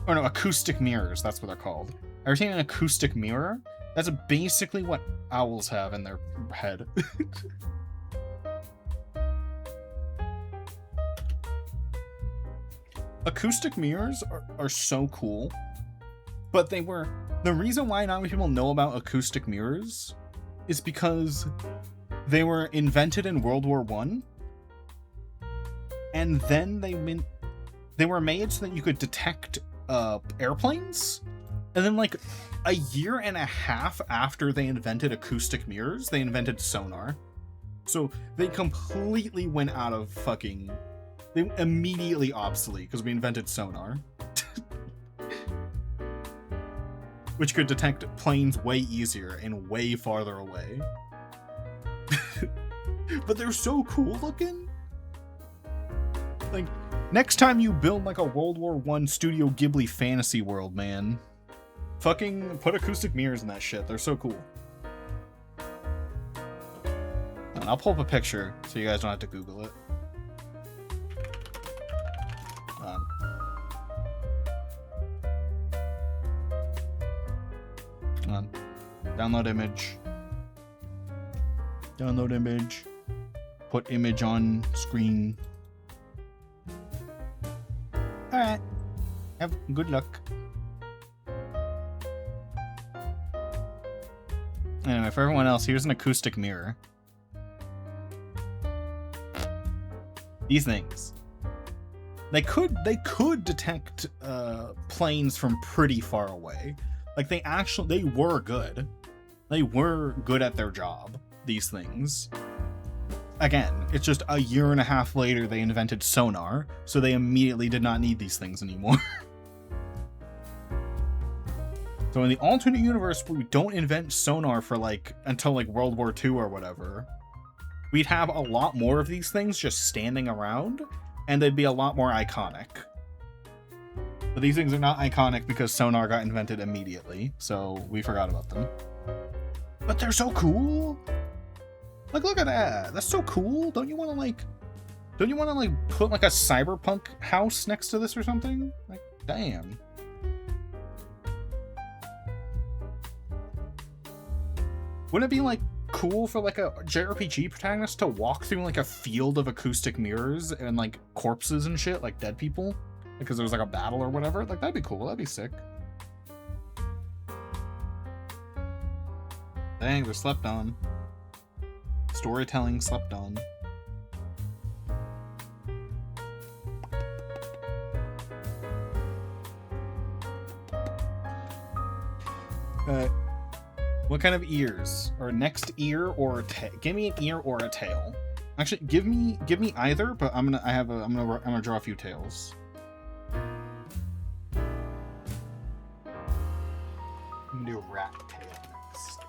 [SPEAKER 1] Or no, acoustic mirrors, that's what they're called. Ever seen an acoustic mirror? That's basically what owls have in their head. Acoustic mirrors are so cool, but the reason why not many people know about acoustic mirrors is because they were invented in World War I, and then they were made so that you could detect airplanes, and then like a year and a half after they invented acoustic mirrors, they invented sonar. So they completely went out of fucking... They immediately obsolete because we invented sonar. Which could detect planes way easier and way farther away. But they're so cool looking. Like, next time you build like a World War I Studio Ghibli fantasy world, man, fucking put acoustic mirrors in that shit. They're so cool. And I'll pull up a picture so you guys don't have to Google it. Download image. Download image. Put image on screen. Alright. Have good luck. Anyway, for everyone else, here's an acoustic mirror. These things. They could detect planes from pretty far away. Like, they were good. They were good at their job, these things. Again, it's just a year and a half later they invented sonar, so they immediately did not need these things anymore. So in the alternate universe where we don't invent sonar for until World War II or whatever, we'd have a lot more of these things just standing around, and they'd be a lot more iconic. But these things are not iconic because sonar got invented immediately, so we forgot about them. But they're so cool! Like, look at that! That's so cool! Don't you want to, put, a cyberpunk house next to this or something? Like, damn. Wouldn't it be, cool for, a JRPG protagonist to walk through, a field of acoustic mirrors and, corpses and shit, dead people? Because there was, a battle or whatever? That'd be cool. That'd be sick. Dang, they're slept on. Storytelling slept on. What kind of ears? Or next ear or a tail? Give me an ear or a tail. Actually, give me either, but I'm gonna draw a few tails. I'm gonna do a rat tail next.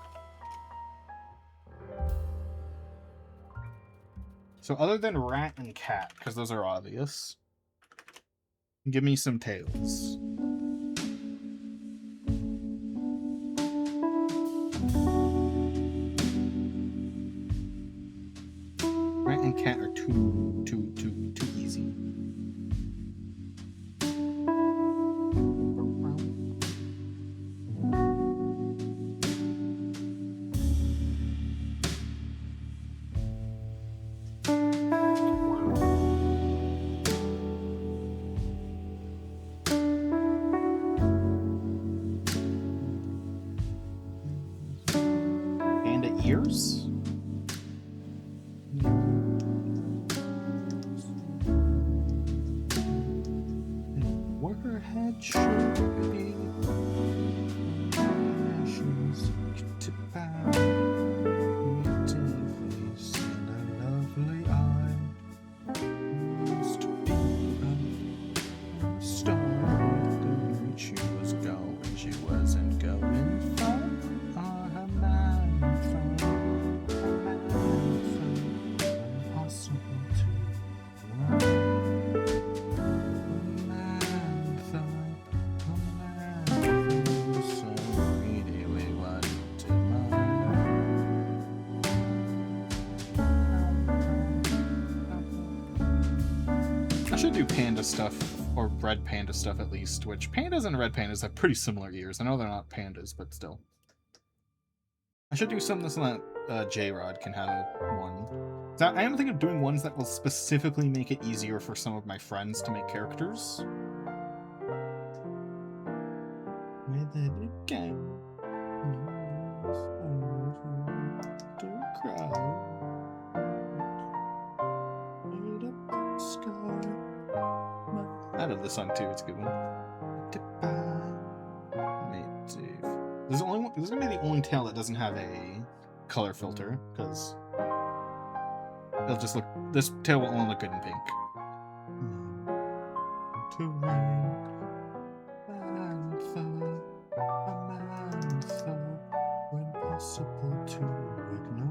[SPEAKER 1] So other than rat and cat, because those are obvious, give me some tails. Rat and cat are too easy. Panda ears? Head should be she's to bow face and a lovely eye used to be a star when she was going, she wasn't going far. Her man found impossible to love. Do panda stuff, or red panda stuff at least, which pandas and red pandas have pretty similar ears. I know they're not pandas, but still. I should do something so that J-Rod can have one. So I am thinking of doing ones that will specifically make it easier for some of my friends to make characters. With it again. Don't cry. I love this song too, it's a good one. This is gonna be the only tail that doesn't have a color filter, because it'll just look, this tail will only look good in pink. When possible to ignore.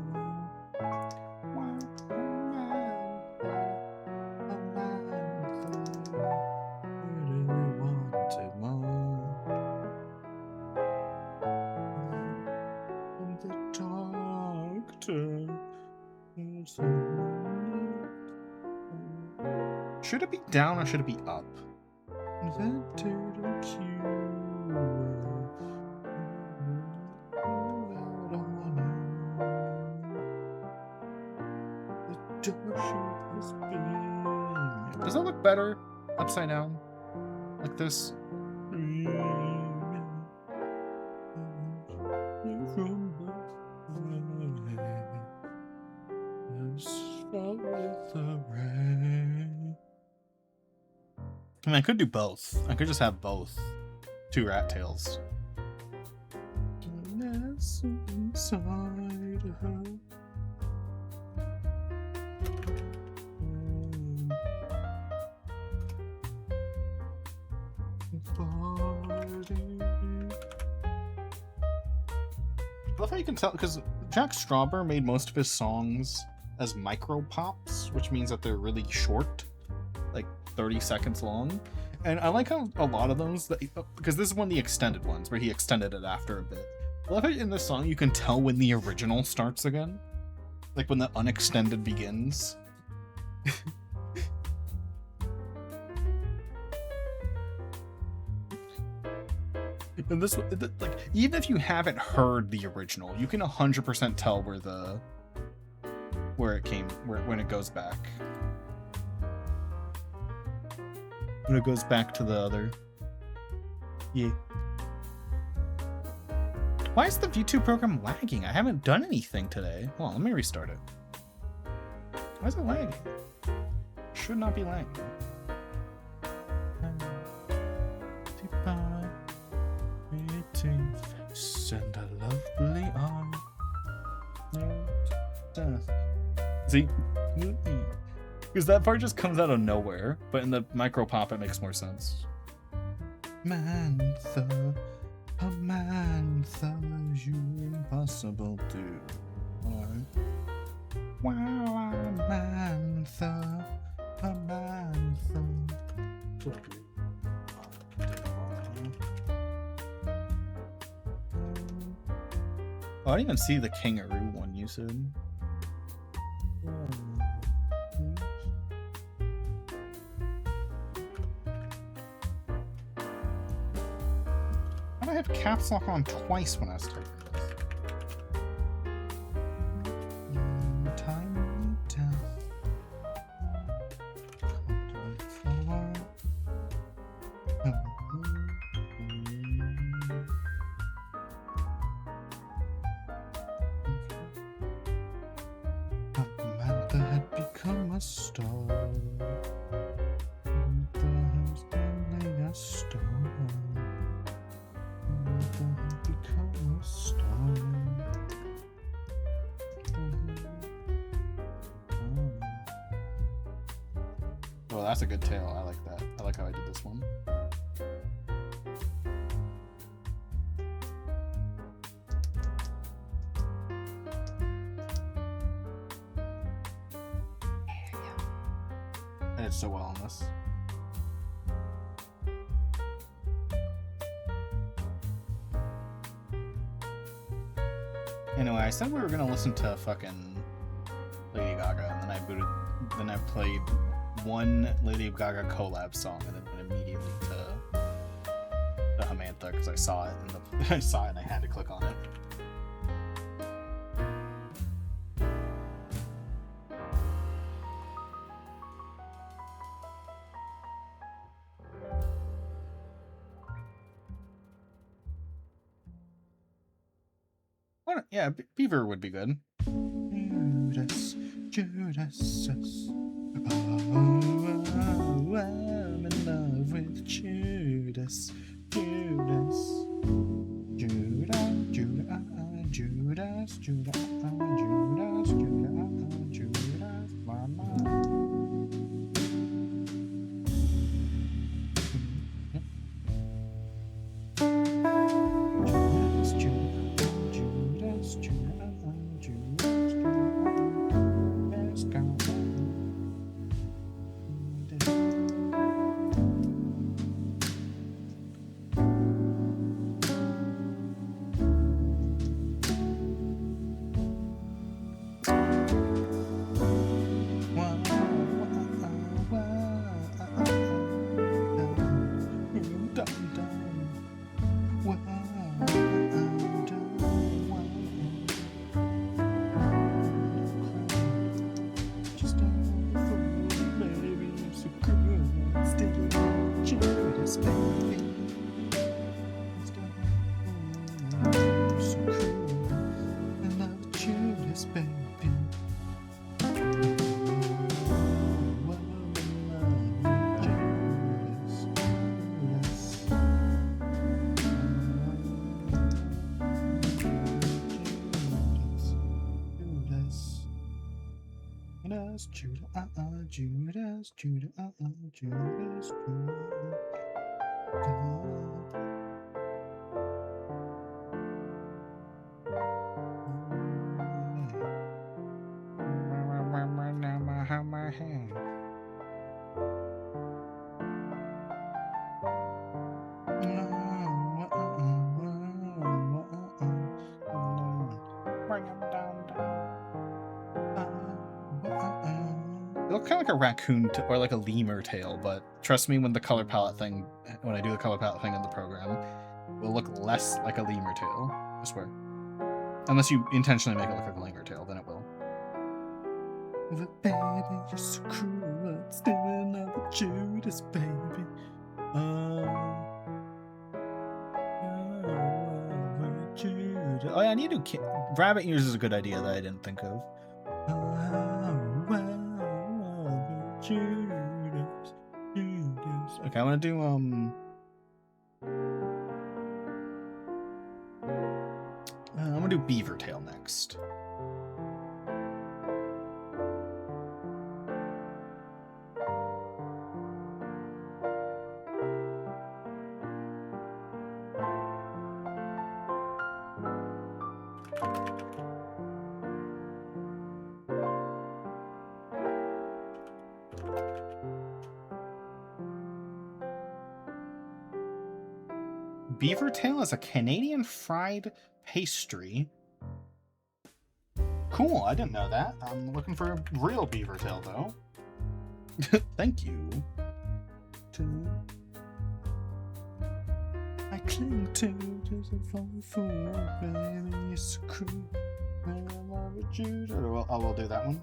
[SPEAKER 1] Should it be down or should it be up? Does that look better upside down? Like this? I mean, I could do both. I could just have both. Two rat tails. I love how you can tell, because Jack Strawber made most of his songs as micro pops, which means that they're really short, like 30 seconds long. And I like how a lot of those, because this is one of the extended ones where he extended it after a bit. I love how in this song you can tell when the original starts again, like when the unextended begins. And this, like, even if you haven't heard the original, you can 100% tell where it came, when it goes back. When it goes back to the other. Yeah. Why is the V2 program lagging? I haven't done anything today. Hold on, let me restart it. Why is it lagging? It should not be lagging. Send a lovely arm. See? Because that part just comes out of nowhere, but in the micro pop it makes more sense. Mantha, a Mantha, you impossible to. Alright. While I'm Mantha, a Mantha. Oh, I didn't even see the kangaroo one you said. How did I have caps lock on twice when I was typing this? Time down. Samantha had become a star. Samantha has been a star. Samantha had become a star. Oh, that's a good tail. I like that. I like how I did this one. I did so well on this. Anyway, I said we were gonna listen to fucking Lady Gaga, and then I played one Lady Gaga collab song, and then went immediately to Samantha because I saw it and I had to click on it. Yeah, Beaver would be good. Judas, Judas, oh, I'm in love with Judas, Judas, Judas, Judas, Judas, Judas, Judas, Judas, Judas, mama. Judas, Judas, Judas, They look kind of like a raccoon or like a lemur tail, but trust me, when I do the color palette thing in the program, it will look less like a lemur tail. I swear. Unless you intentionally make it look like a lemur tail, then it will. The baby, you're so cruel, still another Judas, baby. Judas. Oh yeah, I need to do rabbit ears is a good idea that I didn't think of. Judas, Judas. Okay, I'm gonna do I'm gonna do beaver tail next. beaver tail is a Canadian fried pastry. Cool, I didn't know that. I'm looking for a real beaver tail, though. Thank you. I cling to just a phone for baby, you're so cool. I love you. Well, I will do that one.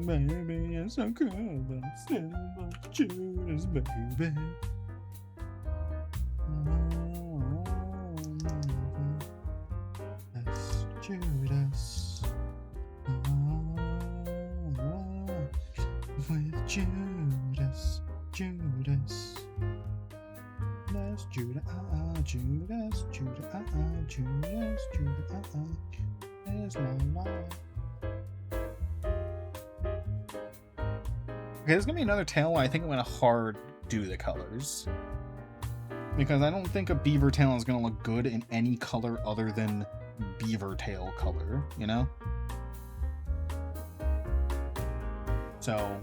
[SPEAKER 1] Baby, you're so cool, but still love Judas, baby. That's Judas. With Judas, Judas. That's Judas, Judas, Judas, Judas, Judas, there's no lie. Okay, there's gonna be another tail where I think I'm gonna hard do the colors. Because I don't think a beaver tail is gonna look good in any color other than beaver tail color, you know? So,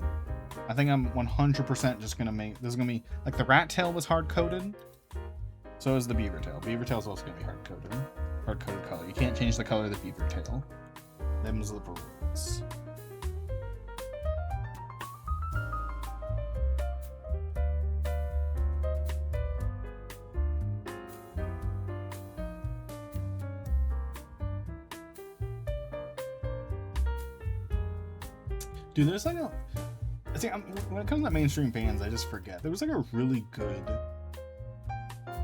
[SPEAKER 1] I think I'm 100% just gonna make, this is gonna be, like the rat tail was hard coded, so is the beaver tail. Beaver tail is also gonna be hard coded color. You can't change the color of the beaver tail. Them's the rules. Dude, there's like a... See, when it comes to mainstream bands, I just forget. There was like a really good... I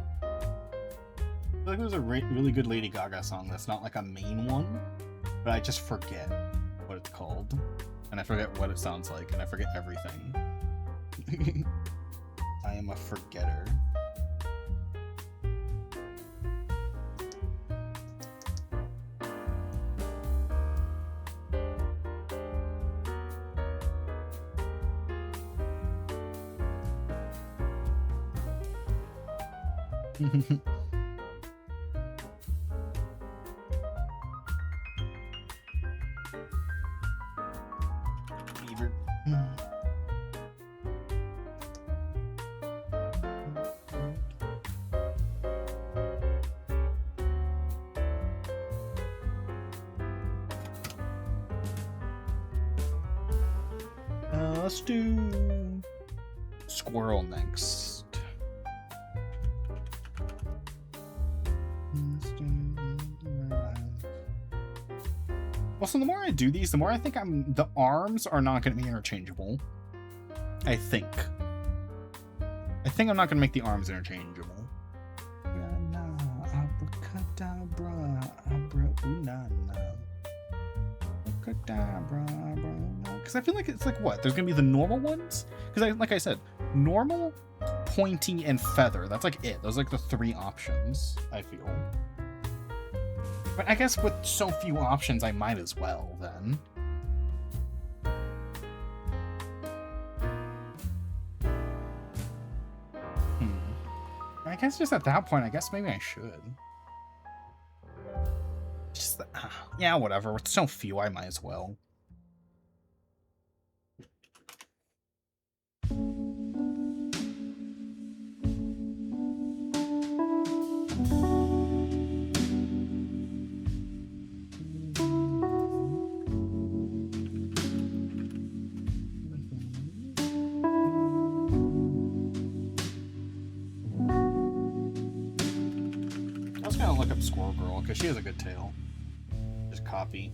[SPEAKER 1] feel like there was a really good Lady Gaga song that's not like a main one, but I just forget what it's called. And I forget what it sounds like, and I forget everything. I am a forgetter. Beaver. Let's do squirrel next. Also, the more I do these, the more I think the arms are not going to be interchangeable. I think I'm not going to make the arms interchangeable. Because I feel like it's like what? There's going to be the normal ones? Because like I said, normal, pointy, and feather. That's like it. Those are like the three options, I feel. But I guess with so few options, I might as well, then. I guess just at that point, I guess maybe I should. Just, yeah, whatever. With so few, I might as well. Look up Squirrel Girl because she has a good tail. Just copy.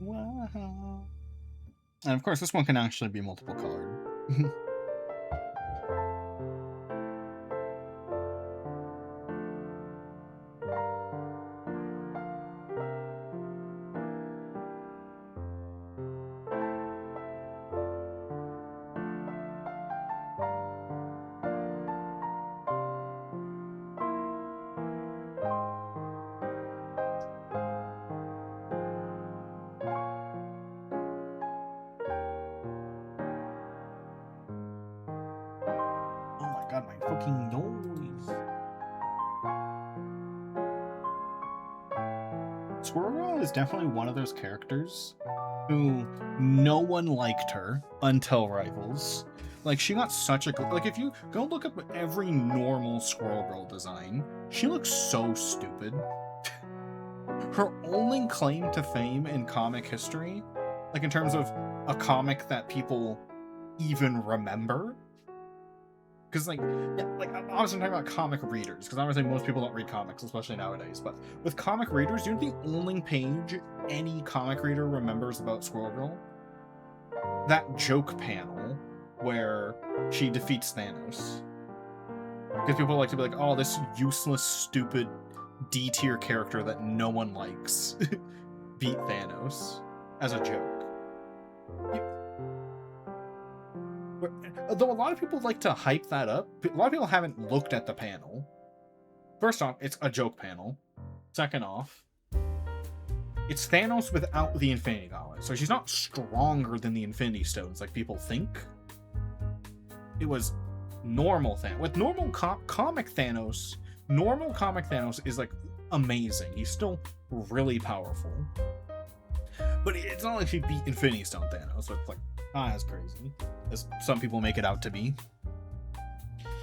[SPEAKER 1] Wow. And of course, this one can actually be multiple colored. God, my fucking noise. Squirrel Girl is definitely one of those characters who no one liked her until Rivals. Like, she got such a... Like, if you go look up every normal Squirrel Girl design, she looks so stupid. Her only claim to fame in comic history, like in terms of a comic that people even remember, because, like, yeah, like, obviously I'm talking about comic readers, because obviously most people don't read comics, especially nowadays, but with comic readers, you know the only page any comic reader remembers about Squirrel Girl? That joke panel where she defeats Thanos. Because people like to be like, oh, this useless, stupid, D-tier character that no one likes beat Thanos as a joke. Though a lot of people like to hype that up, a lot of people haven't looked at the panel. First off, it's a joke panel. Second off, it's Thanos without the Infinity Gauntlet, so she's not stronger than the Infinity Stones like people think. It was normal Thanos. With normal comic Thanos, normal comic Thanos is, like, amazing. He's still really powerful. But it's not like she beat Infinity Stone Thanos, so it's like, not as crazy as some people make it out to be.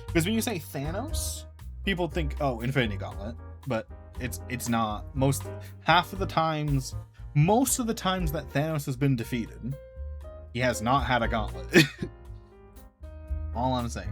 [SPEAKER 1] Because when you say Thanos, people think, oh, Infinity Gauntlet, but it's not. Most of the times that Thanos has been defeated, he has not had a gauntlet. All I'm saying.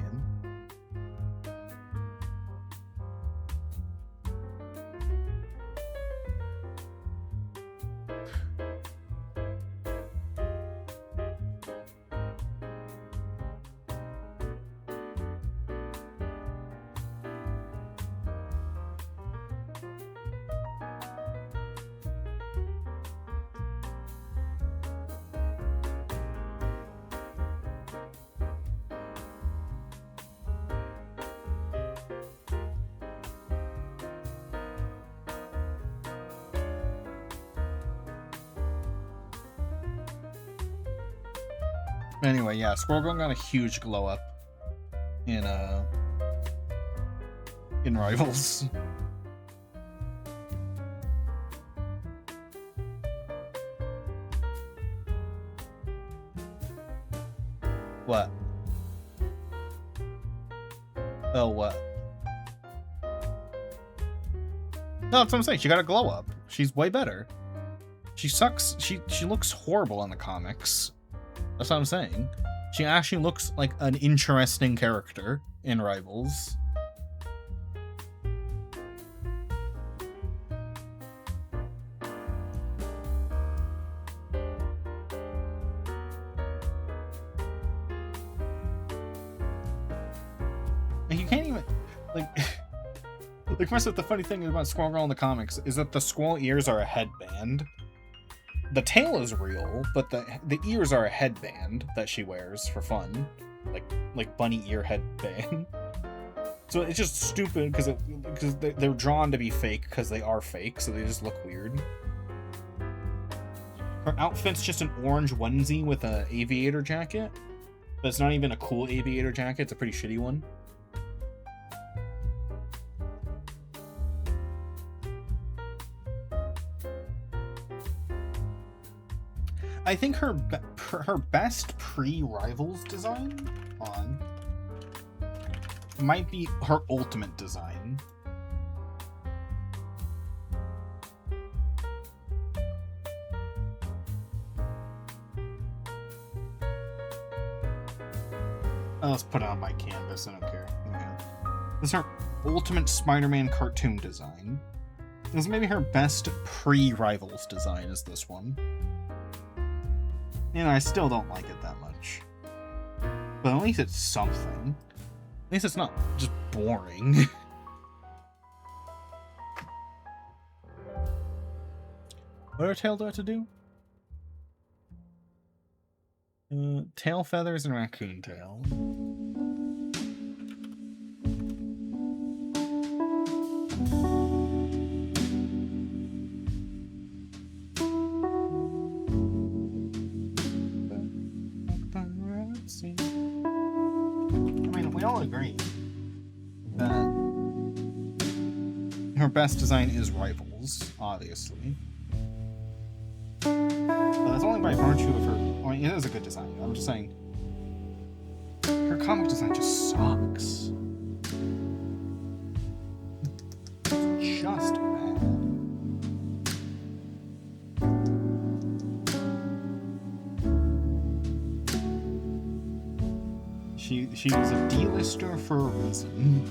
[SPEAKER 1] Anyway, yeah, Squirrel Girl got a huge glow up in Rivals. What? Oh, what? No, that's what I'm saying. She got a glow up. She's way better. She sucks. She looks horrible in the comics. That's what I'm saying. She actually looks like an interesting character in Rivals. Like, you can't even, like, like, first, the funny thing about Squirrel Girl in the comics is that the squirrel ears are a headband. The tail is real, but the ears are a headband that she wears for fun, like bunny ear headband. So it's just stupid because they're drawn to be fake because they are fake, so they just look weird. Her outfit's just an orange onesie with an aviator jacket, but it's not even a cool aviator jacket. It's a pretty shitty one. I think her best pre-Rivals design might be her ultimate design. Let's put it on my canvas. I don't care. Okay. This is her ultimate Spider-Man cartoon design. This is maybe her best pre-Rivals design is this one. You know, I still don't like it that much. But at least it's something. At least it's not just boring. What are tail do I have to do? Tail feathers and raccoon tail. I mean, we all agree that her best design is Rivals, obviously. But that's only by virtue of her. I mean, it is a good design. I'm just saying, her comic design just sucks. It's just bad. She was a D-lister for a reason.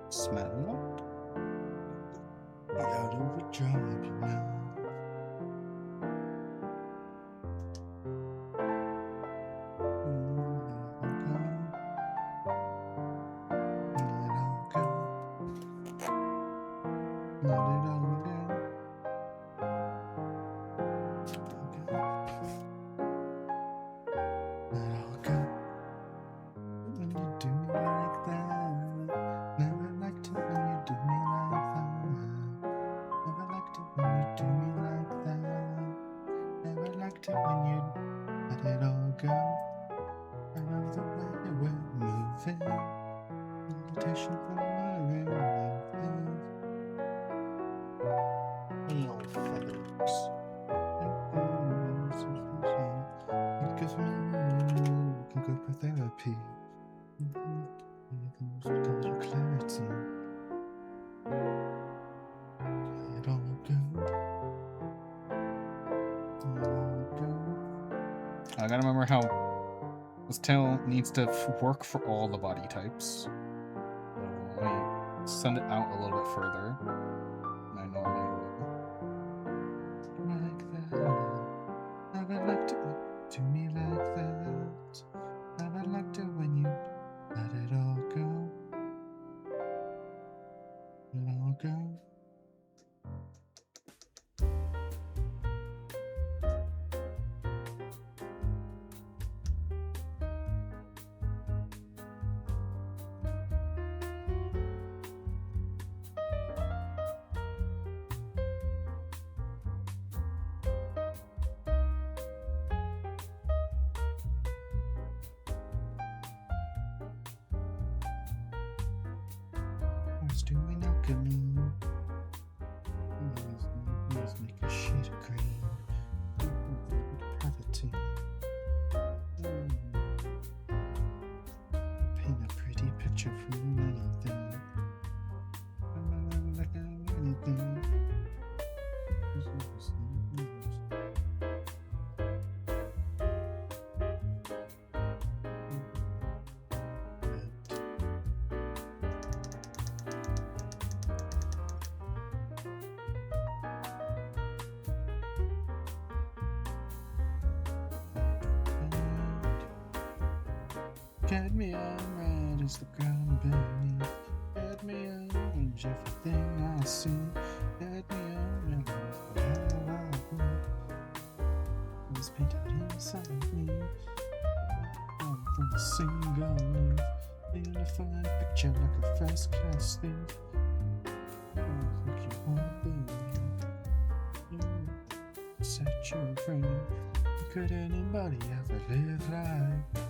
[SPEAKER 1] Smell what? Out of a job, you know. I gotta remember how this tail needs to work for all the body types. So let me send it out a little bit further than I normally would. Like that. I would like to do me like that. I would like to when you let it all go. Let it all go. Doing alchemy. Let's make a shade of green. Poverty. Paint a pretty picture from anything. Like anything. Cadmium red is the ground beneath. Cadmium orange, everything I see. Cadmium red is how I want. It's painted inside me. I'm from a single leaf. Unified picture like a first class thief. Set you free. Could anybody ever live like?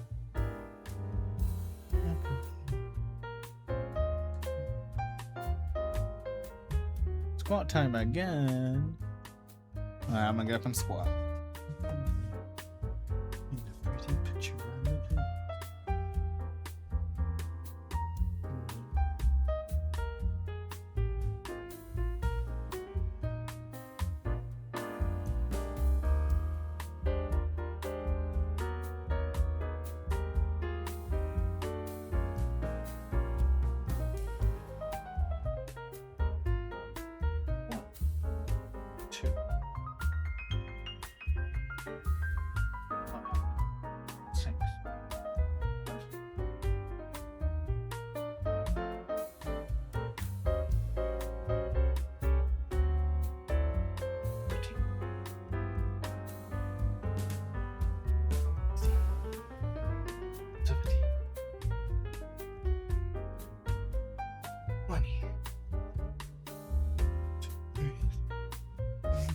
[SPEAKER 1] Squat time again. Alright, I'm gonna get up and squat. In a pretty picture on the pin.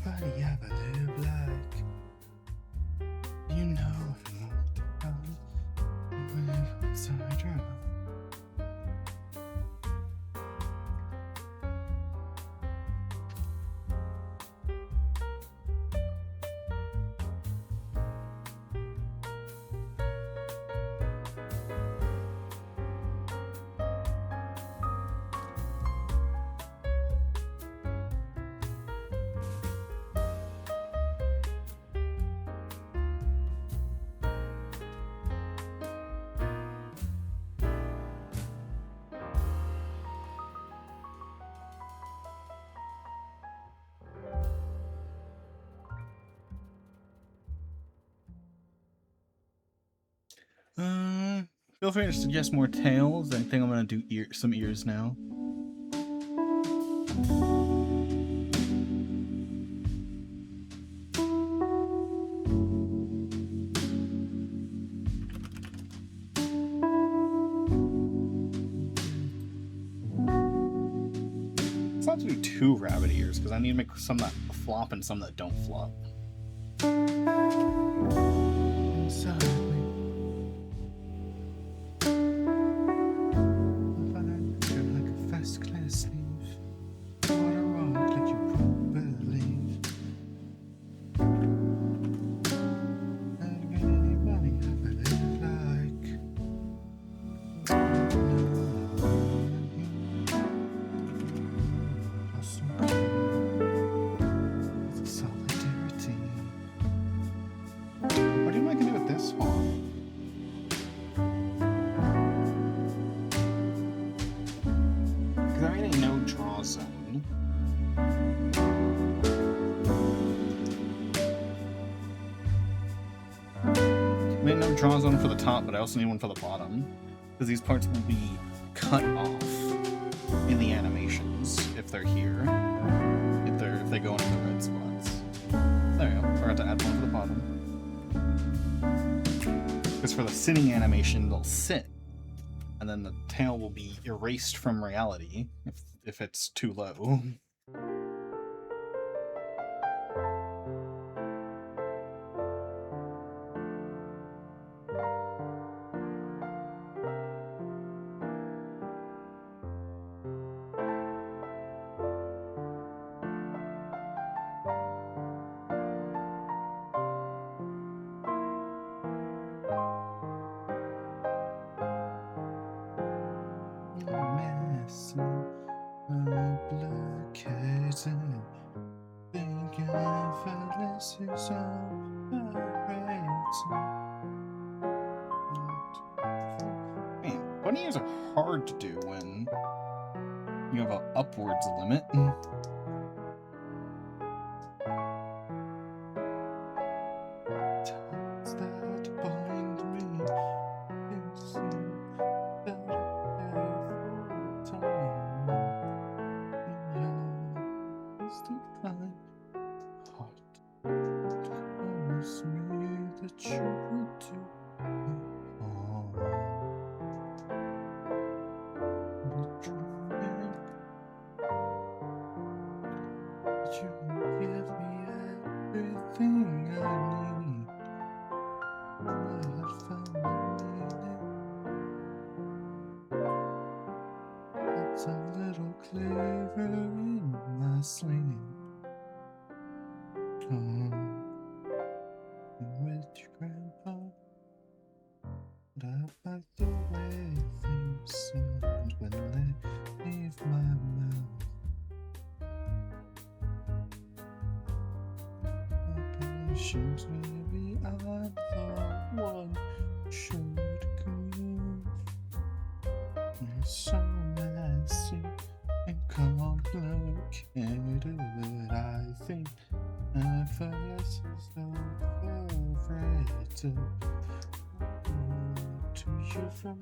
[SPEAKER 1] Anybody ever live like? You know if you want the problem, you live upside down. Feel free to suggest more tails. I think I'm gonna do some ears now. It's not to do 2 rabbit ears because I need to make some that flop and some that don't flop. Inside. Draw zone for the top, but I also need one for the bottom because these parts will be cut off in the animations if they're here. If they go into the red spots. There we go. Forgot to add one for the bottom. Because for the sitting animation, they'll sit, and then the tail will be erased from reality if it's too low. Bunny ears are hard to do when you have an upwards limit. It's a little clearer in my sleep. With your grandpa, but I like the way things sound when they leave my mouth. My patience, maybe I'm the one should groove. You're so messy and complicated, I think effortless is overrated. To you from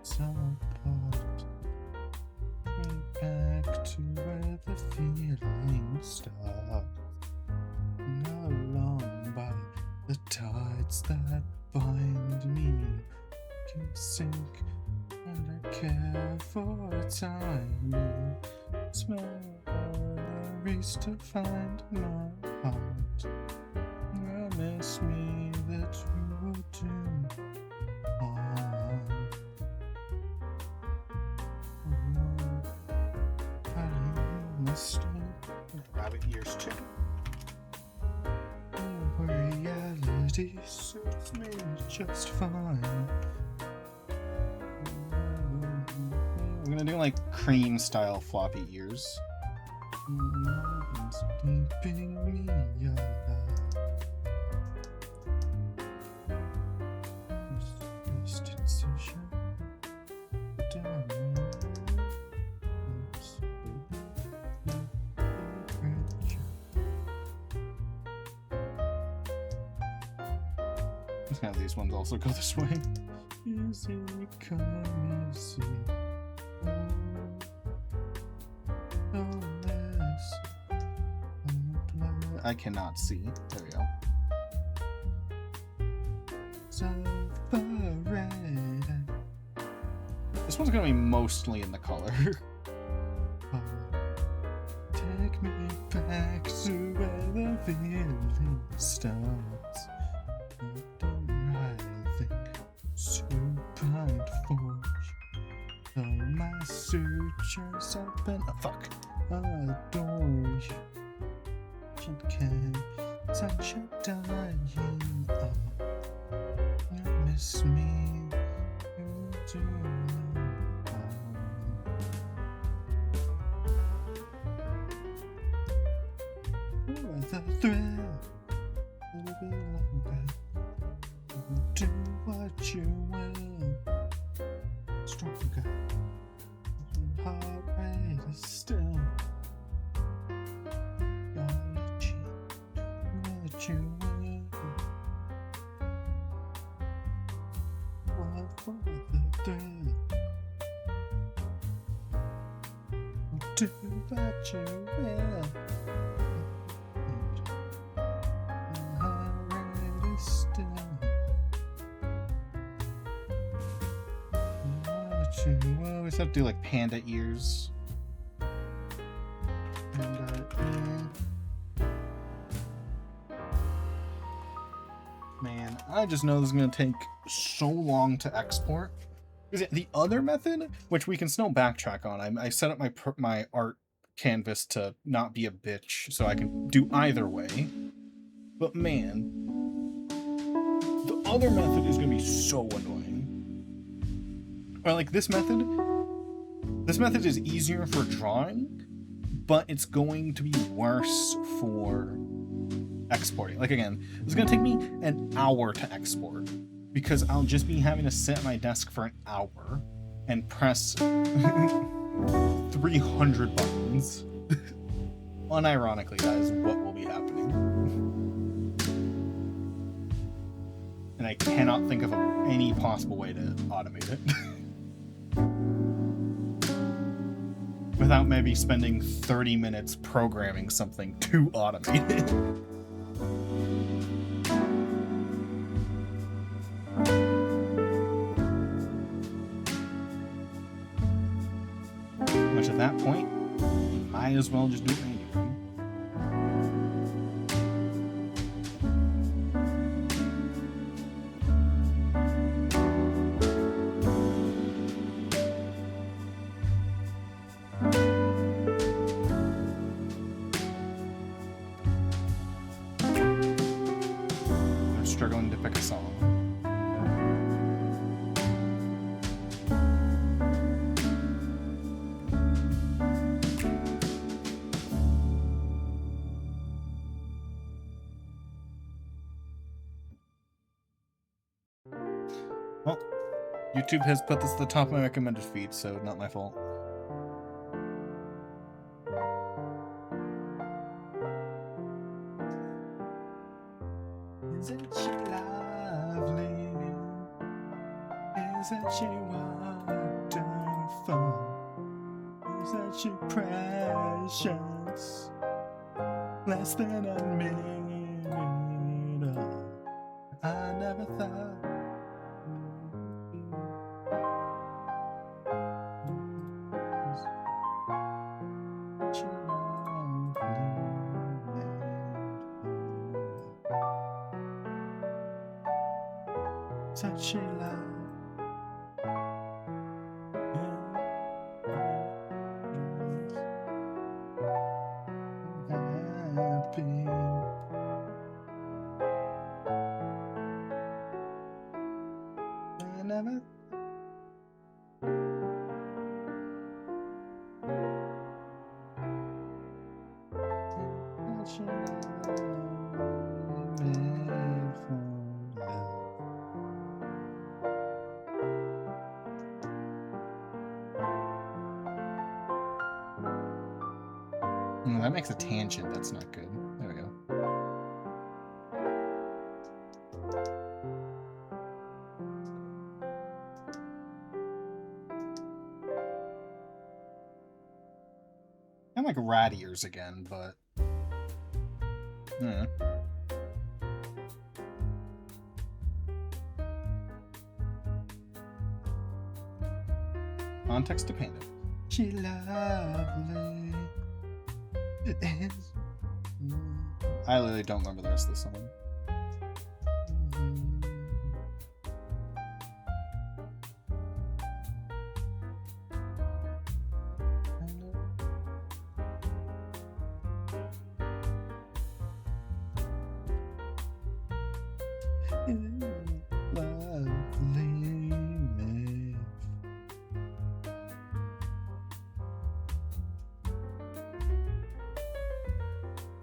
[SPEAKER 1] some apart, me back to where the feeling starts. Along by the tides that bind me, can sink under care for a tiny small memories to find my heart. Promise me that you will do harm. I mistake rabbit ears too. Reality suits me just fine. We're gonna do like cream style floppy ears. Keeping me alive. This decision done. Just kind of these ones also go this way. Easy come easy. I cannot see. There we go. This one's gonna be mostly in the color. Take me back to where the feeling starts. Supine forge. Though my sutures have been adore you. You can touch a dying art. You miss me, you do no harm. For the thrill, a little bit longer. Do what you will. Stronger. Heart rate is still. You will. What for the thrill? Do what you will. Heart rate is still. What you will. We just have to do like panda ears. Panda ear. Man, I just know this is going to take so long to export. The other method, which we can still backtrack on, I set up my art canvas to not be a bitch, so I can do either way. But man, the other method is going to be so annoying. Or like this method is easier for drawing, but it's going to be worse for exporting. Like again, it's gonna take me an hour to export because I'll just be having to sit at my desk for an hour and press 300 buttons. Unironically, that is what will be happening. And I cannot think of any possible way to automate it. Without maybe spending 30 minutes programming something to automate it. Which at that point, might as well just do it anyway. YouTube has put this at the top of my recommended feed, so not my fault. Isn't she lovely? Isn't she wonderful? Isn't she precious? Less than a minute. I never thought. Such a love. Happy. I never. Such a love made for love. That makes a tangent. That's not good. There we go. I'm like rat ears again, but yeah. Context dependent. She lovely. I literally don't remember the rest of the song.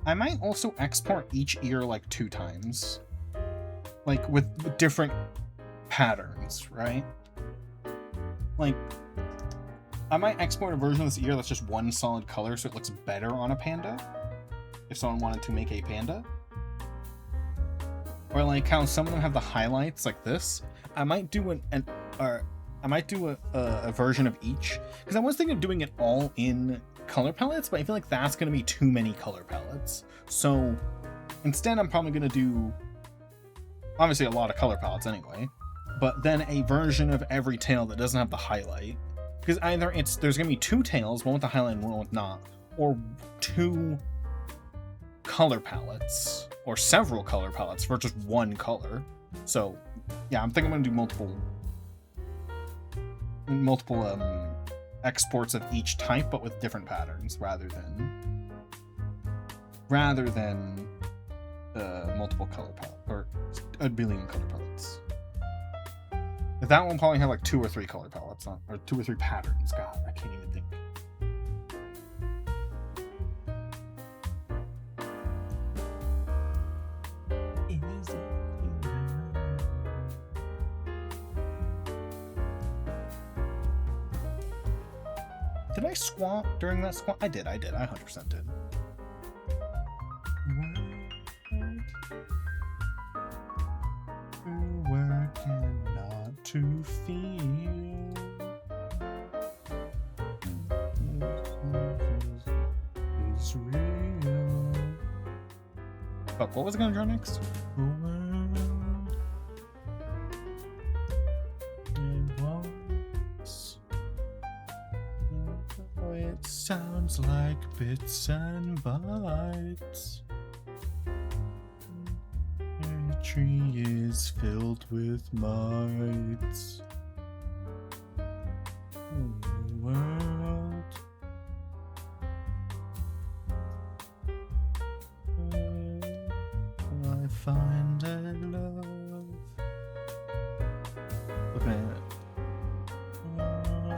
[SPEAKER 1] I might also export each ear like 2 times. Like with different patterns, right? Like, I might export a version of this ear that's just one solid color so it looks better on a panda. If someone wanted to make a panda. Or like how some of them have the highlights like this. I might do a version of each. Because I was thinking of doing it all in color palettes, but I feel like that's going to be too many color palettes. So instead I'm probably going to do obviously a lot of color palettes anyway, but then a version of every tail that doesn't have the highlight, because either there's going to be 2 tails, one with the highlight and one with not, or 2 color palettes or several color palettes for just one color. So yeah, I'm thinking I'm going to do multiple exports of each type, but with different patterns rather than multiple color palette or a billion color palettes. That one probably have like 2 or 3 color palettes on, or 2 or 3 patterns. God, I can't even think. Did I squat during that squat? I did. I 100% did. Working not to feel. It's real. Fuck, what was I gonna draw next? It sounds like bits and bytes. The tree is filled with mites. World. I find a love. Looking at it.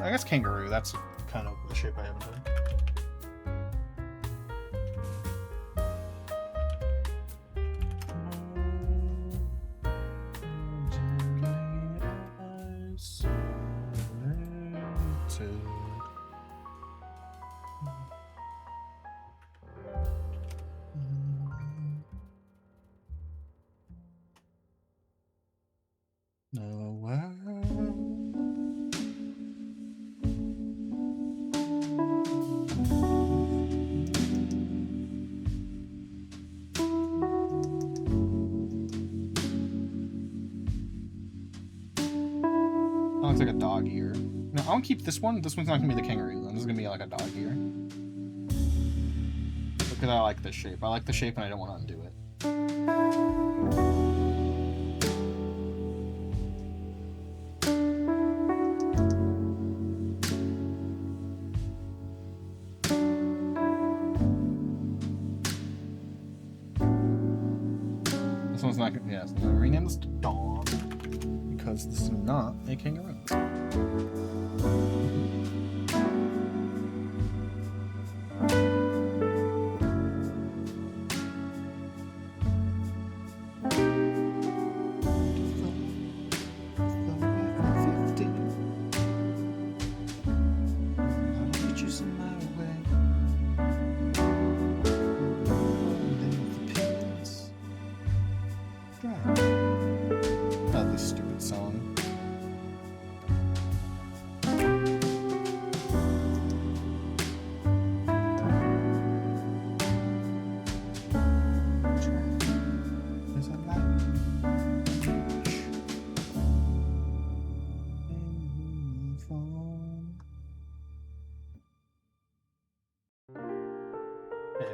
[SPEAKER 1] I guess kangaroo, that's kind of the shape I haven't done. So melted. No world. That looks like a dog ear. No, I want to keep this one. This one's not going to be the kangaroo one. This is going to be like a dog ear. Because I like this shape. I like the shape and I don't want to undo it. This one's not going to... Yeah, so I'm going to rename this to dog. Because this is not a kangaroo.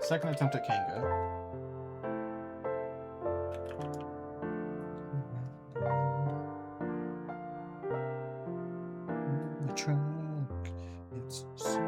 [SPEAKER 1] Second attempt at Kanga. The truck, it's so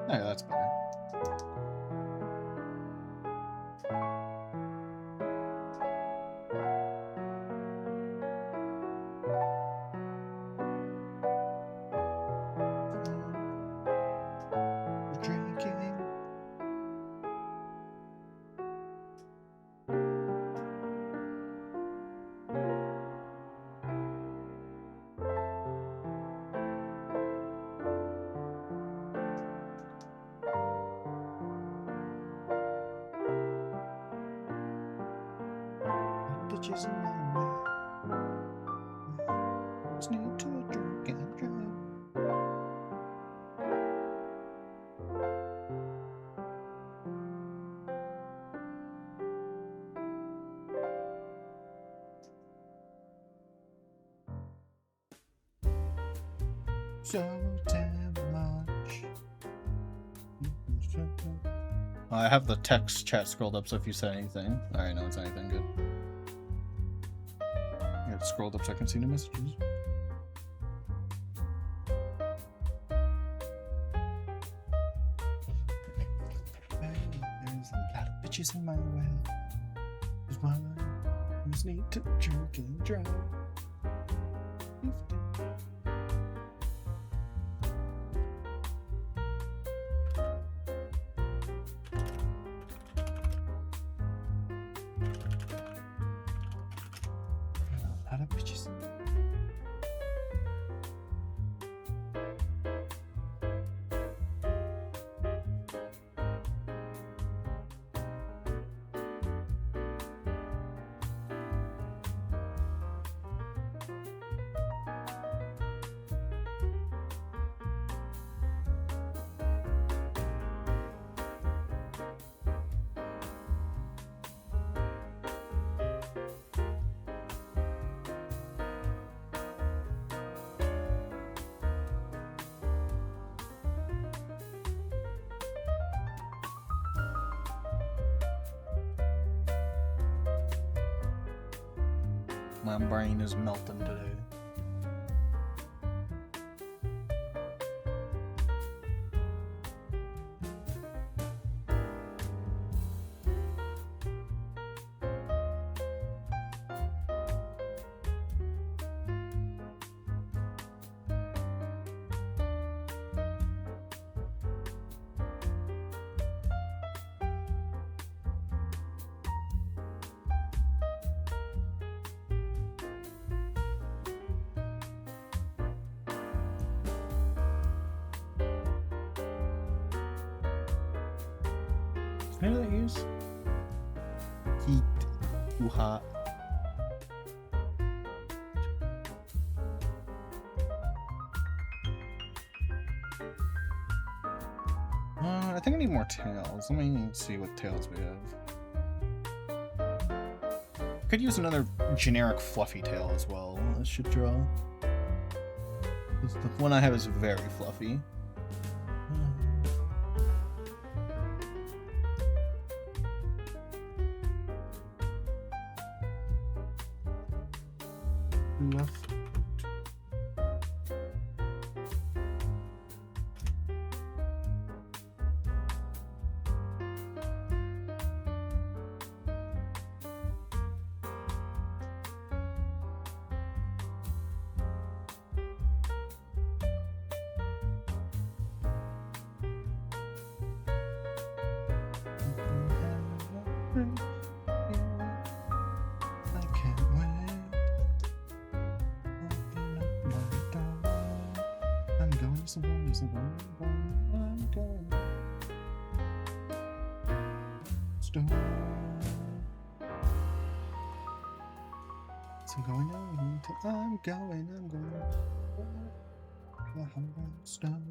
[SPEAKER 1] yeah, that's better. Drinking. Bitches in my way. Just need to drink and drive. So damn much. I have the text chat scrolled up, so if you said anything, I already know it's anything good. I have scrolled up so I can see new messages. There's a lot of bitches in my way. There's one who just need to drink and drive. My brain is melting today. How do they use? Heat. Too hot. I think I need more tails. Let me see what tails we have. Could use another generic fluffy tail as well. I should draw. The one I have is very fluffy. Left. I can't wait. Open up my door. I'm going somewhere, I'm going. Store. So I'm going on till I'm going. Store.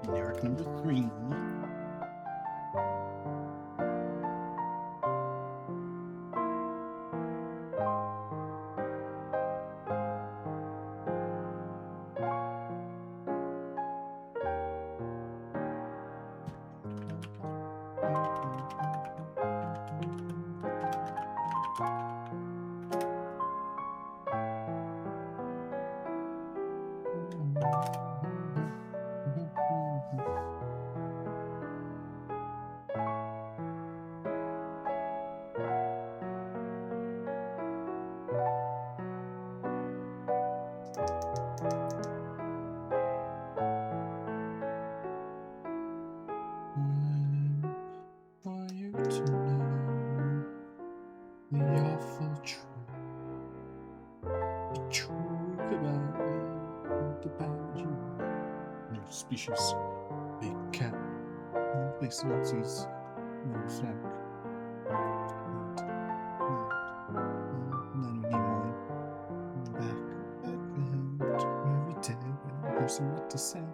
[SPEAKER 1] Generic number 3. For you to know the awful truth, the truth about you, your species, big cat, place Nazis, no snack. Every day, person what to say,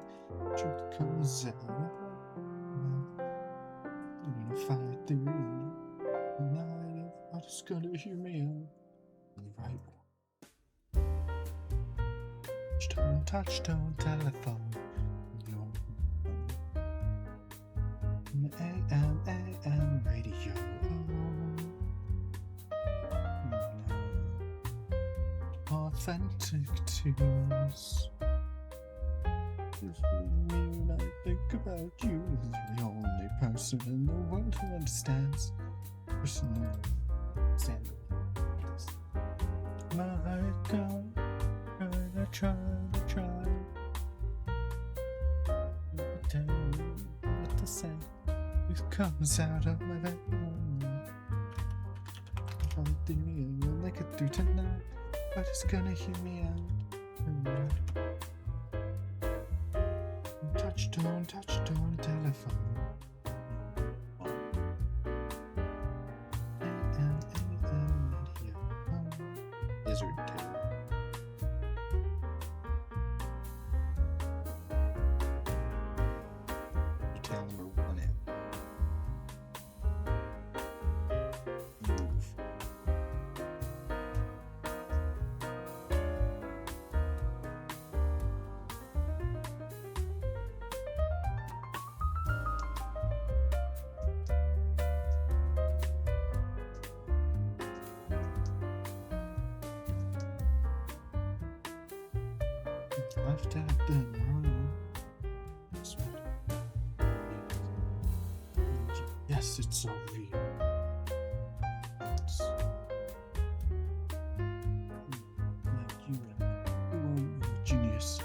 [SPEAKER 1] truth comes out. I'm gonna fight through the night. I'm just gonna hear me out. Right. Touchstone telephone. AM radio. authentic to us. When I think about you, you're the only person in the world who understands. Personally, my heart gone, trying to try. Tell you what to say. It comes out of my veins. I'm thinking like I do tonight, but it's gonna hear me out. Touchstone, telephone. Lizard tail. Tail number 1 in. Move. Left at the wrong spot. Yes, it's so real. It's like you and a genius.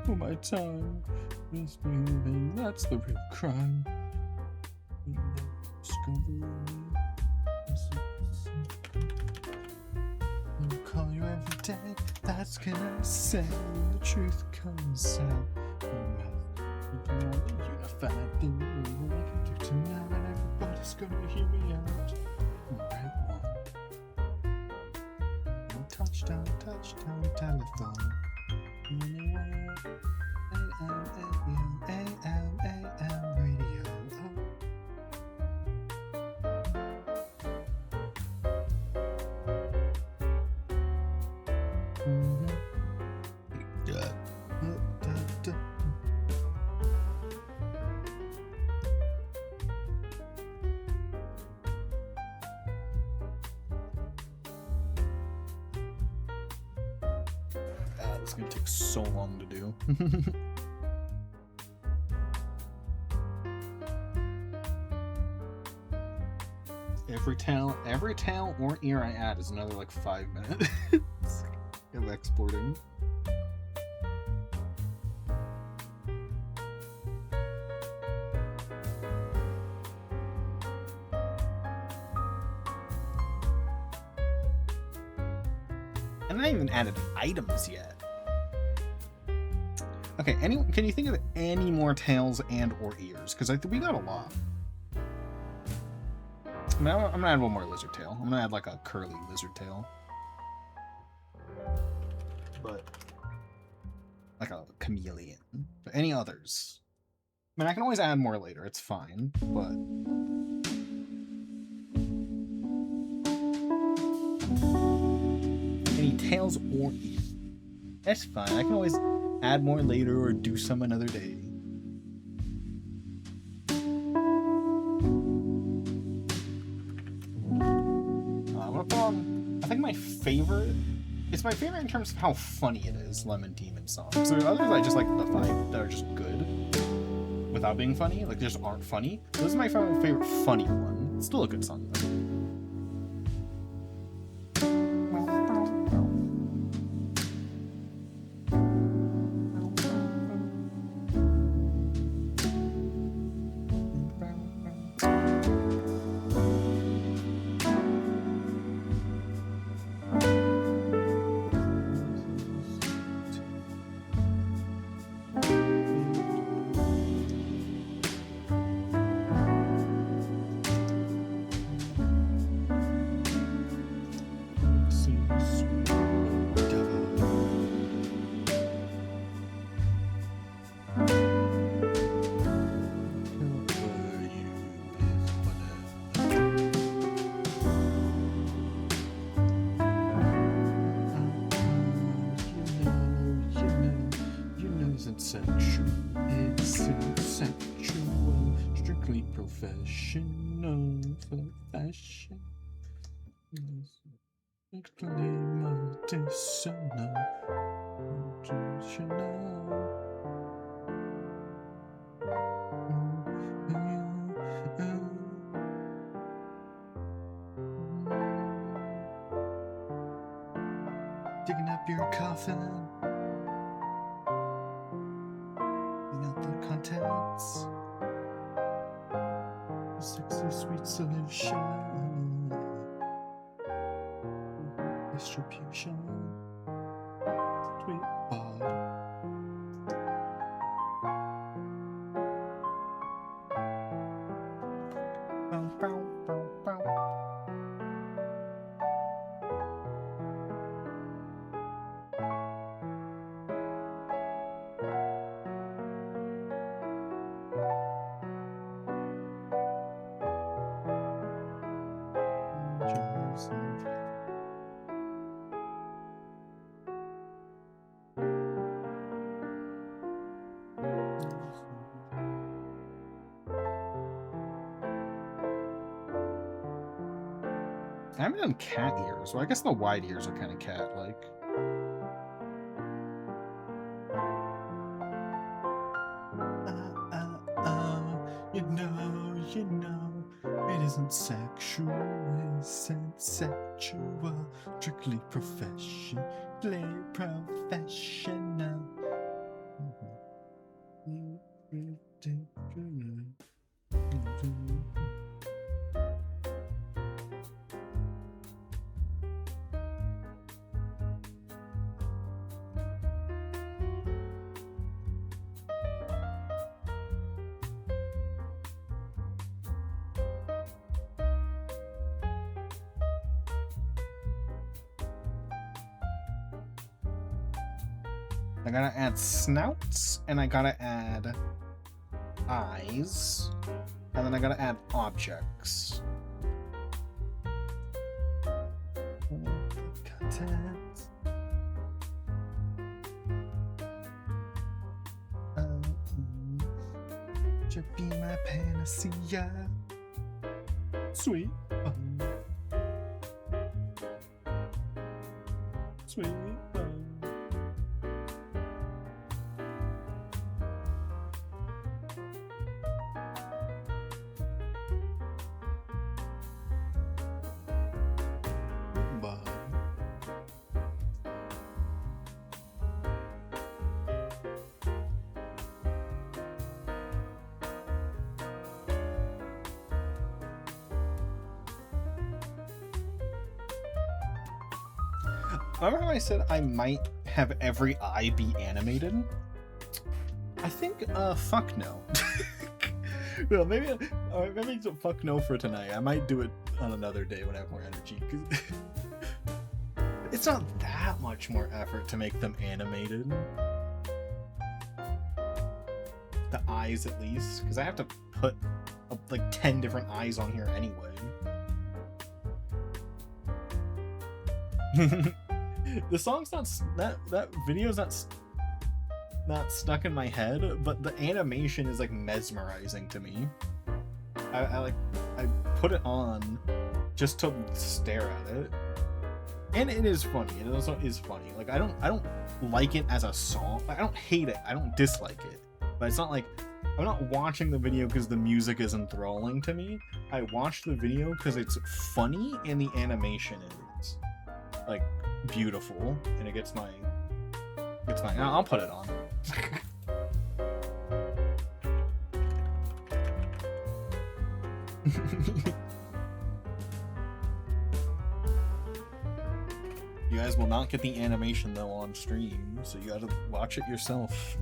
[SPEAKER 1] For my time is moving. That's the real crime. Discovery. I'll call you every day. That's gonna say the truth comes out. You know the unified thing we can do tonight, and everybody's gonna hear me out. Alright, one. Touchdown, telephone. AM, radio. It's gonna take so long to do. Every tail or ear I add is another like 5 minutes of exporting. And I haven't even added items yet. Okay, can you think of any more tails and or ears? Because we got a lot. I'm gonna add one more lizard tail. I'm gonna add like a curly lizard tail. But like a chameleon. But any others? I mean, I can always add more later. It's fine, but any tails or ears? That's fine. I can always add more later or do some another day. I'm gonna put on, I think my favorite, it's my favorite in terms of how funny it is, Lemon Demon song. So there are others I just like the 5 that are just good without being funny, like they just aren't funny. This is my favorite funny one. It's still a good song though. Professional for fashion. Digging up your coffin, clean out the contents, a sexy sweet solution, distribution, sweet bod. Bow, bow, bow, bow. I haven't done cat ears. Well, I guess the wide ears are kind of cat-like. You know, it isn't sexual, it's sensual, strictly professional. I gotta add snouts, and I gotta add eyes, and then I gotta add objects. Content. Should be my panacea. Sweet. Sweet. Remember how I said I might have every eye be animated? I think, fuck no. Well, maybe it's a fuck no for tonight. I might do it on another day when I have more energy. Cause it's not that much more effort to make them animated. The eyes, at least. Because I have to put, like, 10 different eyes on here anyway. The song's not that video's not stuck in my head, but the animation is like mesmerizing to me. I put it on just to stare at it, and it is funny. It also is funny. Like I don't like it as a song. I don't hate it. I don't dislike it, but it's not like I'm not watching the video because the music is enthralling to me. I watch the video because it's funny and the animation is like beautiful, and it gets my I'll put it on. You guys will not get the animation though on stream, so you gotta watch it yourself.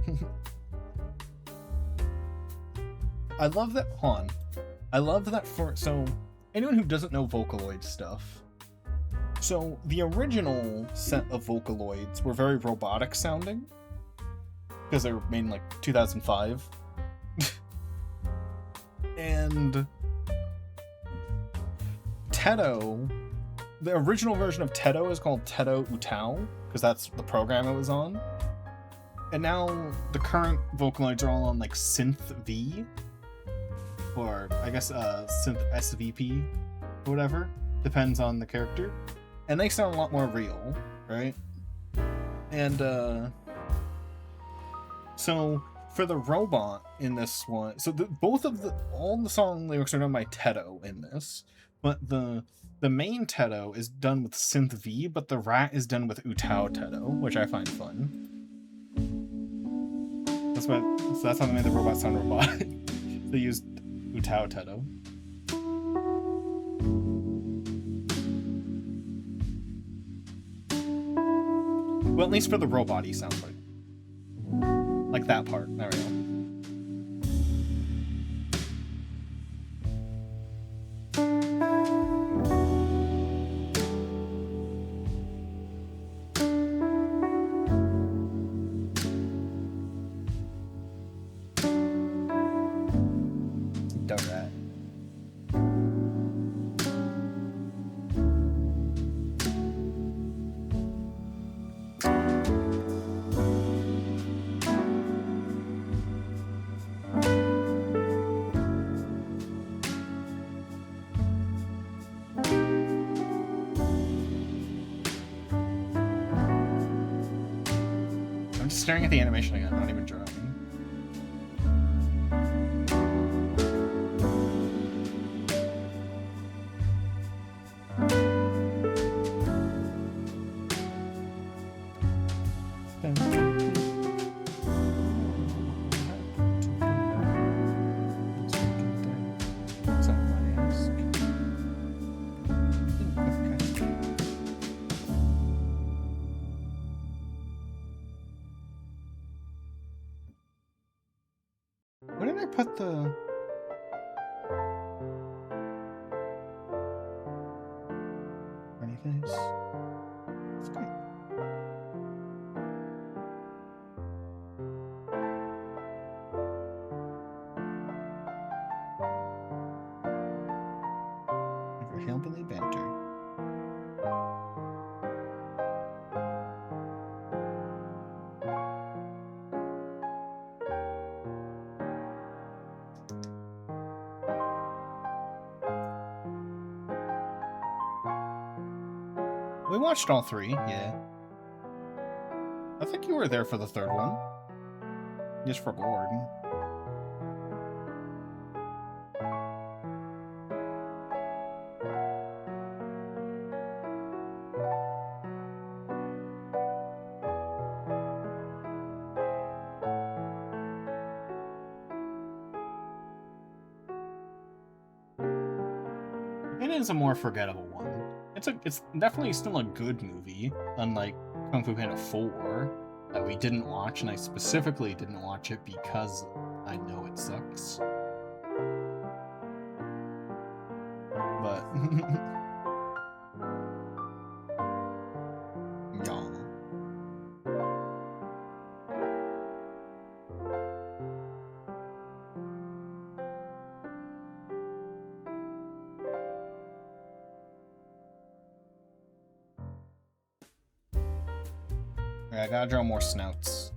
[SPEAKER 1] I love that I love that so anyone who doesn't know Vocaloid stuff, so the original set of Vocaloids were very robotic sounding because they were made in like 2005. And Tedo, the original version of Tedo is called Tedo Utao because that's the program it was on. And now the current Vocaloids are all on like Synth V, or I guess Synth SVP or whatever, depends on the character. and they sound a lot more real, right? And so for the robot in this one, so all the song lyrics are done by Tedo in this, but the main Tedo is done with Synth V, but the rat is done with Utao Tedo, which I find fun. So that's how they made the robot sound robotic. They used Utao Tedo. Well, at least for the robot, he sounds like that part. There we go. Staring at the animation again, not even drawing. Where did I put the... Pretty face? That's great. For hillbilly banter. We watched all three, yeah. I think you were there for the third one. Just for bored. It is a more forgettable one. It's definitely still a good movie, unlike Kung Fu Panda 4 that we didn't watch, and I specifically didn't watch it because I know it sucks. But yeah. I gotta draw more snouts.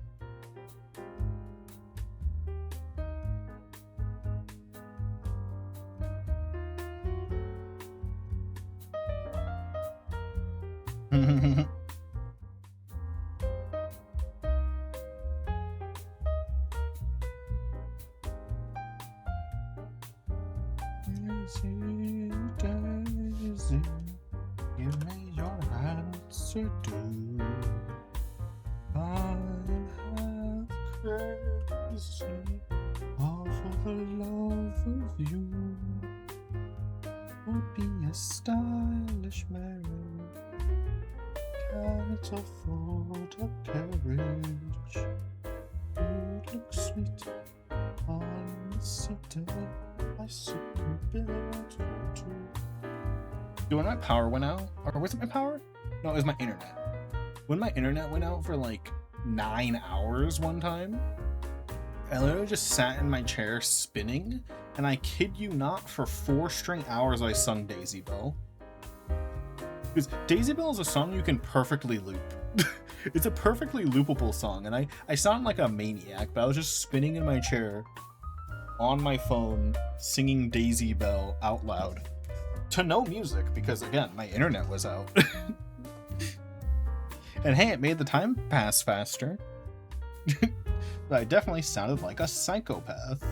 [SPEAKER 1] You made your answer do. Crazy, all for the love of you. Would be a stylish marriage. Can't afford a carriage. You look sweet on the city. I super built for two. Do when my power went out, or was it my power? No, it was my internet. When my internet went out for like 9 hours one time, I literally just sat in my chair spinning, and I kid you not, for 4 straight hours I sung Daisy Bell. Because Daisy Bell is a song you can perfectly loop. It's a perfectly loopable song, and I sound like a maniac, but I was just spinning in my chair on my phone, singing Daisy Bell out loud to no music because, again, my internet was out. And hey, it made the time pass faster. But I definitely sounded like a psychopath.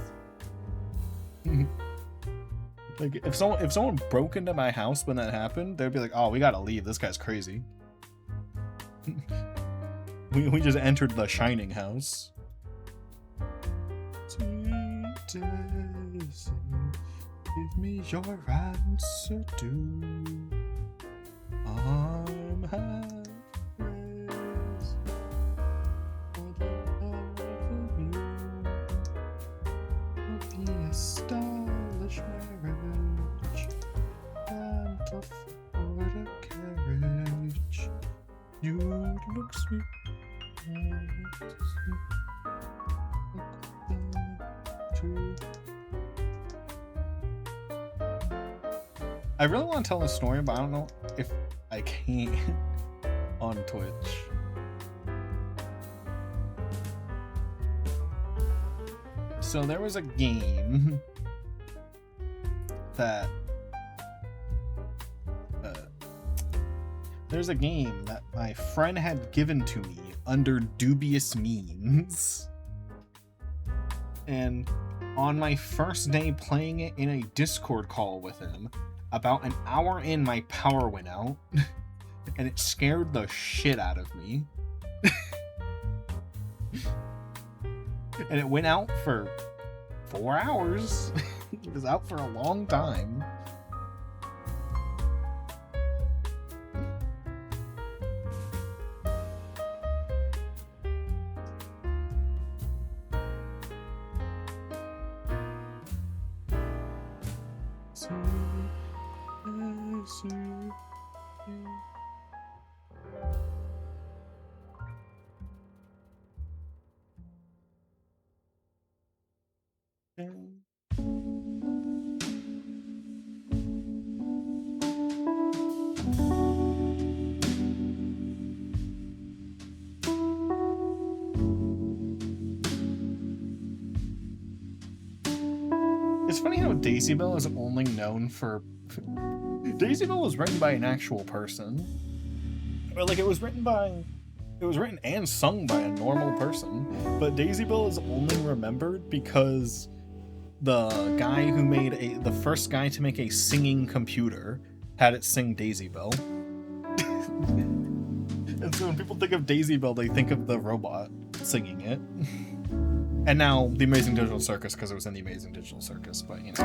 [SPEAKER 1] Like, if someone broke into my house when that happened, they'd be like, oh, we gotta leave, this guy's crazy. we just entered the Shining house. Sweet Daisy, give me your answer to. I'm half crazy for the love of you. Will be a stylish marriage, can't afford a carriage. You look sweet. I really want to tell a story, but I don't know if I can on Twitch. So there was a game that there's a game that my friend had given to me under dubious means. And on my first day playing it in a Discord call with him, about an hour in, my power went out. And it scared the shit out of me. And it went out for 4 hours. It was out for a long time. It's funny how Daisy Bell is only known for... Daisy Bell was written by an actual person. Or, like, it was written and sung by a normal person. But Daisy Bell is only remembered because the guy who made the first guy to make a singing computer had it sing Daisy Bell. And so when people think of Daisy Bell, they think of the robot singing it. And now The Amazing Digital Circus, because it was in The Amazing Digital Circus, but you know.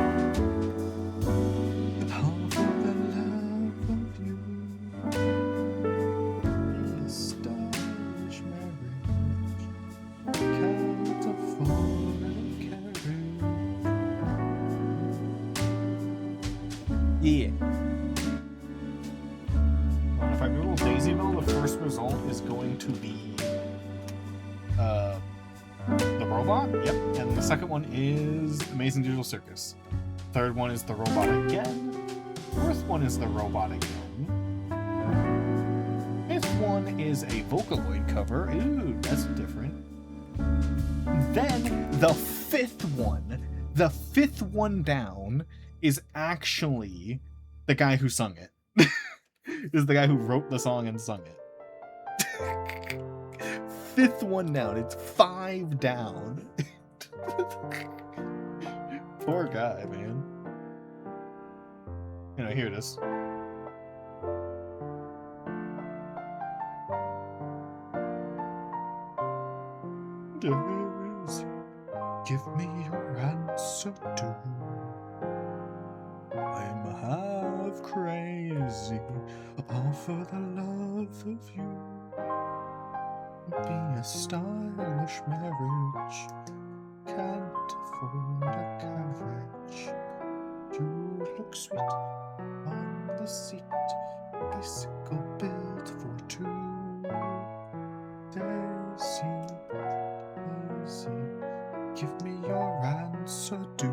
[SPEAKER 1] Yeah. Well, if I Google Daisy Bell, the first result is going to be the robot. Yep. And the second one is Amazing Digital Circus. Third one is the robot again. Fourth one is the robot again. Fifth one is a Vocaloid cover. Ooh, that's different. Then the fifth one down is actually the guy who sung it. Is the guy who wrote the song and sung it. Fifth one down. It's 5 down. Poor guy, man. You know, here it is. Daisy, give me your answer to. I'm half crazy, all for the love of you. Be a stylish marriage, can't afford a carriage. You look sweet on the seat, bicycle built for two. Daisy, Daisy, give me your answer, do.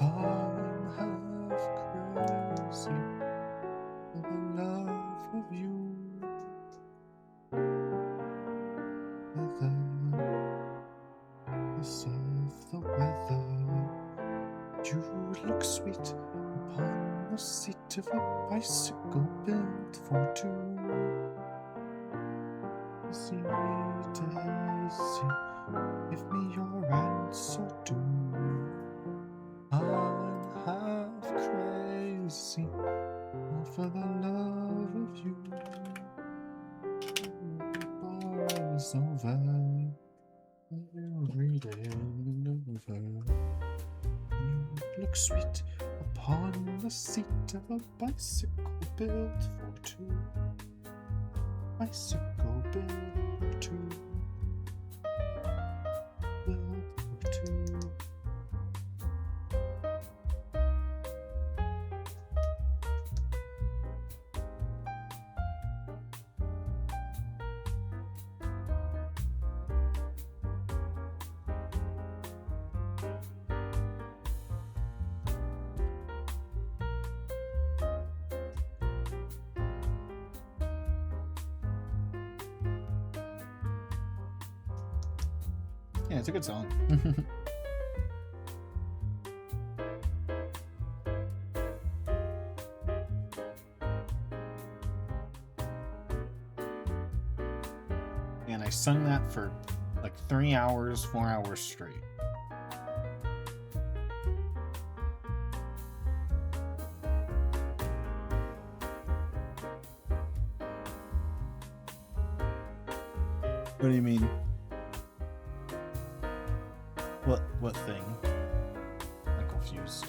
[SPEAKER 1] I'm half crazy for the love of you. Regardless of the weather, you look sweet upon the seat of a bicycle built for two. Daisy, Daisy, give me your answer, do. I'm half crazy for the love of you. Boys over, every day over. You look sweet upon the seat of a bicycle built for two. Bicycle built for two. Built for two. Yeah, it's a good song. And I sung that for like 3 hours, 4 hours straight. What do you mean? What thing? I'm confused.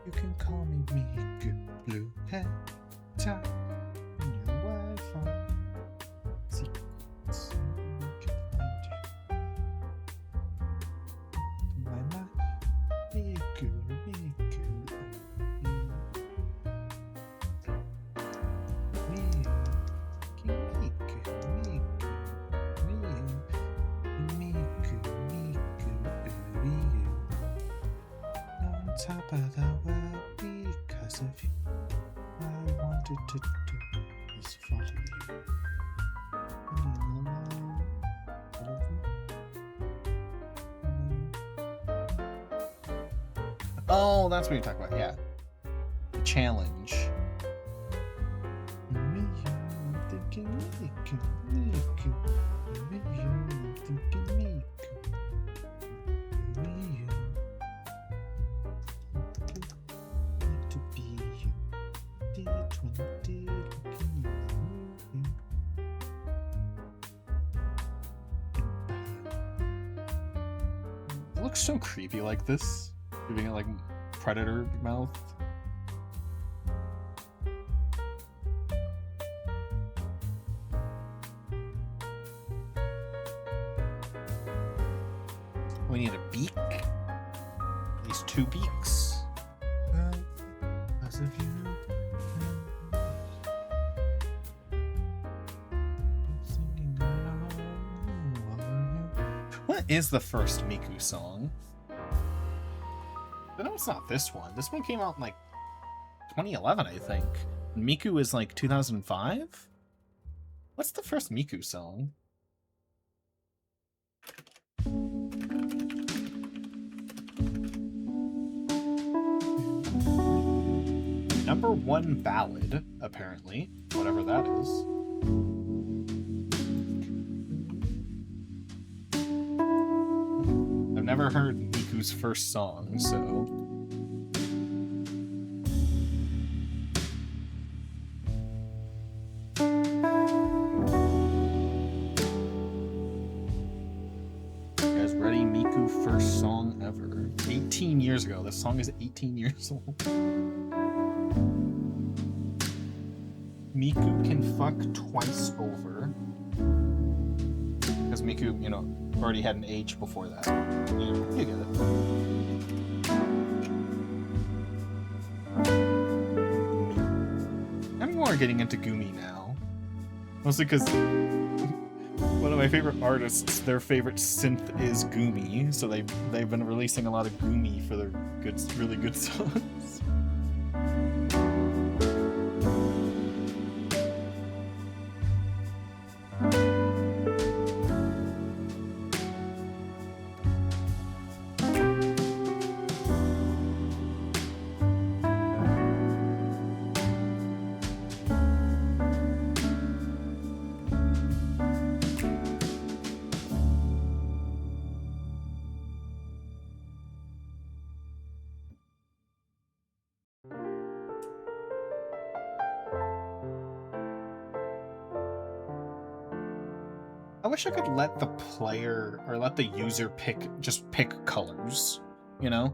[SPEAKER 1] You can call me Miku. Blue hair, tie, and your Wi-Fi secrets. We can find you. My Miku, Miku. Top of the world because of you. I wanted to do is follow you. Oh, that's what you're talking about, yeah. The challenge. It looks so creepy like this, giving it like predator mouth. We need a beak, at least 2 beaks. Because of you. What is the first Miku song? I know it's not this one. This one came out in like 2011, I think. Miku is like 2005? What's the first Miku song? #1 ballad, apparently. Whatever that is. I've never heard Miku's first song, so... You guys ready? Miku first song ever. 18 years ago. This song is 18 years old. Miku can fuck twice over. Because Miku, you know, already had an age before that. You get it. I'm more getting into Gumi now. Mostly because One of my favorite artists, their favorite synth is Goomy, so they've been releasing a lot of Goomy for their really good songs. I wish I could let the player or let the user just pick colors, you know?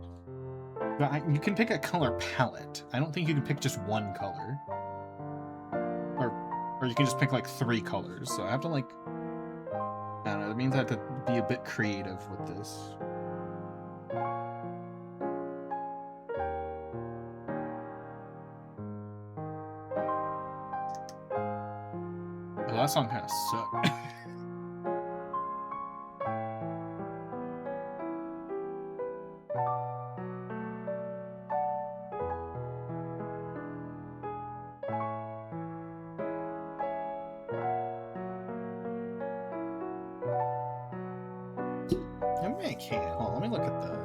[SPEAKER 1] But you can pick a color palette. I don't think you can pick just one color. Or you can just pick like 3 colors. So I have to like, I don't know, it means I have to be a bit creative with this. Oh, that song kind of sucked. Maybe I can't. Hold on, let me look at the...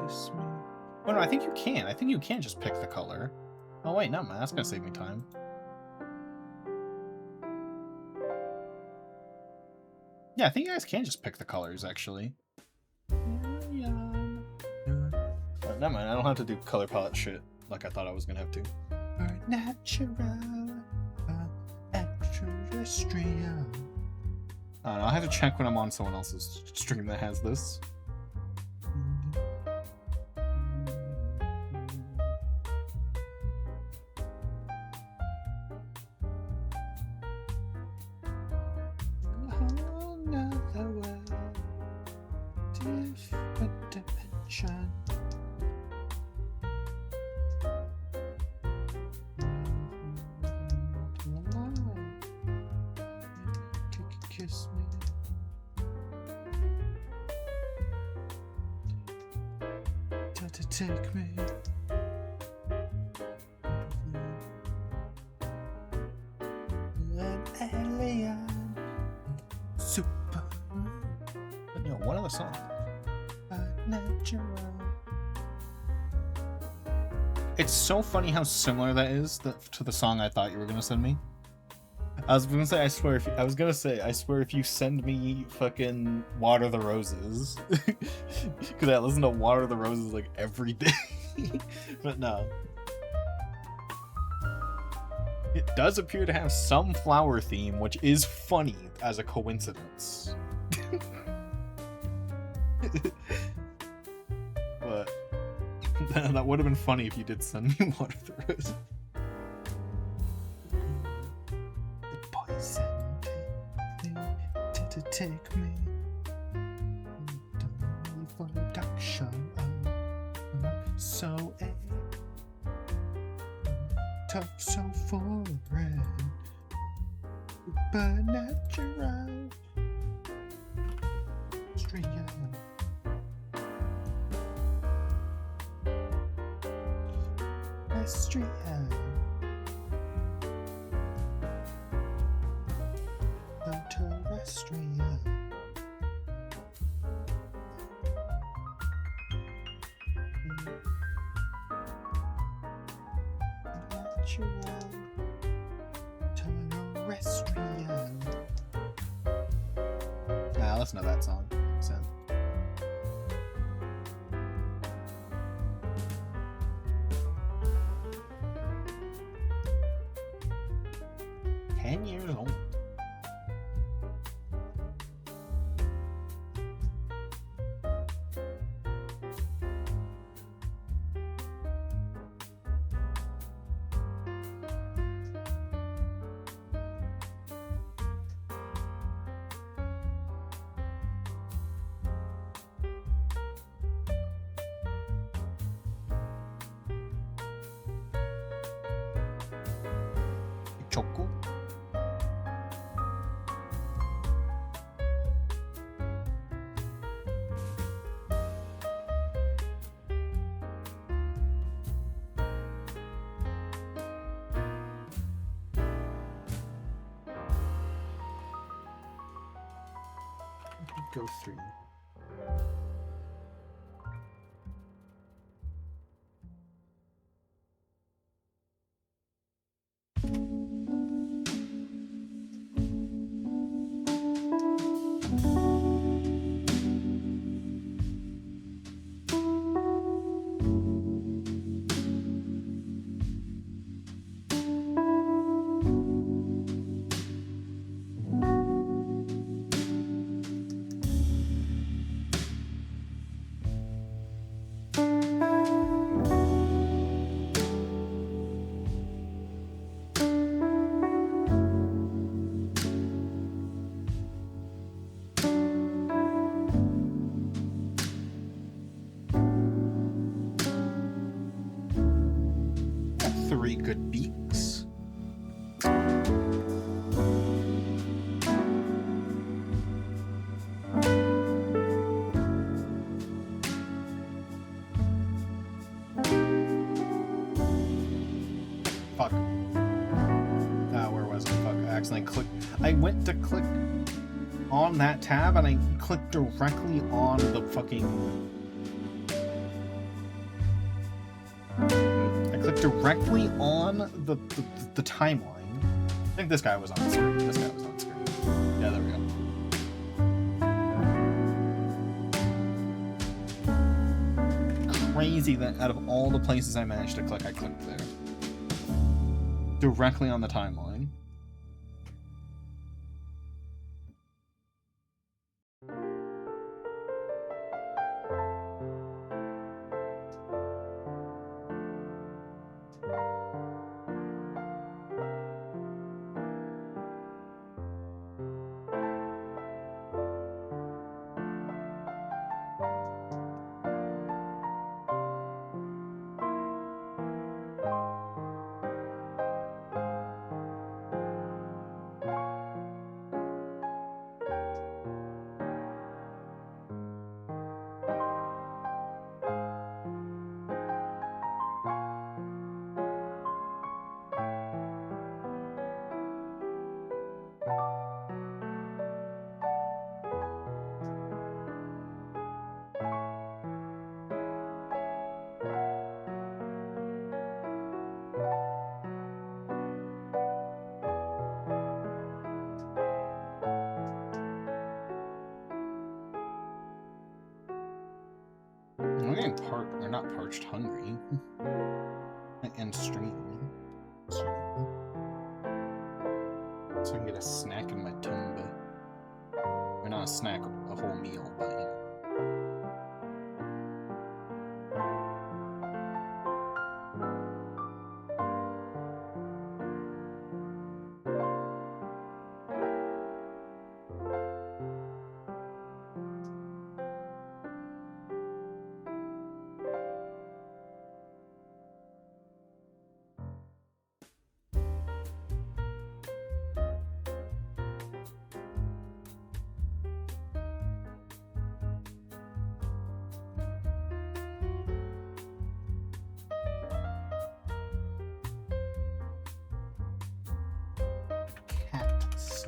[SPEAKER 1] Kiss me. Oh no, I think you can. I think you can just pick the color. Oh wait, no man, that's gonna save me time. Yeah, I think you guys can just pick the colors actually. Never mind, I don't have to do color palette shit like I thought I was gonna have to. Natural, extraterrestrial. I don't know, I have to check when I'm on someone else's stream that has this. Kiss me. To take me. An alien. Super. You know, one other song. Natural. It's so funny how similar that is to the song I thought you were gonna send me. I was gonna say, I swear if you send me fucking Water the Roses, because I listen to Water the Roses like every day. But no. It does appear to have some flower theme, which is funny as a coincidence. But that would have been funny if you did send me Water the Roses. To take me for a talk show, so tough, so foreign, but natural, string terrestrial. Terrestrial. Natural. Terrestrial. Nah, listen to that song. So. 10 years old. Choco. Go 3. Three good beaks. Fuck. Where was it? Fuck. I accidentally clicked. I went to click on that tab and I clicked directly on the fucking... directly on the timeline. I think this guy was on screen. This guy was on screen. Yeah, there we go. Crazy that out of all the places I managed to click, I clicked there. Directly on the timeline. Not parched, hungry. And streaming. So I can get a snack in my tumba. Or not a snack, a whole meal, but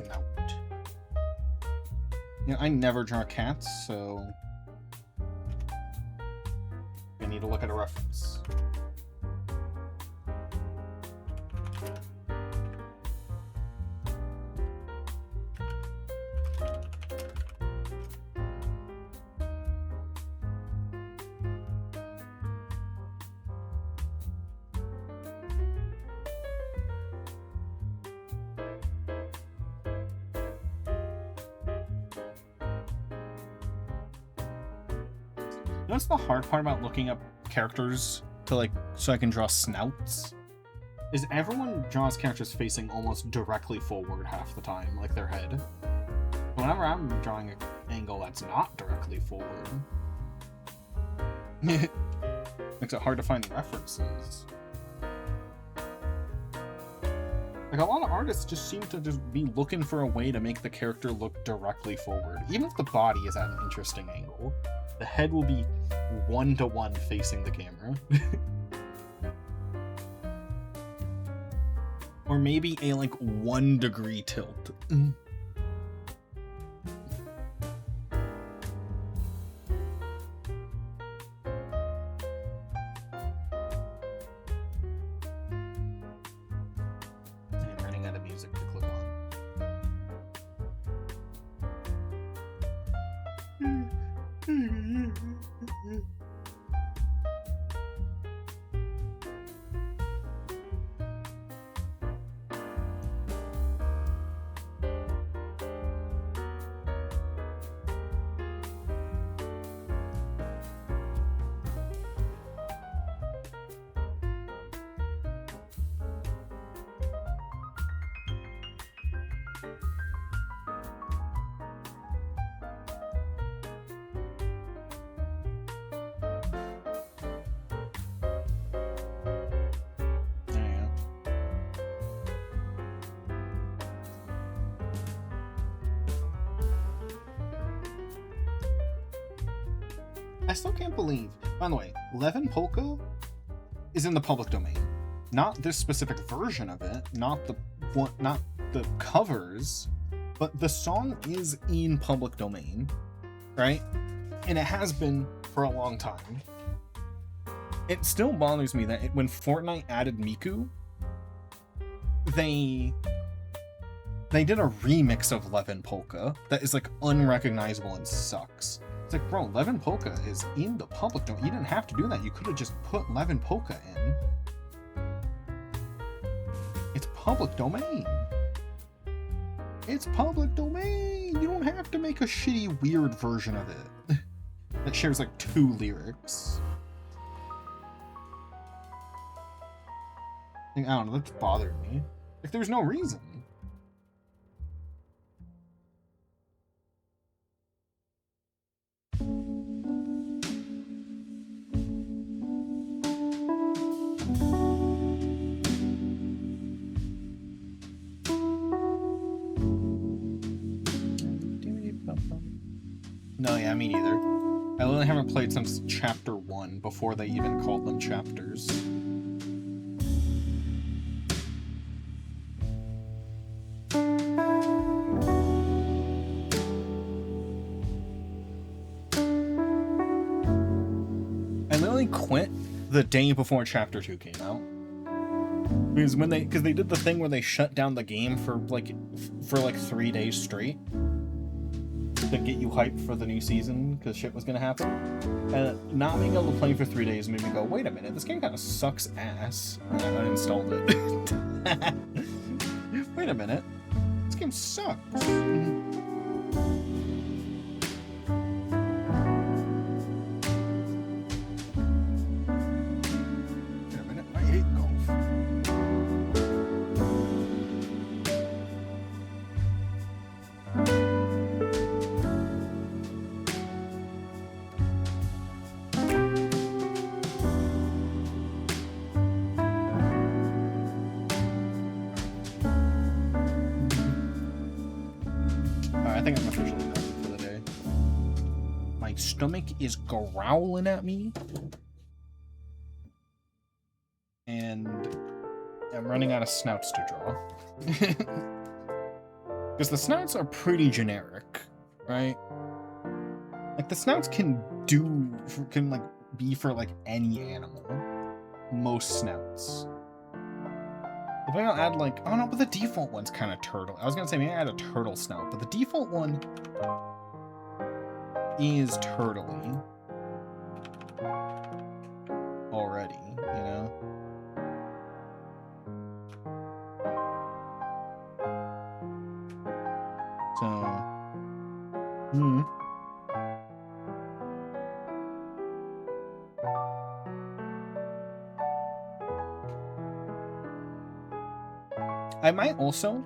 [SPEAKER 1] you know. Yeah, I never draw cats, so I need to look at a reference. What's the hard part about looking up characters to so I can draw snouts? Is everyone draws characters facing almost directly forward half the time, like their head. But whenever I'm drawing an angle that's not directly forward, makes it hard to find references. Like, a lot of artists just seem to just be looking for a way to make the character look directly forward. Even if the body is at an interesting angle, the head will be 1-to-1 facing the camera. Or maybe a, like, 1-degree tilt. I still can't believe. By the way, Levin Polka is in the public domain. Not this specific version of it, not the covers, but the song is in public domain, right? And it has been for a long time. It still bothers me that when Fortnite added Miku, they did a remix of Levin Polka that is like unrecognizable and sucks. It's like, bro, Levin Polka is in the public domain. You didn't have to do that. You could have just put Levin Polka in. It's public domain. It's public domain. You don't have to make a shitty, weird version of it that shares like 2 lyrics. I don't know, that's bothered me. Like, there's no reason. No, yeah, me neither. I literally haven't played since Chapter 1, before they even called them chapters. I literally quit the day before Chapter 2 came out. Because they did the thing where they shut down the game for like 3 days straight to get you hyped for the new season, because shit was gonna happen. And not being able to play for 3 days made me go, wait a minute, this game kind of sucks ass. And I uninstalled it. Wait a minute, this game sucks. Stomach is growling at me, and I'm running out of snouts to draw. Because the snouts are pretty generic, right? Like, the snouts can be for like any animal. Most snouts. If I don't add like, oh no, but the default one's kind of turtle. I was gonna say maybe I add a turtle snout, but the default one is turtly already, you know? So, I might also,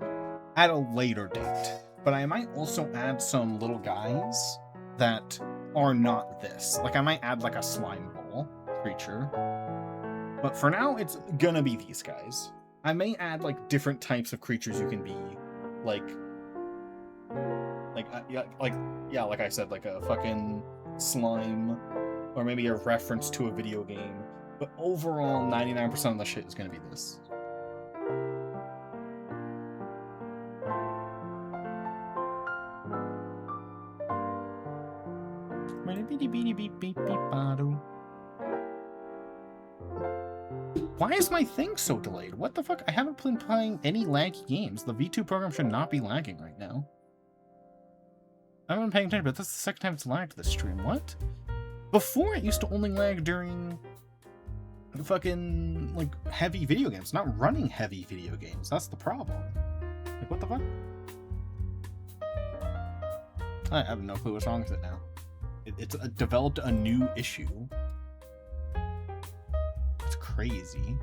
[SPEAKER 1] at a later date, but I might also add some little guys that are not this. Like, I might add like a slime ball creature. But for now, it's gonna be these guys. I may add like different types of creatures you can be, like like I said, like a fucking slime, or maybe a reference to a video game. But overall, 99% of the shit is gonna be this. Why is my thing so delayed? What the fuck? I haven't been playing any laggy games. The V2 program should not be lagging right now. I haven't been paying attention, but this is the second time it's lagged this stream. What? Before, it used to only lag during the fucking, like, heavy video games. Not running heavy video games. That's the problem. Like, what the fuck? I have no clue what's wrong with it now. It's developed a new issue. It's crazy.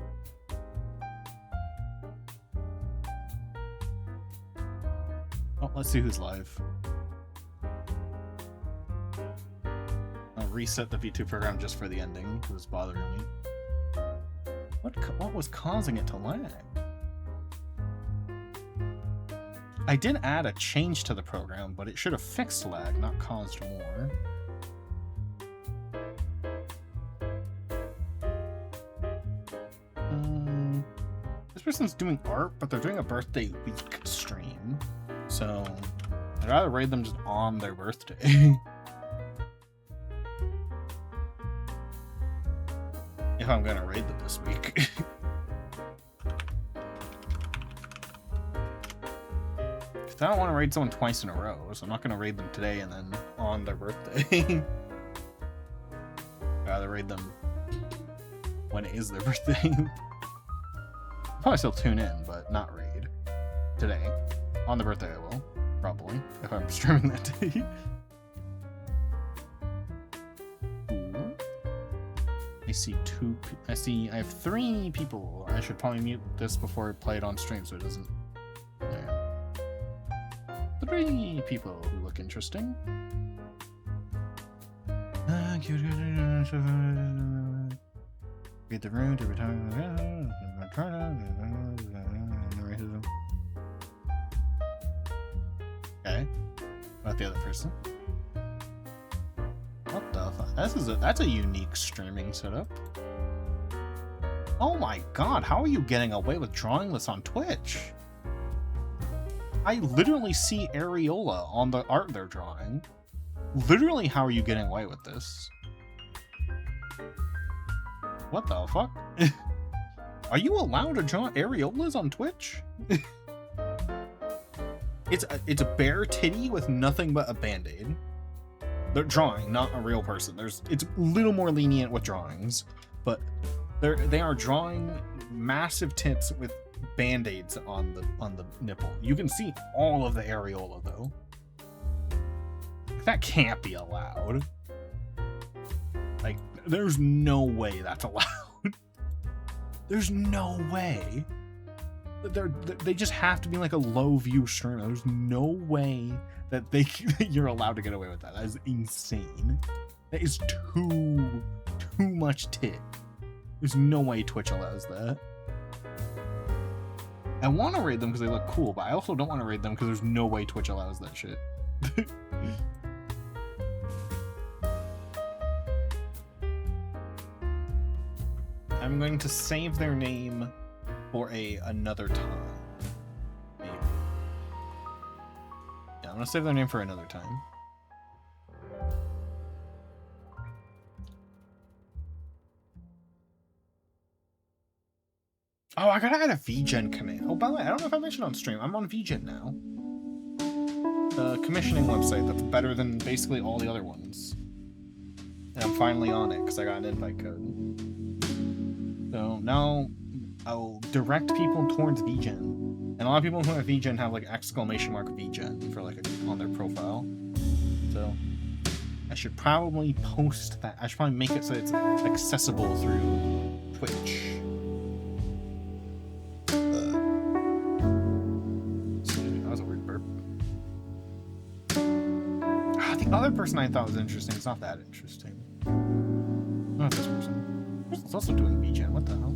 [SPEAKER 1] Oh, let's see who's live. I'll reset the V2 program just for the ending. It was bothering me. What was causing it to lag? I did add a change to the program, but it should have fixed lag, not caused more. This person's doing art, but they're doing a birthday week stream. So, I'd rather raid them just on their birthday. If I'm gonna raid them this week. I don't want to raid someone twice in a row, so I'm not going to raid them today and then on their birthday. I'd rather raid them when it is their birthday. I'll probably still tune in, but not raid today. On the birthday I will, probably, if I'm streaming that day. Ooh. I have 3 people. I should probably mute this before I play it on stream so it doesn't... 3 people who look interesting. Read the room to return. Okay. About the other person. What the fuck? That's a unique streaming setup. Oh my god, how are you getting away with drawing this on Twitch? I literally see areola on the art they're drawing. Literally, how are you getting away with this? What the fuck? Are you allowed to draw areolas on Twitch? It's a bare titty with nothing but a band-aid. They're drawing, not a real person. It's a little more lenient with drawings, but they are drawing massive tits with band-aids on the nipple. You can see all of the areola though. That can't be allowed. Like, there's no way that's allowed. There's no way. They just have to be like a low view streamer. There's no way that you're allowed to get away with that. That is insane. That is too much tit. There's no way Twitch allows that. I want to raid them because they look cool, but I also don't want to raid them because there's no way Twitch allows that shit. I'm going to save their name for another time. Maybe. Yeah, I'm going to save their name for another time. Oh, I gotta add a VGen command. Oh, by the way, I don't know if I mentioned on stream, I'm on VGen now. The commissioning website that's better than basically all the other ones. And I'm finally on it because I got an invite code. So now I'll direct people towards VGen. And a lot of people who have VGen have like exclamation mark VGen for like on their profile. So I should probably post that. I should probably make it so it's accessible through Twitch. The other person I thought was interesting, it's not that interesting. Not this person. It's also doing VGen, what the hell?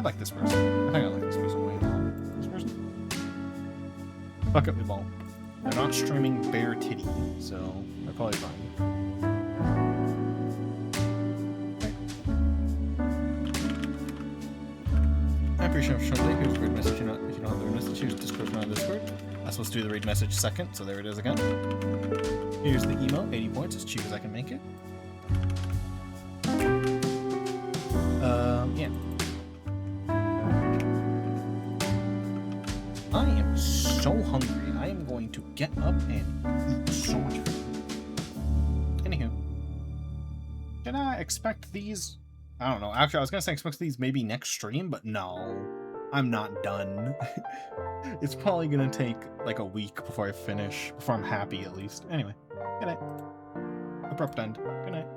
[SPEAKER 1] like this person. I think I like this person way more. This person? Fuck it, we won't. They're not streaming bare titty, so they're probably fine. I appreciate it shortly. Here's a read message. If you don't have the read message, here's Discord on Discord. I'm supposed to do the read message second, so there it is again. Here's the email, 80 points, as cheap as I can make it. Yeah. I am so hungry. I am going to get up and eat so much food. Anywho. Can I expect these? I don't know. Actually, I was going to say expect these maybe next stream, but no. I'm not done. It's probably going to take like a week before I finish. Before I'm happy, at least. Anyway. Good night. Abrupt end. Good night.